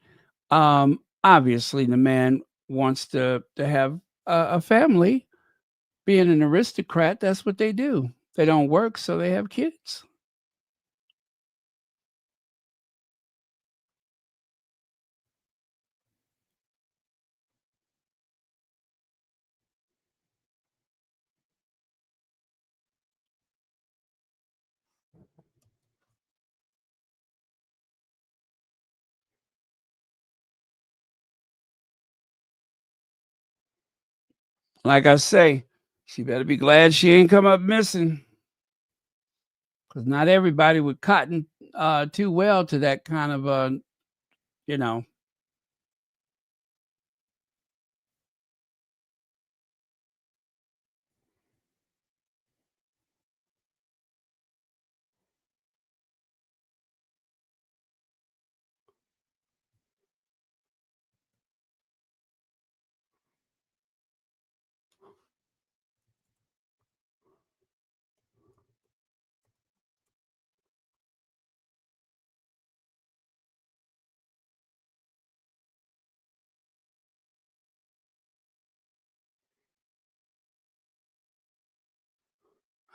Obviously, the man wants to have a family. Being an aristocrat, that's what they do. They don't work, so they have kids. Like I say, she better be glad she ain't come up missing, because not everybody would cotton too well to that kind of you know.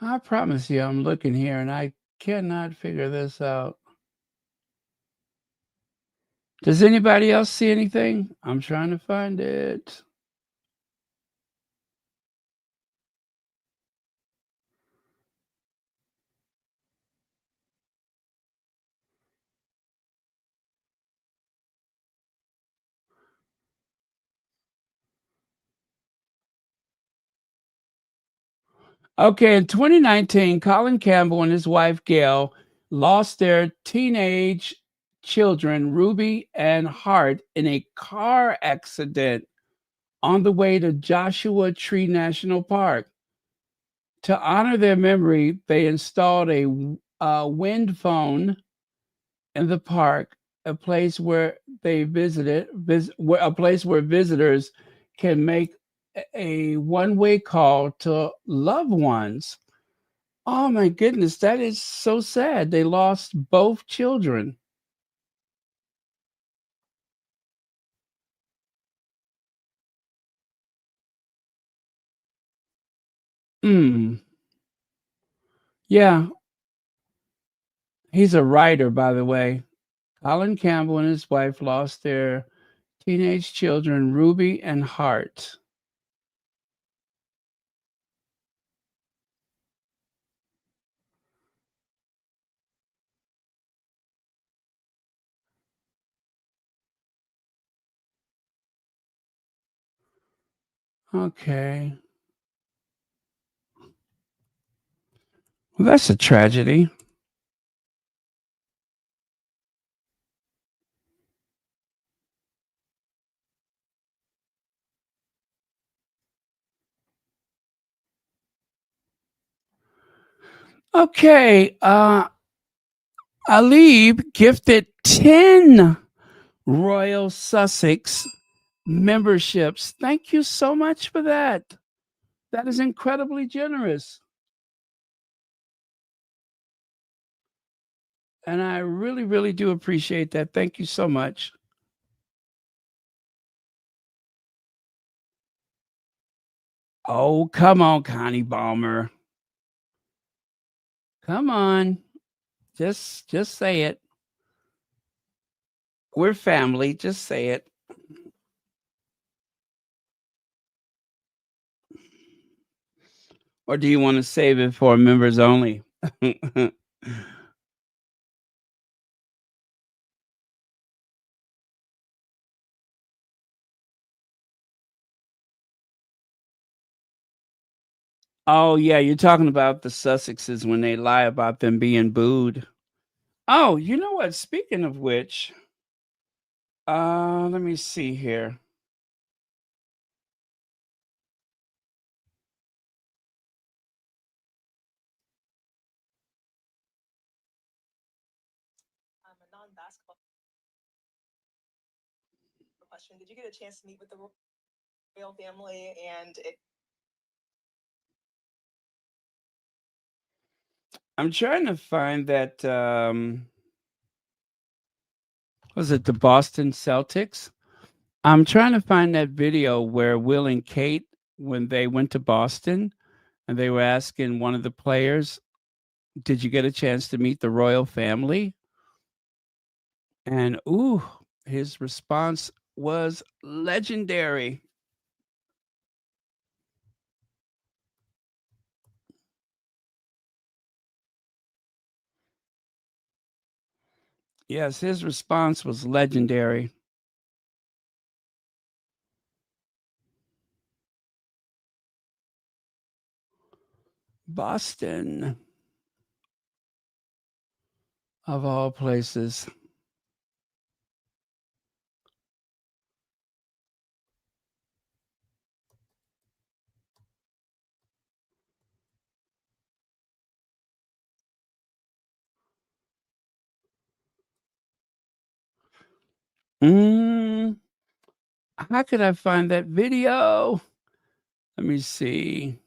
I promise you, I'm looking here and I cannot figure this out. Does anybody else see anything? I'm trying to find it. Okay, in 2019, Colin Campbell and his wife Gail lost their teenage children, Ruby and Hart, in a car accident on the way to Joshua Tree National Park. To honor their memory, they installed a wind phone in the park, a place where a place where visitors can make a one-way call to loved ones. Oh my goodness, that is so sad. They lost both children. Mm. Yeah, he's a writer, by the way. Colin Campbell and his wife lost their teenage children, Ruby and Hart. Okay. Well, that's a tragedy. Okay. Alib gifted 10 Royal Sussex memberships. Thank you so much for that. That is incredibly generous. And I really, really do appreciate that. Thank you so much. Oh, come on, Connie Balmer. Come on. Just say it. We're family. Just say it. Or do you want to save it for members only? Oh, yeah, you're talking about the Sussexes when they lie about them being booed. Oh, you know what? Speaking of which, let me see here. A non-basketball question. Did you get a chance to meet with the royal family and I'm trying to find that was it the Boston Celtics? I'm trying to find that video where Will and Kate, when they went to Boston and they were asking one of the players, did you get a chance to meet the royal family? And ooh, his response was legendary. Yes, his response was legendary. Boston, of all places. Mm, how could I find that video? Let me see.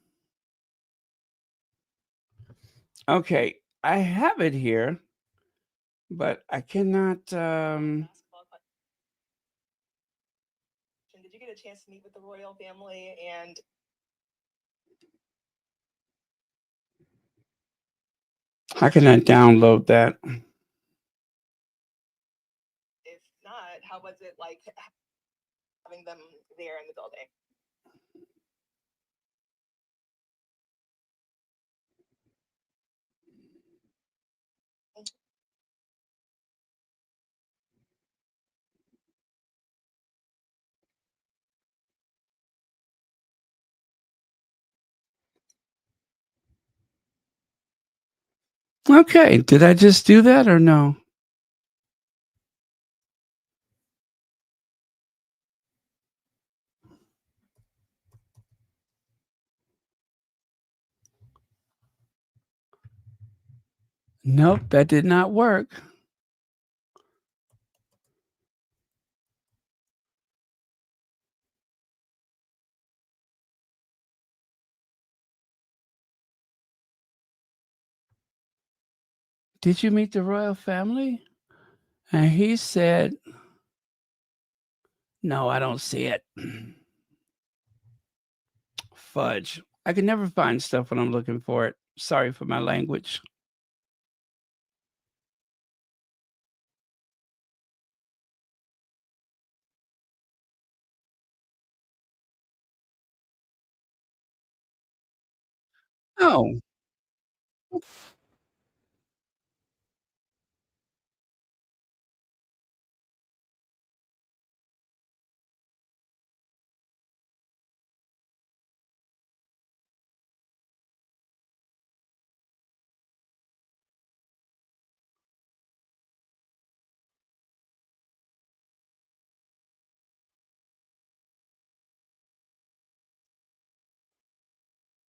Okay, I have it here, but I cannot. basketball question? Did you get a chance to meet with the royal family and How can I download that? if not, how was it like having them there in the building? Okay, did I just do that or no? Nope, that did not work. Did you meet the royal family? And he said, no, I don't see it. Fudge. I can never find stuff when I'm looking for it. Sorry for my language. Oh,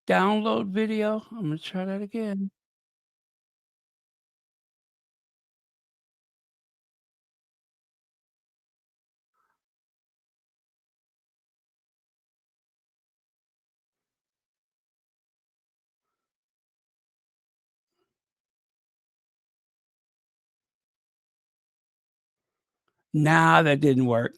Download video. I'm gonna try that again. Nah, that didn't work.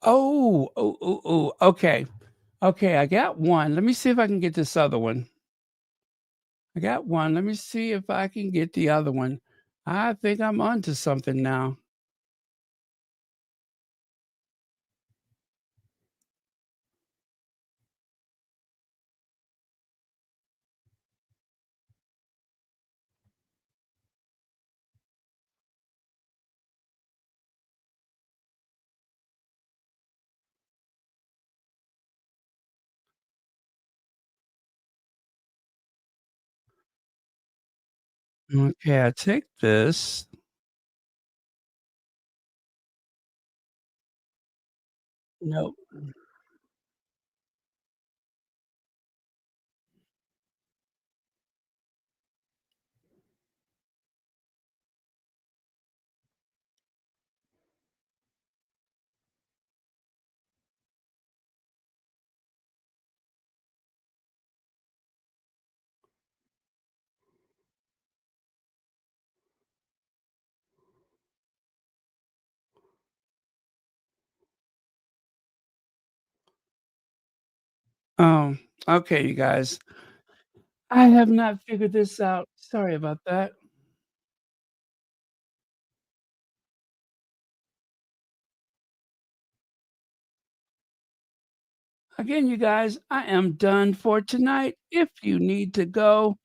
Oh, okay. Okay, I got one. Let me see if I can get this other one. I got one. Let me see if I can get the other one. I think I'm onto something now. Okay, I take this. Nope. Oh, okay, you guys. I have not figured this out. Sorry about that. Again, you guys, I am done for tonight. If you need to go,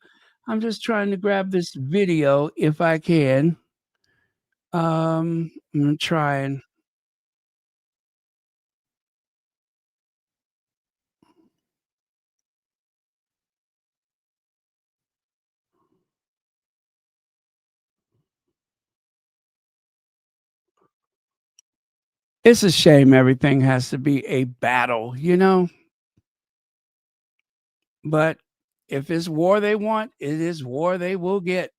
I'm just trying to grab this video if I can. I'm trying. It's a shame everything has to be a battle, you know? But if it's war they want, it is war they will get.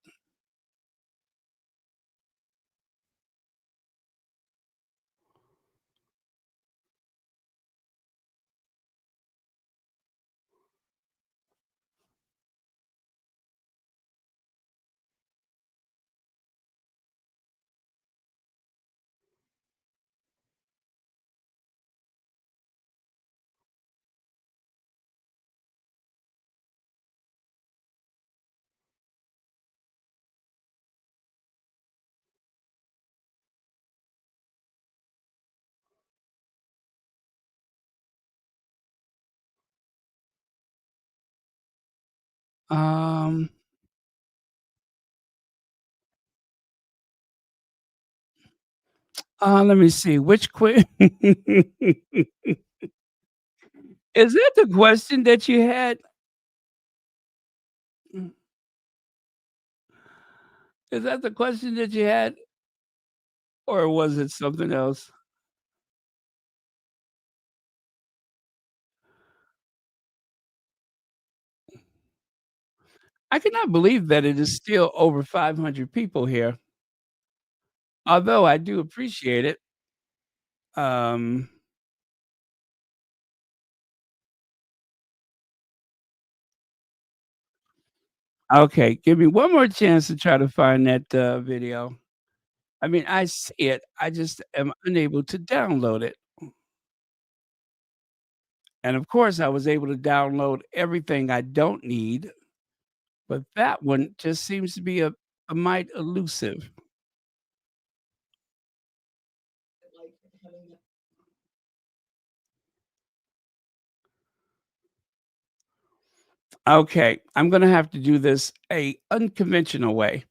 Um, let me see, which is that the question that you had? Mm, is that the question that you had, or was it something else? I cannot believe that it is still over 500 people here, although I do appreciate it. Um, okay, give me one more chance to try to find that, video. I mean, I see it, I just am unable to download it. And of course, I was able to download everything I don't need, but that one just seems to be a mite elusive. Like having Okay, I'm gonna have to do this a unconventional way,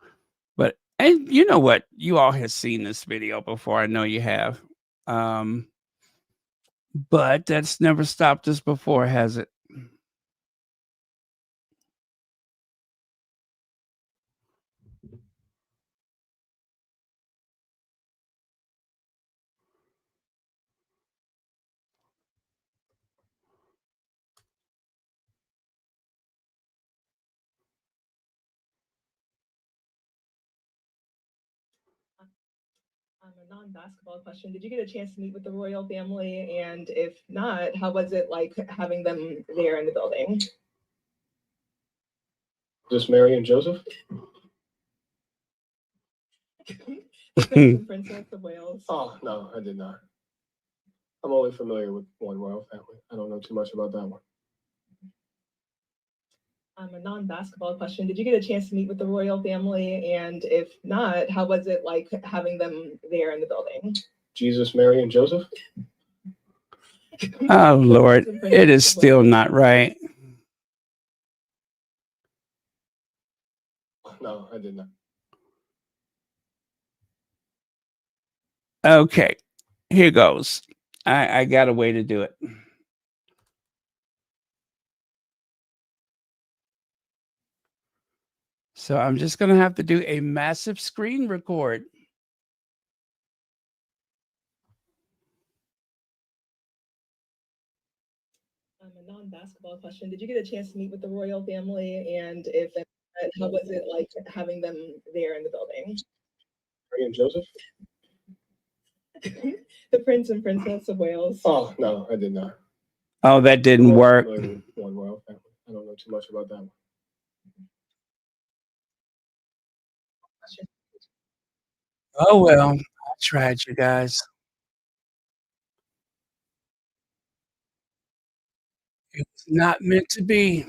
and you know what? You all have seen this video before. I know you have. Um, but that's never stopped us before, has it? A non-basketball question. Did you get a chance to meet with the royal family? And if not, how was it like having them there in the building? Just Mary and Joseph? The Prince and Princess of Wales. Oh, no, I did not. I'm only familiar with one royal family. I don't know too much about that one. A non-basketball question. Did you get a chance to meet with the royal family? And if not, how was it like having them there in the building? Jesus, Mary, and Joseph? Oh Lord, it is still not right. No, I did not. Okay, here goes. I got a way to do it. So I'm just gonna have to do a massive screen record. A non-basketball question. Did you get a chance to meet with the royal family? And if not, how was it like having them there in the building? Mary and Joseph? The Prince and Princess of Wales. Oh, no, I did not. Oh, that I'm didn't only work. familiar with one royal family. I don't know too much about that one. Oh well, I tried, you guys. It was not meant to be.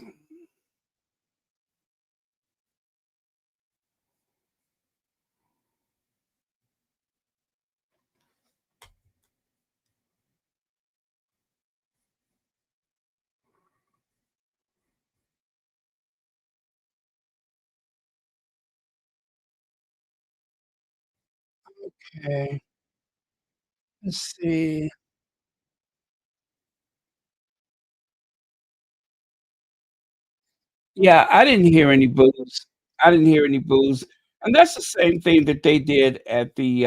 Okay, let's see. Yeah, I didn't hear any boos. I didn't hear any boos, and that's the same thing that they did at the,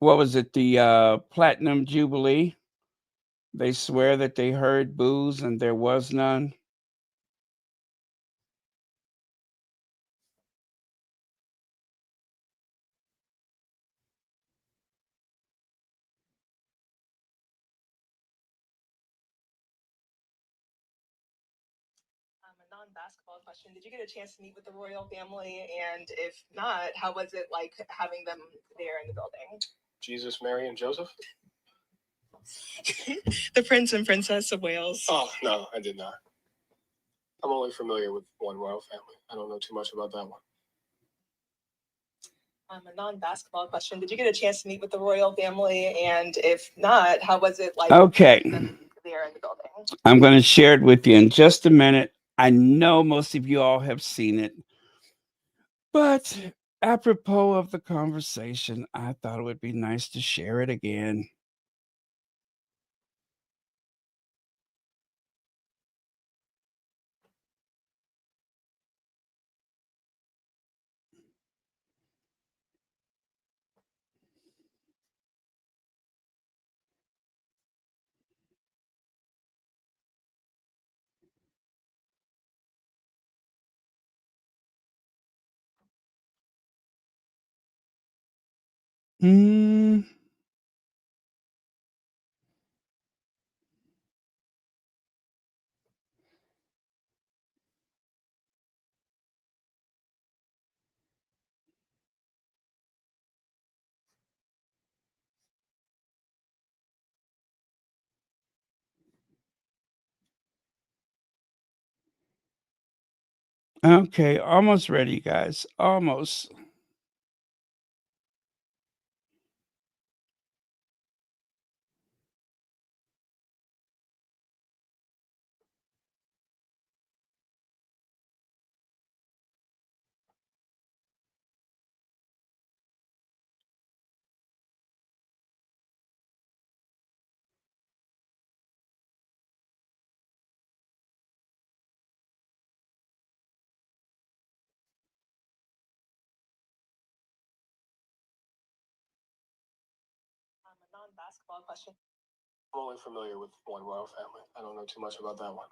what was it? The, Platinum Jubilee. They swear that they heard boos and there was none. A non-basketball question. Did you get a chance to meet with the royal family? And if not, how was it like having them there in the building? Jesus, Mary, and Joseph? The Prince and Princess of Wales. Oh, no, I did not. I'm only familiar with one royal family. I don't know too much about that one. A non-basketball question. Did you get a chance to meet with the royal family? And if not, how was it like Okay. having them there in the building? I'm gonna share it with you in just a minute. I know most of you all have seen it, but apropos of the conversation, I thought it would be nice to share it again. Mm. Okay, almost ready, guys. Almost. non-basketball question. I'm only familiar with one royal family. I don't know too much about that one.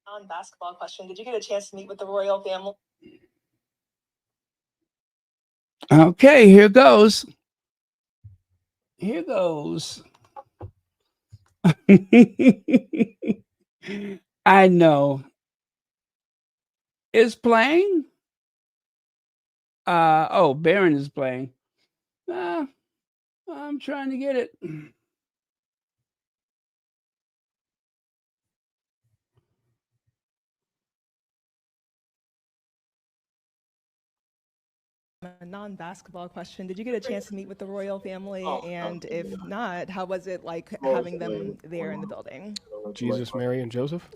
Non-basketball question. Did you get a chance to meet with the royal family? Okay, here goes. Here goes. I know. Is playing? Oh, Baron is playing. I'm trying to get it. A non-basketball question. Did you get a chance to meet with the royal family? Oh, and no, if no. not, how was it like I'm only having familiar them with there one in the royal building? I don't know too much Jesus, about- Mary, and Joseph?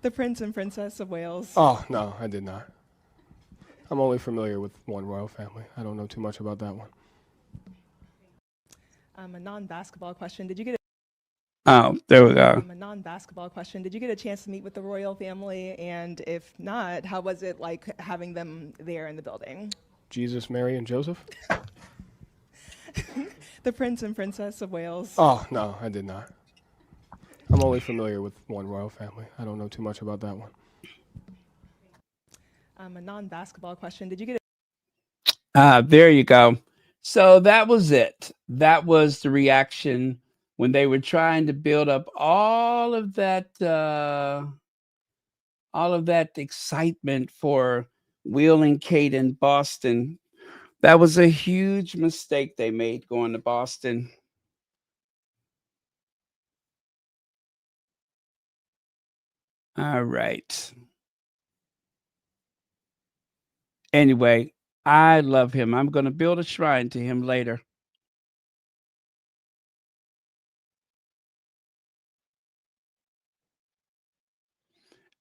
The Prince and Princess of Wales. Oh, no, I did not. I'm only familiar with one royal family. I don't know too much about that one. A non-basketball question. Did you get Oh, there we go. a non-basketball question. Did you get a chance to meet with the royal family? And if not, how was it like having them there in the building? Jesus, Mary, and Joseph? The Prince and Princess of Wales. Oh, no, I did not. I'm only familiar with one royal family. I don't know too much about that one. A non-basketball question. Did you get There you go. So that was it. That was the reaction when they were trying to build up all of that excitement for Will and Kate in Boston. That was a huge mistake they made going to Boston. All right. Anyway, I love him. I'm going to build a shrine to him later.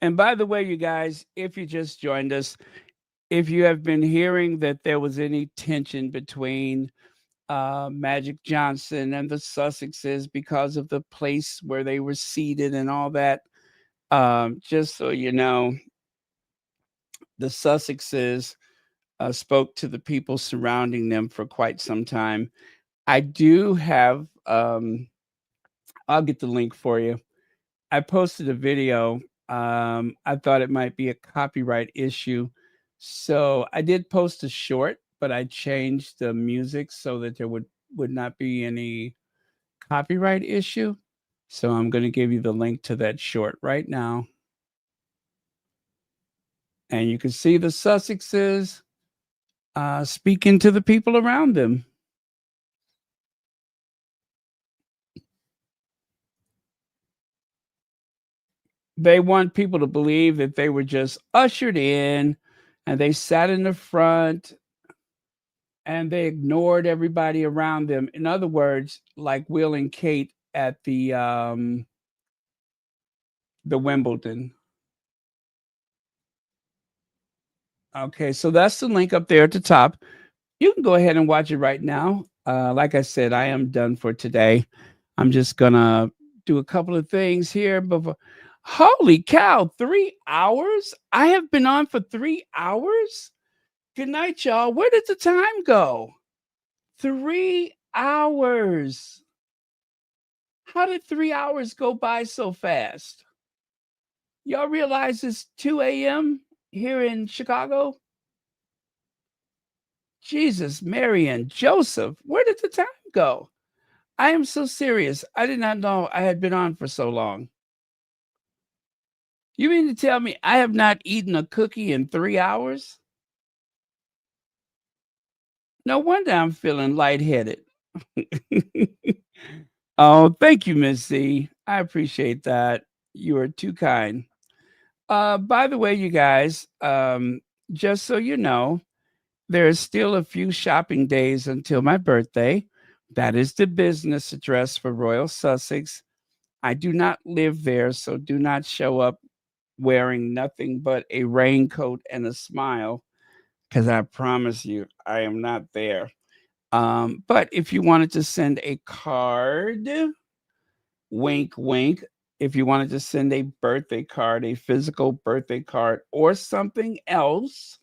And by the way, you guys, if you just joined us, if you have been hearing that there was any tension between Magic Johnson and the Sussexes because of the place where they were seated and all that, just so you know, the Sussexes spoke to the people surrounding them for quite some time. I do have, I'll get the link for you. I posted a video. I thought it might be a copyright issue. So I did post a short, but I changed the music so that there would not be any copyright issue. So I'm going to give you the link to that short right now. And you can see the Sussexes speaking to the people around them. They want people to believe that they were just ushered in and they sat in the front and they ignored everybody around them. In other words, like Will and Kate at the Wimbledon. Okay, so that's the link up there at the top. You can go ahead and watch it right now. Like I said, I am done for today. I'm just gonna do a couple of things here before. Holy cow, 3 hours? I have been on for 3 hours? Good night, y'all. Where did the time go? 3 hours. How did 3 hours go by so fast? Y'all realize it's 2 a.m. here in Chicago? Jesus, Mary, and Joseph, where did the time go? I am so serious. I did not know I had been on for so long. You mean to tell me I have not eaten a cookie in 3 hours? No wonder I'm feeling lightheaded. Oh, thank you, Miss Z. I appreciate that. You are too kind. By the way, you guys, just so you know, there is still a few shopping days until my birthday. That is the business address for Royal Sussex. I do not live there, so do not show up wearing nothing but a raincoat and a smile, because I promise you, I am not there. But if you wanted to send a card, wink, wink. If you wanted to send a birthday card, a physical birthday card, or something else,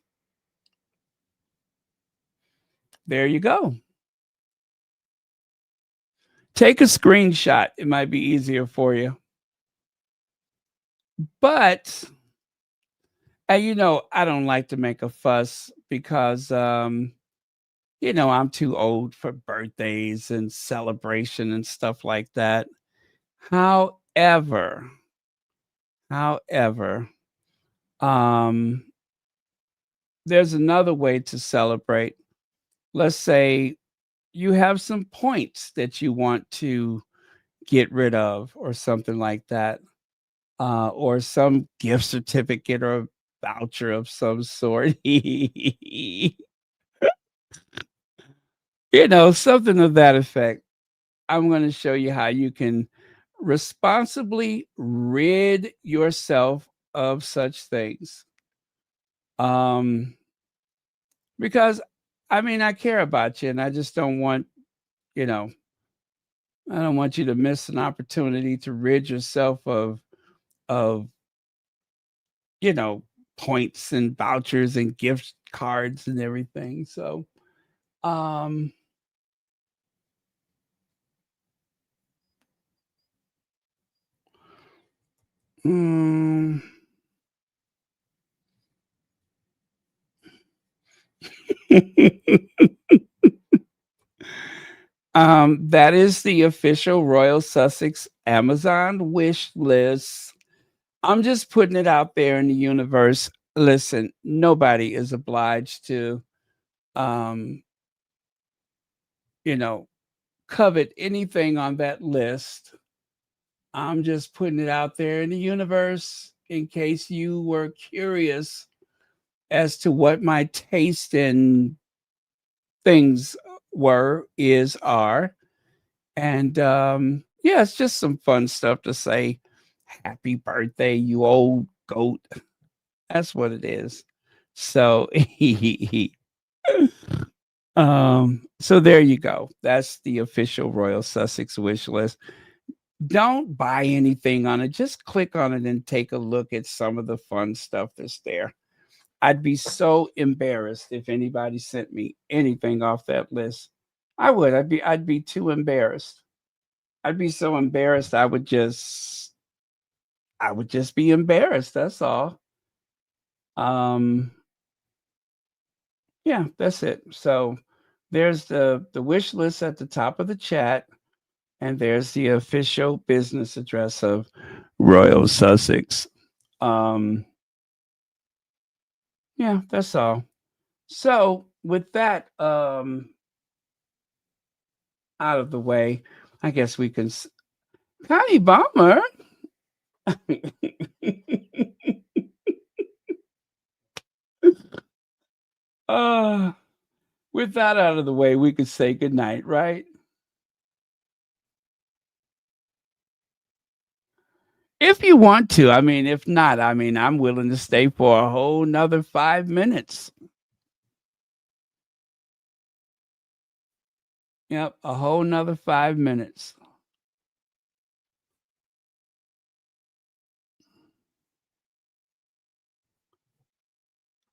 there you go. Take a screenshot. It might be easier for you. But I don't like to make a fuss because I'm too old for birthdays and celebration and stuff like that. However, um, there's another way to celebrate. Let's say you have some points that you want to get rid of, or something like that, or some gift certificate or voucher of some sort. Something of that effect. I'm going to show you how you can responsibly rid yourself of such things. Because I care about you, and I just don't want, you know, I don't want you to miss an opportunity to rid yourself of you know points and vouchers and gift cards and everything. So, um, mm, that is the official Royal Sussex Amazon wish list. I'm just putting it out there in the universe. Listen, nobody is obliged to, um, you know, covet anything on that list. I'm just putting it out there in the universe in case you were curious as to what my taste in things are. And yeah, it's just some fun stuff to say. Happy birthday, you old goat. That's what it is. So so there you go. That's the official Royal Sussex wish list. Don't buy anything on it. Just click on it and take a look at some of the fun stuff that's there. I'd be so embarrassed if anybody sent me anything off that list. I would. I'd be too embarrassed. I'd be so embarrassed I would just be embarrassed. That's all. Um yeah, that's it. So there's the wish list at the top of the chat, and there's the official business address of Royal Sussex. Um yeah, that's all. So with that out of the way, I guess we can Connie Bomber. uh with that out of the way, we could say good night, right? If you want to. If not, I'm willing to stay for a whole nother 5 minutes. Yep, a whole nother 5 minutes.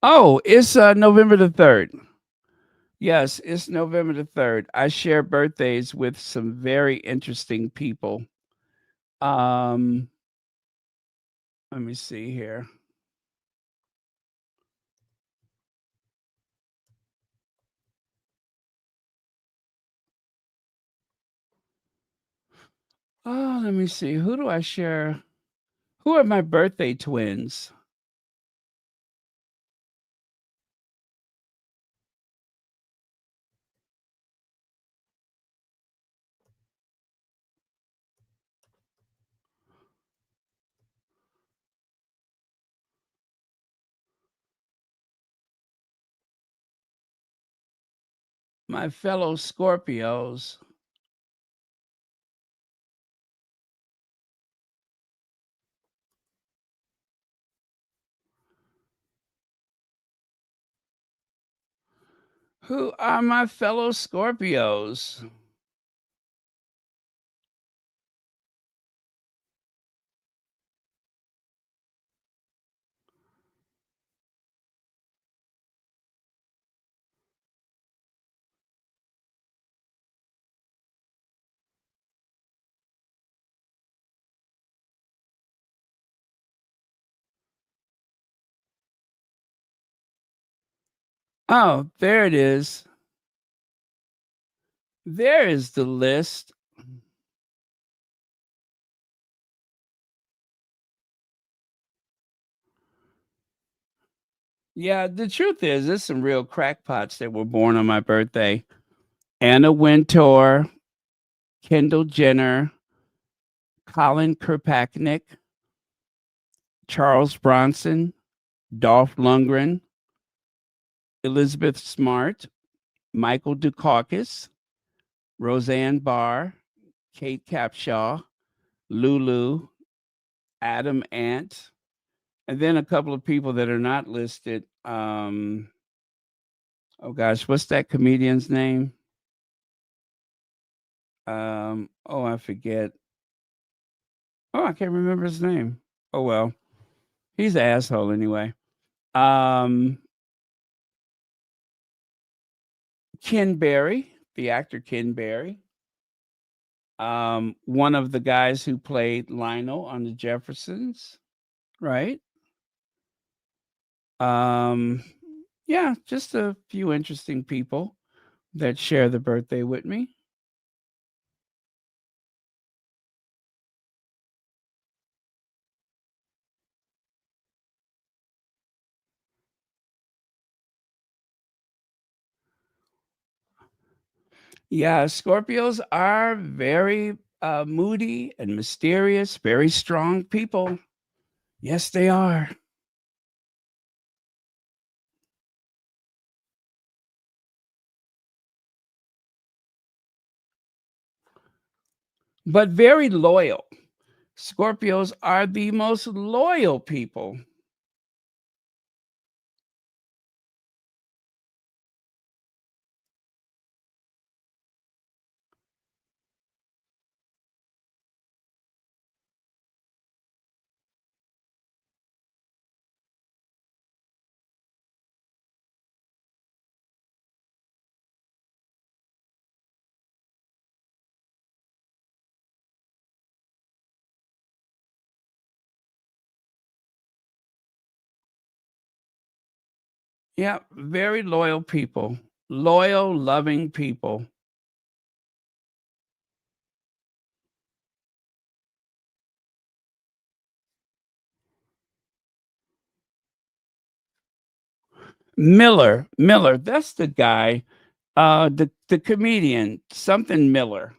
Oh, it's November the 3rd. Yes, it's November the 3rd. I share birthdays with some very interesting people. Um, let me see here. Oh, let me see. Who do I share? Who are my birthday twins? My fellow Scorpios. Who are my fellow Scorpios? Oh, there it is. There is the list. Yeah, the truth is, there's some real crackpots that were born on my birthday. Anna Wintour, Kendall Jenner, Colin Kirkpatrick, Charles Bronson, Dolph Lundgren, Elizabeth Smart, Michael Dukakis, Roseanne Barr, Kate Capshaw, Lulu, Adam Ant, and then a couple of people that are not listed. Oh gosh, what's that comedian's name? Oh, I forget. Oh, I can't remember his name. Oh well, he's an asshole anyway. Ken Berry, the actor Ken Berry. One of the guys who played Lionel on the Jeffersons, right? Yeah, just a few interesting people that share the birthday with me. Yeah, Scorpios are very moody and mysterious, very strong people. Yes, they are. But very loyal. Scorpios are the most loyal people. Yeah, very loyal people. Loyal, loving people. Miller, that's the guy. The comedian, something Miller.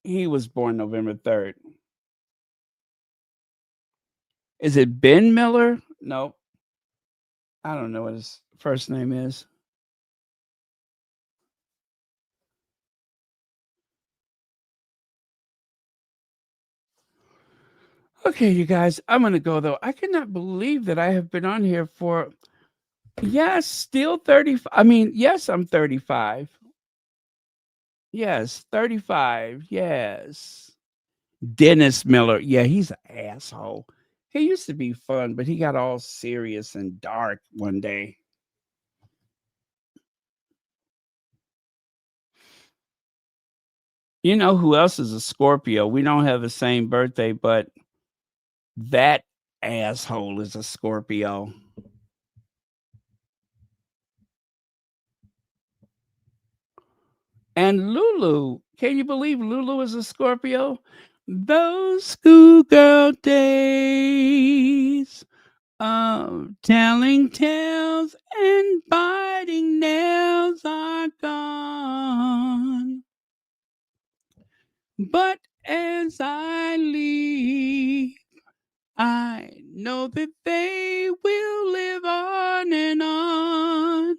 He was born November 3rd. Is it Ben Miller? No. I don't know what his first name is. Okay, you guys, I'm going to go though. I cannot believe that I have been on here for, yes, still 30. I mean, yes, I'm 35. Yes, 35. Yes. Dennis Miller. Yeah, he's an asshole. He used to be fun, but he got all serious and dark one day. You know who else is a Scorpio? We don't have the same birthday, but that asshole is a Scorpio. And Lulu, can you believe Lulu is a Scorpio? Those schoolgirl days of telling tales and biting nails are gone. But as I leave, I know that they will live on and on.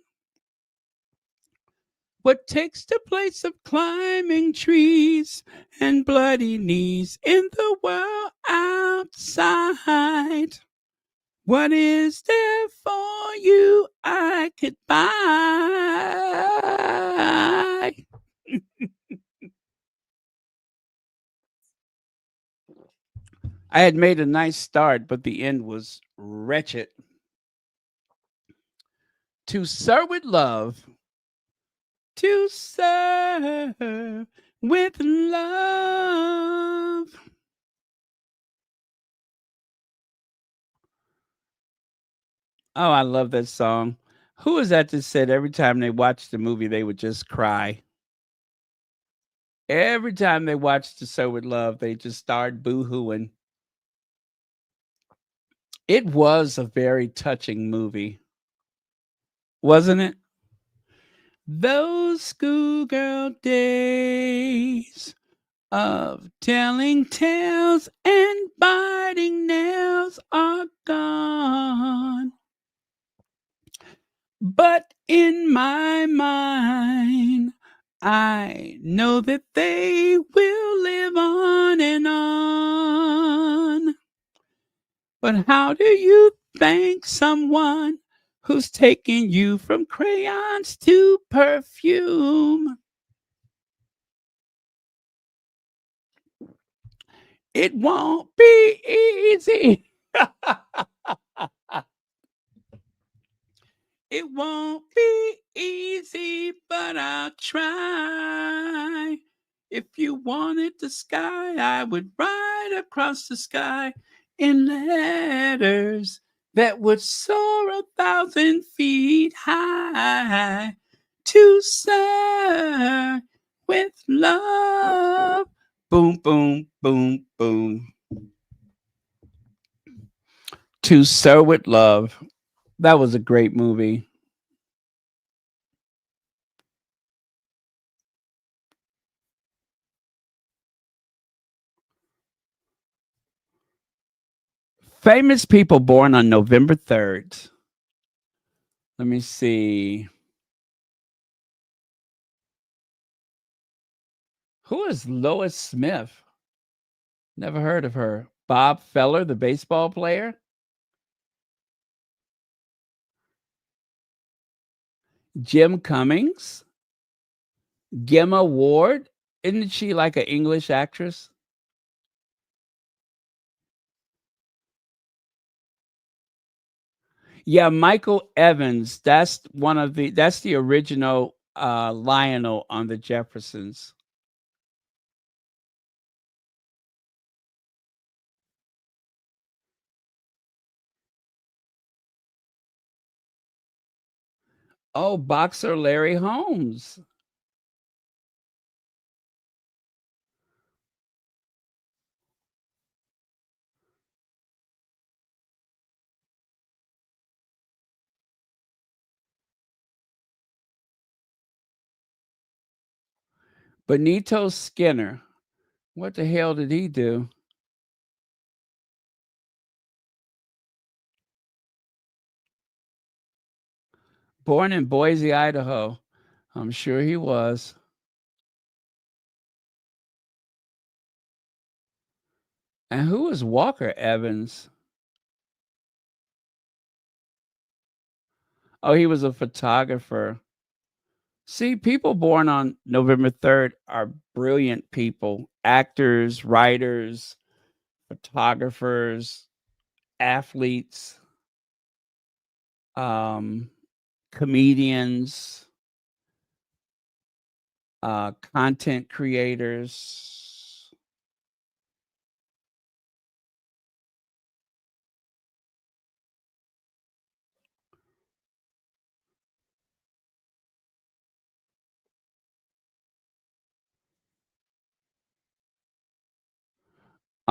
What takes the place of climbing trees and bloody knees in the world outside? What is there for you I could buy? I had made a nice start, but the end was wretched. To serve with love. To serve with love. Oh, I love that song. Who was that said every time they watched the movie, they would just cry? Every time they watched To Sir With Love, they just started boo-hooing. It was a very touching movie, wasn't it? Those schoolgirl days of telling tales and biting nails are gone. But in my mind, I know that they will live on and on. But how do you thank someone who's taken you from crayons to perfume? It won't be easy. It won't be easy, but I'll try. If you wanted the sky, I would write across the sky in letters that would soar 1,000 feet high. To Sir with Love. Boom, boom, boom, boom. To Sir with Love. That was a great movie. Famous people born on November 3rd. Let me see. Who is Lois Smith? Never heard of her. Bob Feller, the baseball player. Jim Cummings. Gemma Ward. Isn't she like an English actress? Yeah, Michael Evans. That's the original Lionel on the Jeffersons. Oh, boxer Larry Holmes. Benito Skinner. What the hell did he do? Born in Boise, Idaho. I'm sure he was. And who is Walker Evans? Oh, he was a photographer. See, people born on November 3rd are brilliant people. Actors, writers, photographers, athletes, comedians, content creators.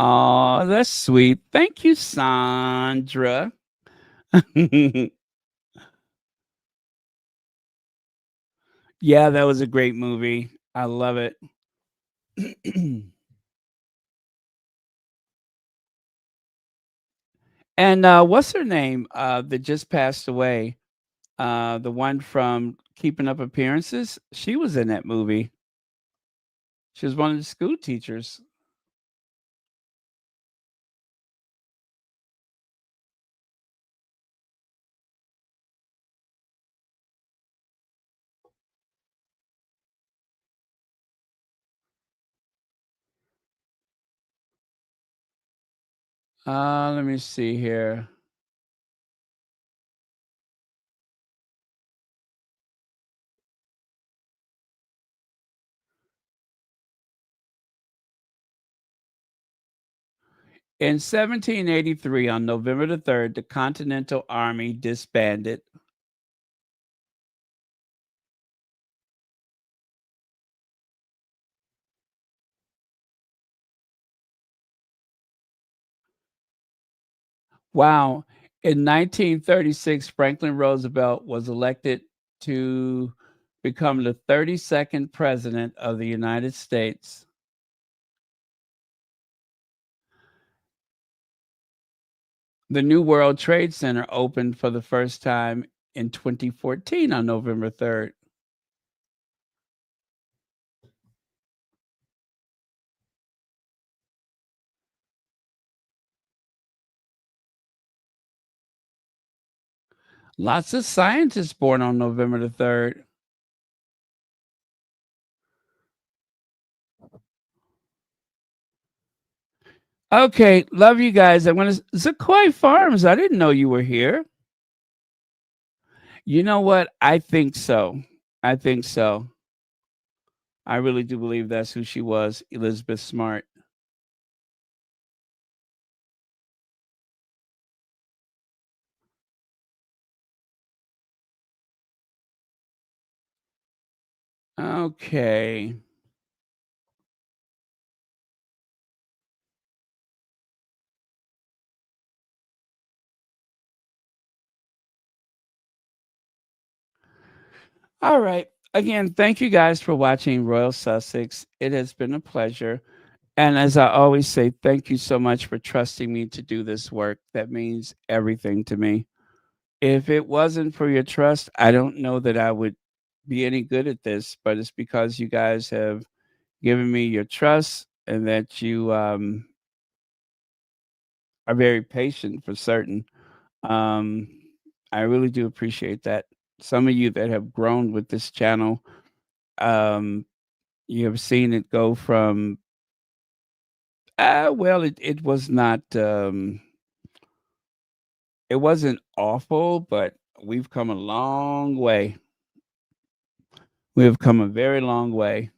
Oh, that's sweet. Thank you, Sandra. Yeah, that was a great movie. I love it. And what's her name that just passed away? The one from Keeping Up Appearances. She was in that movie. She was one of the school teachers. Let me see here. In 1783, on November the 3rd, the Continental Army disbanded. Wow. In 1936, Franklin Roosevelt was elected to become the 32nd president of the United States. The New World Trade Center opened for the first time in 2014 on November 3rd. Lots of scientists born on November the 3rd. Okay, love you guys. I'm going to Zakoy Farms. I didn't know you were here. You know what? I think so. I think so. I really do believe that's who she was, Elizabeth Smart. Okay. All right. Again, thank you guys for watching Royal Sussex. It has been a pleasure. And as I always say, thank you so much for trusting me to do this work. That means everything to me. If it wasn't for your trust, I don't know that I would be any good at this, but it's because you guys have given me your trust and that you are very patient for certain. Um, I really do appreciate that. Some of you that have grown with this channel, you have seen it go from, well, it was not, it wasn't awful, but we've come a long way. We have come a very long way.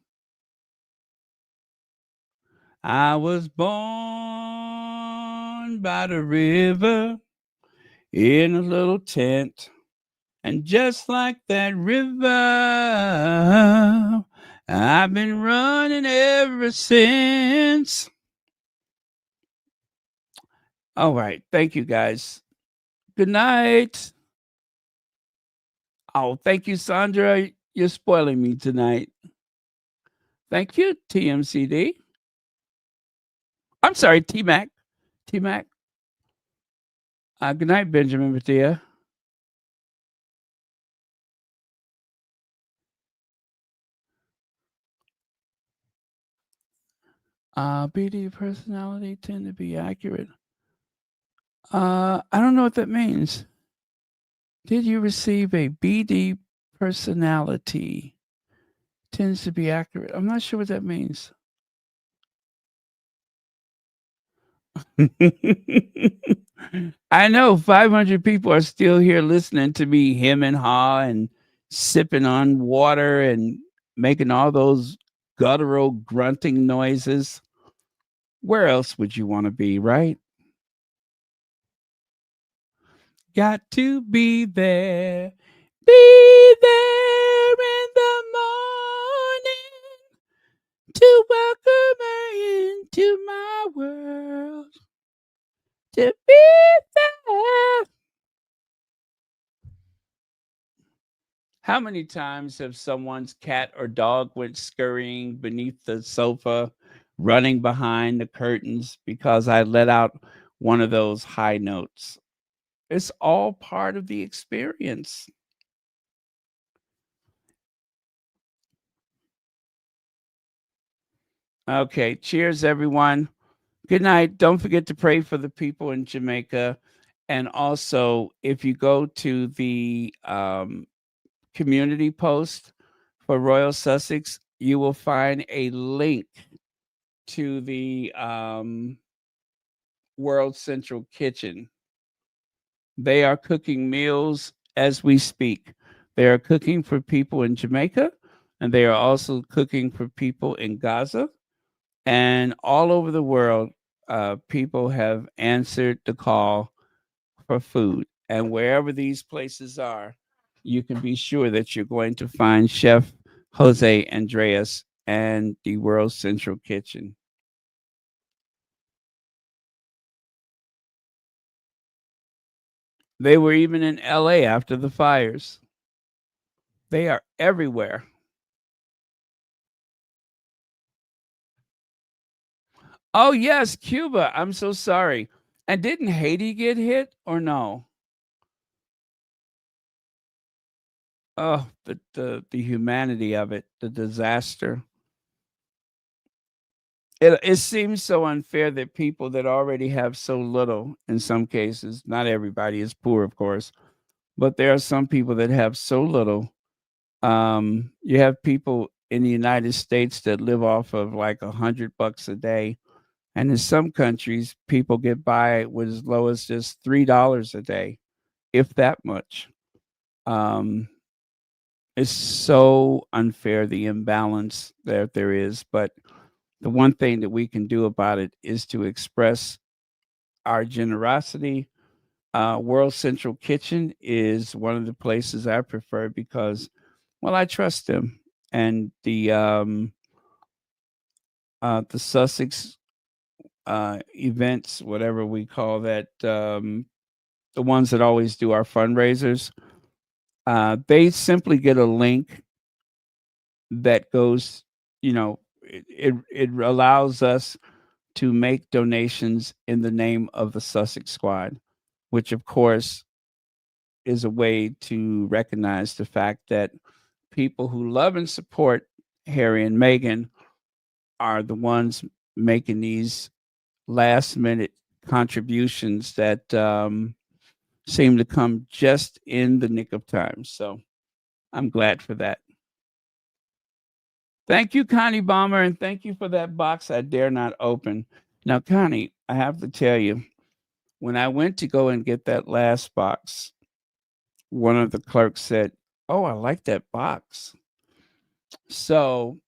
I was born by the river in a little tent. And just like that river, I've been running ever since. All right. Thank you, guys. Good night. Oh, thank you, Sandra. You're spoiling me tonight. Thank you, TMCD. I'm sorry, T-Mac. T-Mac. Good night, Benjamin Batia. BD personality tend to be accurate. I don't know what that means. Did you receive a BD personality? Tends to be accurate. I'm not sure what that means. I know 500 people are still here listening to me hem and haw and sipping on water and making all those guttural grunting noises. Where else would you want to be, right? Got to be there. Be there in the morning to welcome her into my world. To be there. How many times have someone's cat or dog went scurrying beneath the sofa, running behind the curtains because I let out one of those high notes? It's all part of the experience. Okay, cheers, everyone. Good night. Don't forget to pray for the people in Jamaica. And also, if you go to the community post for Royal Sussex, you will find a link to the World Central Kitchen. They are cooking meals as we speak. They are cooking for people in Jamaica, and they are also cooking for people in Gaza. And all over the world, people have answered the call for food. And wherever these places are, you can be sure that you're going to find Chef Jose Andreas and the World Central Kitchen. They were even in LA after the fires. They are everywhere. Oh, yes, Cuba. I'm so sorry. And didn't Haiti get hit or no? Oh, the humanity of it, the disaster. It seems so unfair that people that already have so little, in some cases, not everybody is poor, of course, but there are some people that have so little. You have people in the United States that live off of like $100 a day, and in some countries, people get by with as low as just $3 a day, if that much. Um, it's so unfair, the imbalance that there is, but the one thing that we can do about it is to express our generosity. World Central Kitchen is one of the places I prefer because, well, I trust them, and the Sussex events, whatever we call that, the ones that always do our fundraisers, they simply get a link that goes, it allows us to make donations in the name of the Sussex Squad, which of course is a way to recognize the fact that people who love and support Harry and Meghan are the ones making these last minute contributions that seem to come just in the nick of time. So I'm glad for that. Thank you, Connie Bomber, and thank you for that box I dare not open. Now, Connie, I have to tell you, when I went to go and get that last box, one of the clerks said, "Oh, I like that box." So,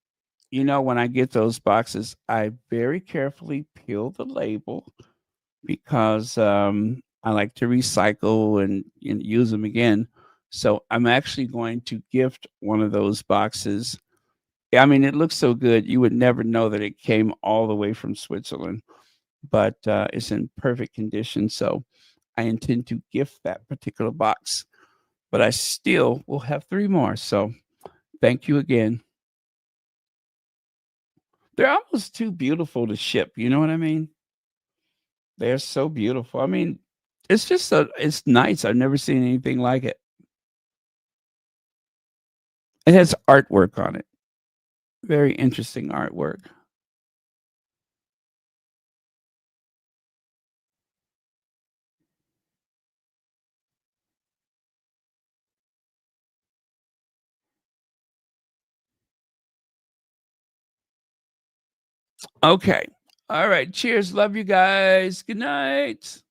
when I get those boxes, I very carefully peel the label because I like to recycle and use them again. So, I'm actually going to gift one of those boxes. I mean, it looks so good. You would never know that it came all the way from Switzerland, but it's in perfect condition. So, I intend to gift that particular box, but I still will have 3 more. So, thank you again. They're almost too beautiful to ship, you know what I mean? They're so beautiful. I mean, it's nice. I've never seen anything like it. It has artwork on it. Very interesting artwork. Okay. All right. Cheers. Love you guys. Good night.